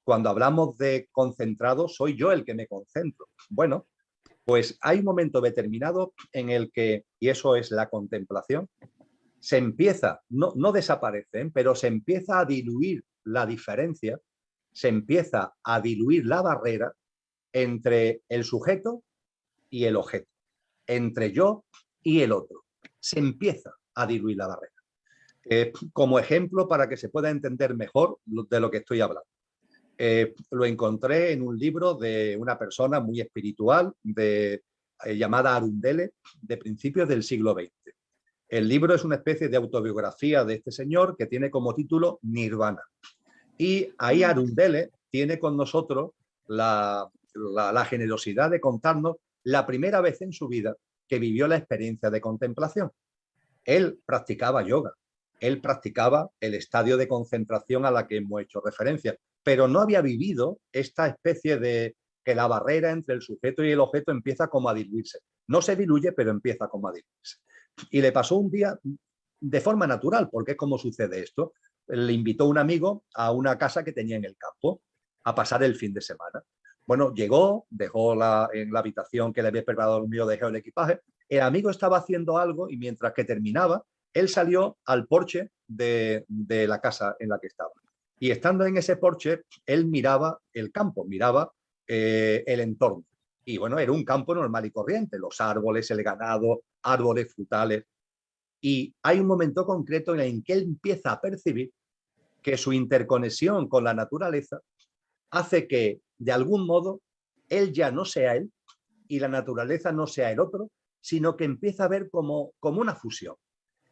Speaker 1: Cuando hablamos de concentrado, soy yo el que me concentro. Bueno, pues hay un momento determinado en el que, y eso es la contemplación, se empieza, no desaparecen, pero se empieza a diluir la diferencia, se empieza a diluir la barrera entre el sujeto y el objeto, entre yo y el otro. Se empieza a diluir la barrera. Como ejemplo, para que se pueda entender mejor de lo que estoy hablando. Lo encontré en un libro de una persona muy espiritual llamada Arundele, de principios del siglo XX. El libro es una especie de autobiografía de este señor que tiene como título Nirvana. Y ahí Arundele tiene con nosotros la generosidad de contarnos la primera vez en su vida que vivió la experiencia de contemplación. Él practicaba yoga, él practicaba el estadio de concentración a la que hemos hecho referencia, pero no había vivido esta especie de que la barrera entre el sujeto y el objeto empieza como a diluirse. No se diluye, pero empieza como a diluirse. Y le pasó un día de forma natural, porque es como sucede esto. Le invitó un amigo a una casa que tenía en el campo a pasar el fin de semana. Bueno, llegó, dejó en la habitación que le había preparado el mío, dejó el equipaje. El amigo estaba haciendo algo y mientras que terminaba, él salió al porche de la casa en la que estaba. Y estando en ese porche, él miraba el campo, miraba el entorno. Y bueno, era un campo normal y corriente, los árboles, el ganado, árboles frutales. Y hay un momento concreto en el que él empieza a percibir que su interconexión con la naturaleza hace que, de algún modo, él ya no sea él y la naturaleza no sea el otro, sino que empieza a ver como una fusión.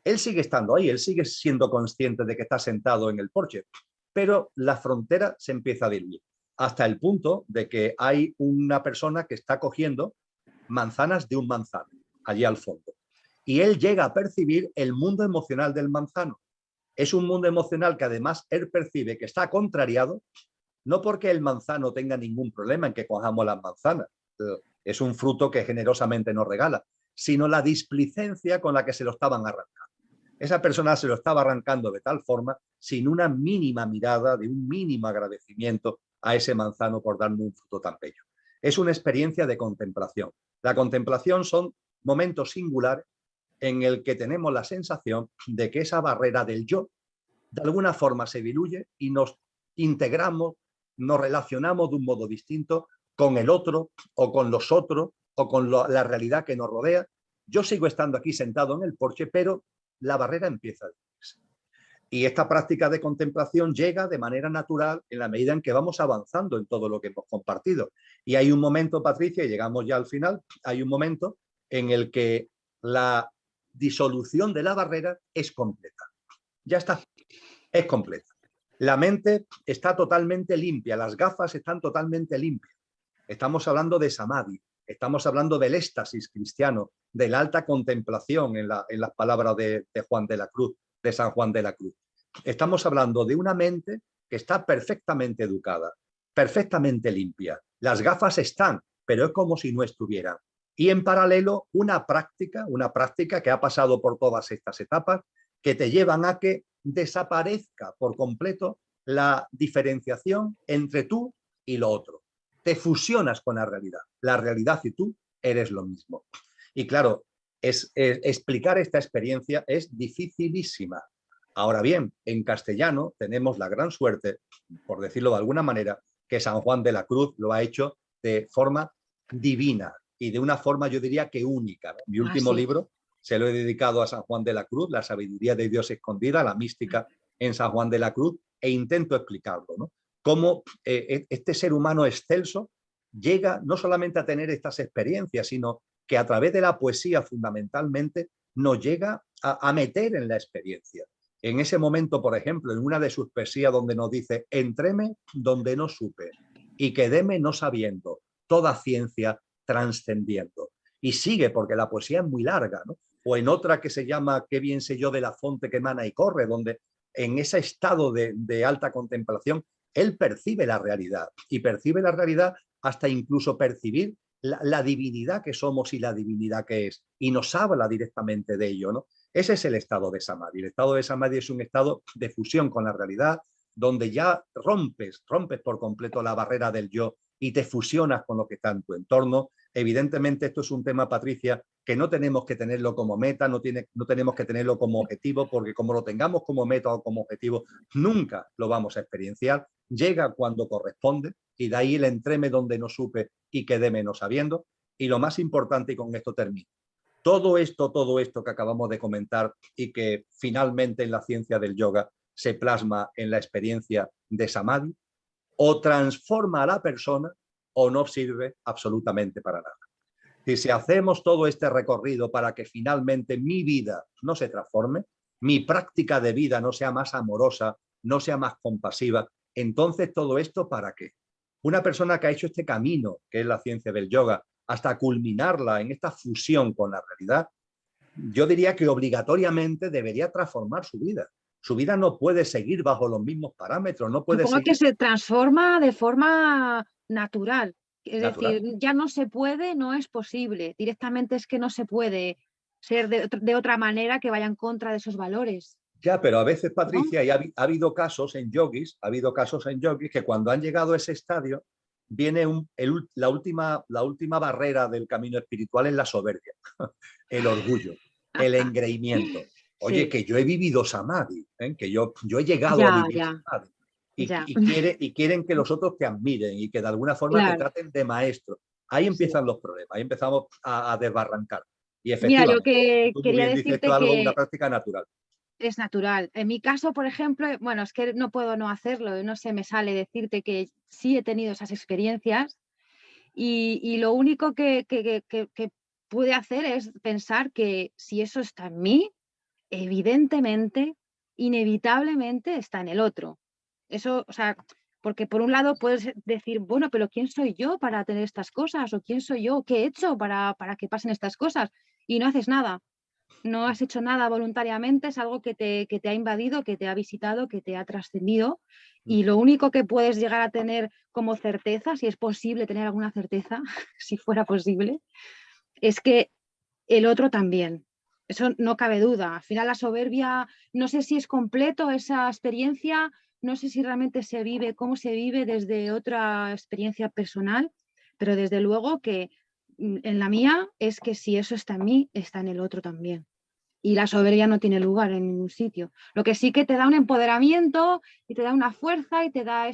Speaker 1: Él sigue estando ahí, él sigue siendo consciente de que está sentado en el porche, pero la frontera se empieza a diluir, hasta el punto de que hay una persona que está cogiendo manzanas de un manzano, allí al fondo. Y él llega a percibir el mundo emocional del manzano. Es un mundo emocional que además él percibe que está contrariado, no porque el manzano tenga ningún problema en que cojamos las manzanas, es un fruto que generosamente nos regala, sino la displicencia con la que se lo estaban arrancando. Esa persona se lo estaba arrancando de tal forma, sin una mínima mirada, de un mínimo agradecimiento a ese manzano por darme un fruto tan bello. Es una experiencia de contemplación. La contemplación son momentos singulares en el que tenemos la sensación de que esa barrera del yo de alguna forma se diluye y nos integramos, nos relacionamos de un modo distinto con el otro o con los otros o con la realidad que nos rodea. Yo sigo estando aquí sentado en el porche, pero la barrera empieza a diluirse. Y esta práctica de contemplación llega de manera natural en la medida en que vamos avanzando en todo lo que hemos compartido. Y hay un momento, Patricia, y llegamos ya al final, hay un momento en el que la disolución de la barrera es completa. Ya está, es completa. La mente está totalmente limpia, las gafas están totalmente limpias. Estamos hablando de samadhi, estamos hablando del éxtasis cristiano, de la alta contemplación en las palabras de Juan de la Cruz, de San Juan de la Cruz. Estamos hablando de una mente que está perfectamente educada, perfectamente limpia. Las gafas están, pero es como si no estuvieran. Y en paralelo, una práctica que ha pasado por todas estas etapas, que te llevan a que desaparezca por completo la diferenciación entre tú y lo otro. Te fusionas con la realidad y tú eres lo mismo. Y claro, explicar esta experiencia es dificilísima. Ahora bien, en castellano tenemos la gran suerte, por decirlo de alguna manera, que San Juan de la Cruz lo ha hecho de forma divina y de una forma, yo diría que única, ¿no? Mi último libro se lo he dedicado a San Juan de la Cruz, la sabiduría de Dios escondida, la mística en San Juan de la Cruz, e intento explicarlo, ¿no? Cómo este ser humano excelso llega no solamente a tener estas experiencias, sino que a través de la poesía fundamentalmente nos llega a meter en la experiencia. En ese momento, por ejemplo, en una de sus poesías donde nos dice: entréme donde no supe y quedéme no sabiendo, toda ciencia trascendiendo. Y sigue, porque la poesía es muy larga, ¿no? O en otra que se llama Qué bien sé yo de la fonte que emana y corre, donde en ese estado de alta contemplación él percibe la realidad, y percibe la realidad hasta incluso percibir la divinidad que somos y la divinidad que es, y nos habla directamente de ello, ¿no? Ese es el estado de samadhi. El estado de samadhi es un estado de fusión con la realidad, donde ya rompes por completo la barrera del yo y te fusionas con lo que está en tu entorno. Evidentemente esto es un tema, Patricia, que no tenemos que tenerlo como meta, no tenemos que tenerlo como objetivo, porque como lo tengamos como meta o como objetivo, nunca lo vamos a experienciar. Llega cuando corresponde, y de ahí el entréme donde no supe y quedé menos sabiendo. Y lo más importante, y con esto termino, todo esto que acabamos de comentar y que finalmente en la ciencia del yoga se plasma en la experiencia de samadhi, o transforma a la persona o no sirve absolutamente para nada. Y si hacemos todo este recorrido para que finalmente mi vida no se transforme, mi práctica de vida no sea más amorosa, no sea más compasiva, entonces todo esto ¿para qué? Una persona que ha hecho este camino, que es la ciencia del yoga, hasta culminarla en esta fusión con la realidad, yo diría que obligatoriamente debería transformar su vida. Su vida no puede seguir bajo los mismos parámetros, no puede
Speaker 2: Supongo
Speaker 1: seguir
Speaker 2: que se transforma de forma natural. Es
Speaker 1: natural.
Speaker 2: decir, ya no se puede, no es posible. Directamente es que no se puede ser de otra manera que vaya en contra de esos valores.
Speaker 1: Ya, pero a veces,
Speaker 2: ¿No?
Speaker 1: Patricia, y ha habido casos en yogis, que cuando han llegado a ese estadio, viene la última barrera del camino espiritual, es la soberbia, el orgullo, el engreimiento. Oye,
Speaker 2: Sí,
Speaker 1: que yo he vivido samadhi, que yo he llegado a
Speaker 2: ya,
Speaker 1: vivir
Speaker 2: ya,
Speaker 1: samadhi.
Speaker 2: ya.
Speaker 1: Y quieren que los otros te admiren y que de alguna forma te
Speaker 2: Claro,
Speaker 1: traten de maestro. Ahí
Speaker 2: sí.
Speaker 1: empiezan los problemas, ahí empezamos a desbarrancar. Y
Speaker 2: Mira, yo
Speaker 1: efectivamente, como
Speaker 2: que
Speaker 1: tú muy
Speaker 2: quería
Speaker 1: bien dices, esto
Speaker 2: decirte
Speaker 1: es algo, una
Speaker 2: que
Speaker 1: práctica natural.
Speaker 2: es natural. En mi caso, por ejemplo, bueno, es que no puedo no hacerlo, no se me sale decirte que sí he tenido esas experiencias y lo único que pude hacer es pensar que si eso está en mí, evidentemente, inevitablemente está en el otro. Eso, o sea, porque por un lado puedes decir, bueno, pero ¿quién soy yo para tener estas cosas? ¿O quién soy yo? ¿Qué he hecho para que pasen estas cosas? Y no haces nada. No has hecho nada voluntariamente, es algo que te ha invadido, que te ha visitado, que te ha trascendido. Y lo único que puedes llegar a tener como certeza, si es posible tener alguna certeza, si fuera posible, es que el otro también. Eso no cabe duda. Al final la soberbia, no sé si es completo esa experiencia, no sé si realmente se vive, cómo se vive desde otra experiencia personal, pero desde luego que en la mía es que si eso está en mí, está en el otro también. Y la soberbia no tiene lugar en ningún sitio. Lo que sí que te da un empoderamiento y te da una fuerza y te da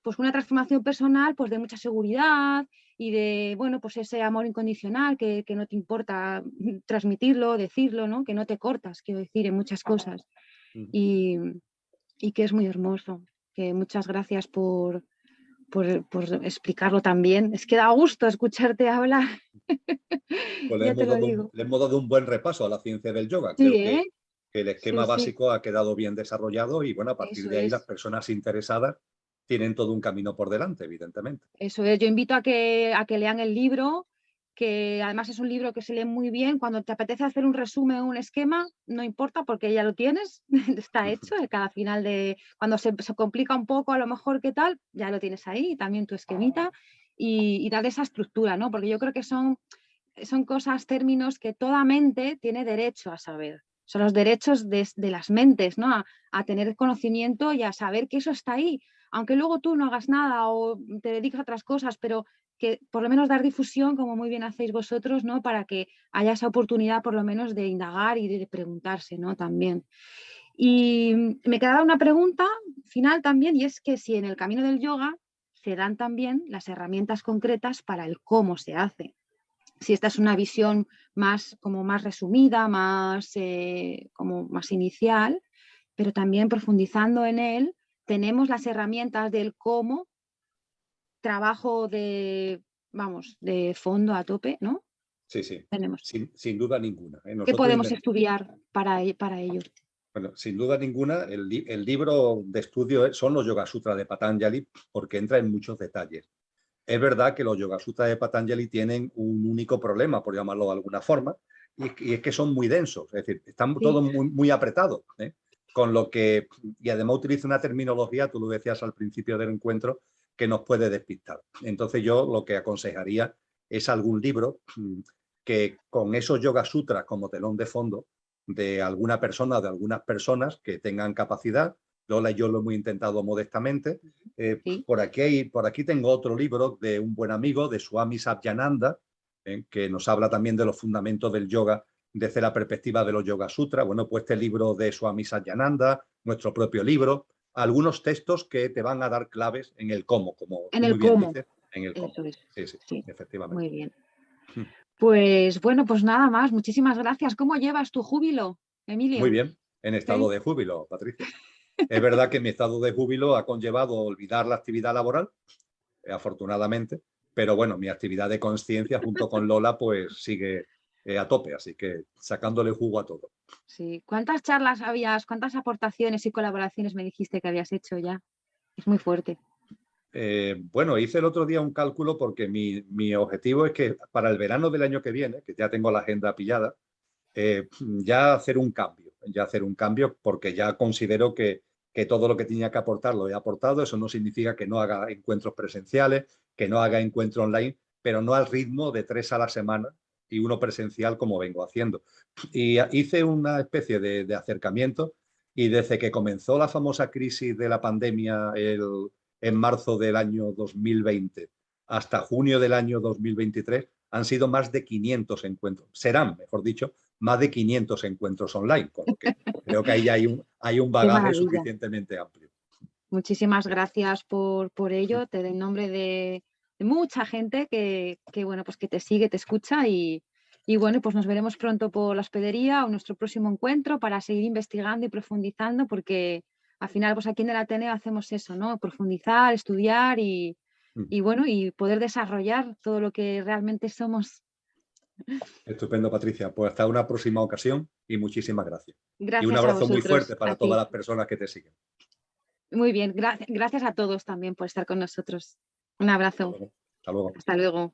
Speaker 2: pues una transformación personal pues de mucha seguridad y de, bueno, pues ese amor incondicional que no te importa transmitirlo, decirlo, ¿no? Que no te cortas, quiero decir, en muchas cosas. Y, y que es muy hermoso. Que muchas gracias por explicarlo también. Es que da gusto escucharte hablar.
Speaker 1: Pues
Speaker 2: Ya te lo digo.
Speaker 1: le hemos dado un buen repaso a la ciencia del yoga.
Speaker 2: Sí,
Speaker 1: Creo
Speaker 2: ¿eh?
Speaker 1: que el esquema
Speaker 2: Sí, sí.
Speaker 1: básico ha quedado bien desarrollado y bueno, a partir
Speaker 2: Eso
Speaker 1: de ahí
Speaker 2: es.
Speaker 1: las personas interesadas tienen todo un camino por delante, evidentemente.
Speaker 2: Eso es, yo invito a que lean el libro, que además es un libro que se lee muy bien. Cuando te apetece hacer un resumen o un esquema, no importa porque ya lo tienes, está hecho. Cada final cuando se complica un poco, a lo mejor qué tal, ya lo tienes ahí, también tu esquemita, y darle esa estructura, ¿no? Porque yo creo que son cosas, términos que toda mente tiene derecho a saber. Son los derechos de las mentes, ¿no? A tener conocimiento y a saber que eso está ahí. Aunque luego tú no hagas nada o te dediques a otras cosas, pero que por lo menos dar difusión, como muy bien hacéis vosotros, ¿no? Para que haya esa oportunidad por lo menos de indagar y de preguntarse, ¿no? También. Y me quedaba una pregunta final también, y es que si en el camino del yoga se dan también las herramientas concretas para el cómo se hace. Si esta es una visión más resumida, como más inicial, pero también profundizando en él, tenemos las herramientas del cómo, trabajo de fondo a tope, ¿no?
Speaker 1: Sí, sí,
Speaker 2: Tenemos.
Speaker 1: sin duda ninguna.
Speaker 2: ¿Qué
Speaker 1: Nosotros
Speaker 2: podemos estudiar para ello?
Speaker 1: Bueno, sin duda ninguna, el libro de estudio son los Yoga Sutras de Patanjali porque entra en muchos detalles. Es verdad que los Yoga Sutras de Patanjali tienen un único problema, por llamarlo de alguna forma, y es que son muy densos, es decir, están todos muy, muy apretados, ¿eh? Con lo que, y además utiliza una terminología, tú lo decías al principio del encuentro, que nos puede despistar. Entonces yo lo que aconsejaría es algún libro que con esos Yoga Sutras como telón de fondo de alguna persona o de algunas personas que tengan capacidad. Lola y yo lo hemos intentado modestamente.
Speaker 2: Sí.
Speaker 1: Por aquí tengo otro libro de un buen amigo, de Swami Satyananda, que nos habla también de los fundamentos del yoga desde la perspectiva de los Yoga Sutras. Bueno, pues este libro de Swami Satyananda, nuestro propio libro, algunos textos que te van a dar claves en el cómo, como
Speaker 2: En
Speaker 1: tú
Speaker 2: el
Speaker 1: muy bien
Speaker 2: cómo.
Speaker 1: dices, en el cómo.
Speaker 2: Eso es.
Speaker 1: Sí, sí,
Speaker 2: Sí,
Speaker 1: efectivamente.
Speaker 2: muy bien. Pues bueno, pues nada más. Muchísimas gracias. ¿Cómo llevas tu júbilo, Emilio?
Speaker 1: Muy bien, en estado de júbilo, Patricia. Es verdad que mi estado de júbilo ha conllevado olvidar la actividad laboral, afortunadamente, pero bueno, mi actividad de conciencia junto con Lola pues sigue a tope, así que sacándole jugo a todo.
Speaker 2: Sí. ¿Cuántas charlas cuántas aportaciones y colaboraciones me dijiste que habías hecho ya? Es muy fuerte.
Speaker 1: Bueno, hice el otro día un cálculo porque mi objetivo es que para el verano del año que viene, que ya tengo la agenda pillada, ya hacer un cambio porque ya considero que todo lo que tenía que aportar lo he aportado. Eso no significa que no haga encuentros presenciales, que no haga encuentros online, pero no al ritmo de 3 a la semana y uno presencial como vengo haciendo. Y hice una especie de acercamiento y desde que comenzó la famosa crisis de la pandemia en marzo del año 2020 hasta junio del año 2023, han sido más de 500 encuentros. Serán, mejor dicho, más de 500 encuentros online, con lo que creo que ahí hay un
Speaker 2: Qué
Speaker 1: bagaje
Speaker 2: maravilla.
Speaker 1: suficientemente amplio.
Speaker 2: Muchísimas gracias por ello. Te doy en nombre de mucha gente que bueno, pues que te sigue, te escucha y bueno, pues nos veremos pronto por la hospedería o nuestro próximo encuentro para seguir investigando y profundizando, porque al final, pues aquí en el Ateneo hacemos eso, ¿no? Profundizar, estudiar y bueno, y poder desarrollar todo lo que realmente somos.
Speaker 1: Estupendo, Patricia. Pues hasta una próxima ocasión y muchísimas gracias. Y un
Speaker 2: Gracias a
Speaker 1: abrazo muy
Speaker 2: vosotros,
Speaker 1: fuerte para
Speaker 2: a
Speaker 1: todas
Speaker 2: ti.
Speaker 1: las personas que te siguen.
Speaker 2: Muy bien, gracias a todos también por estar con nosotros. Un abrazo.
Speaker 1: Hasta luego.
Speaker 2: Hasta luego.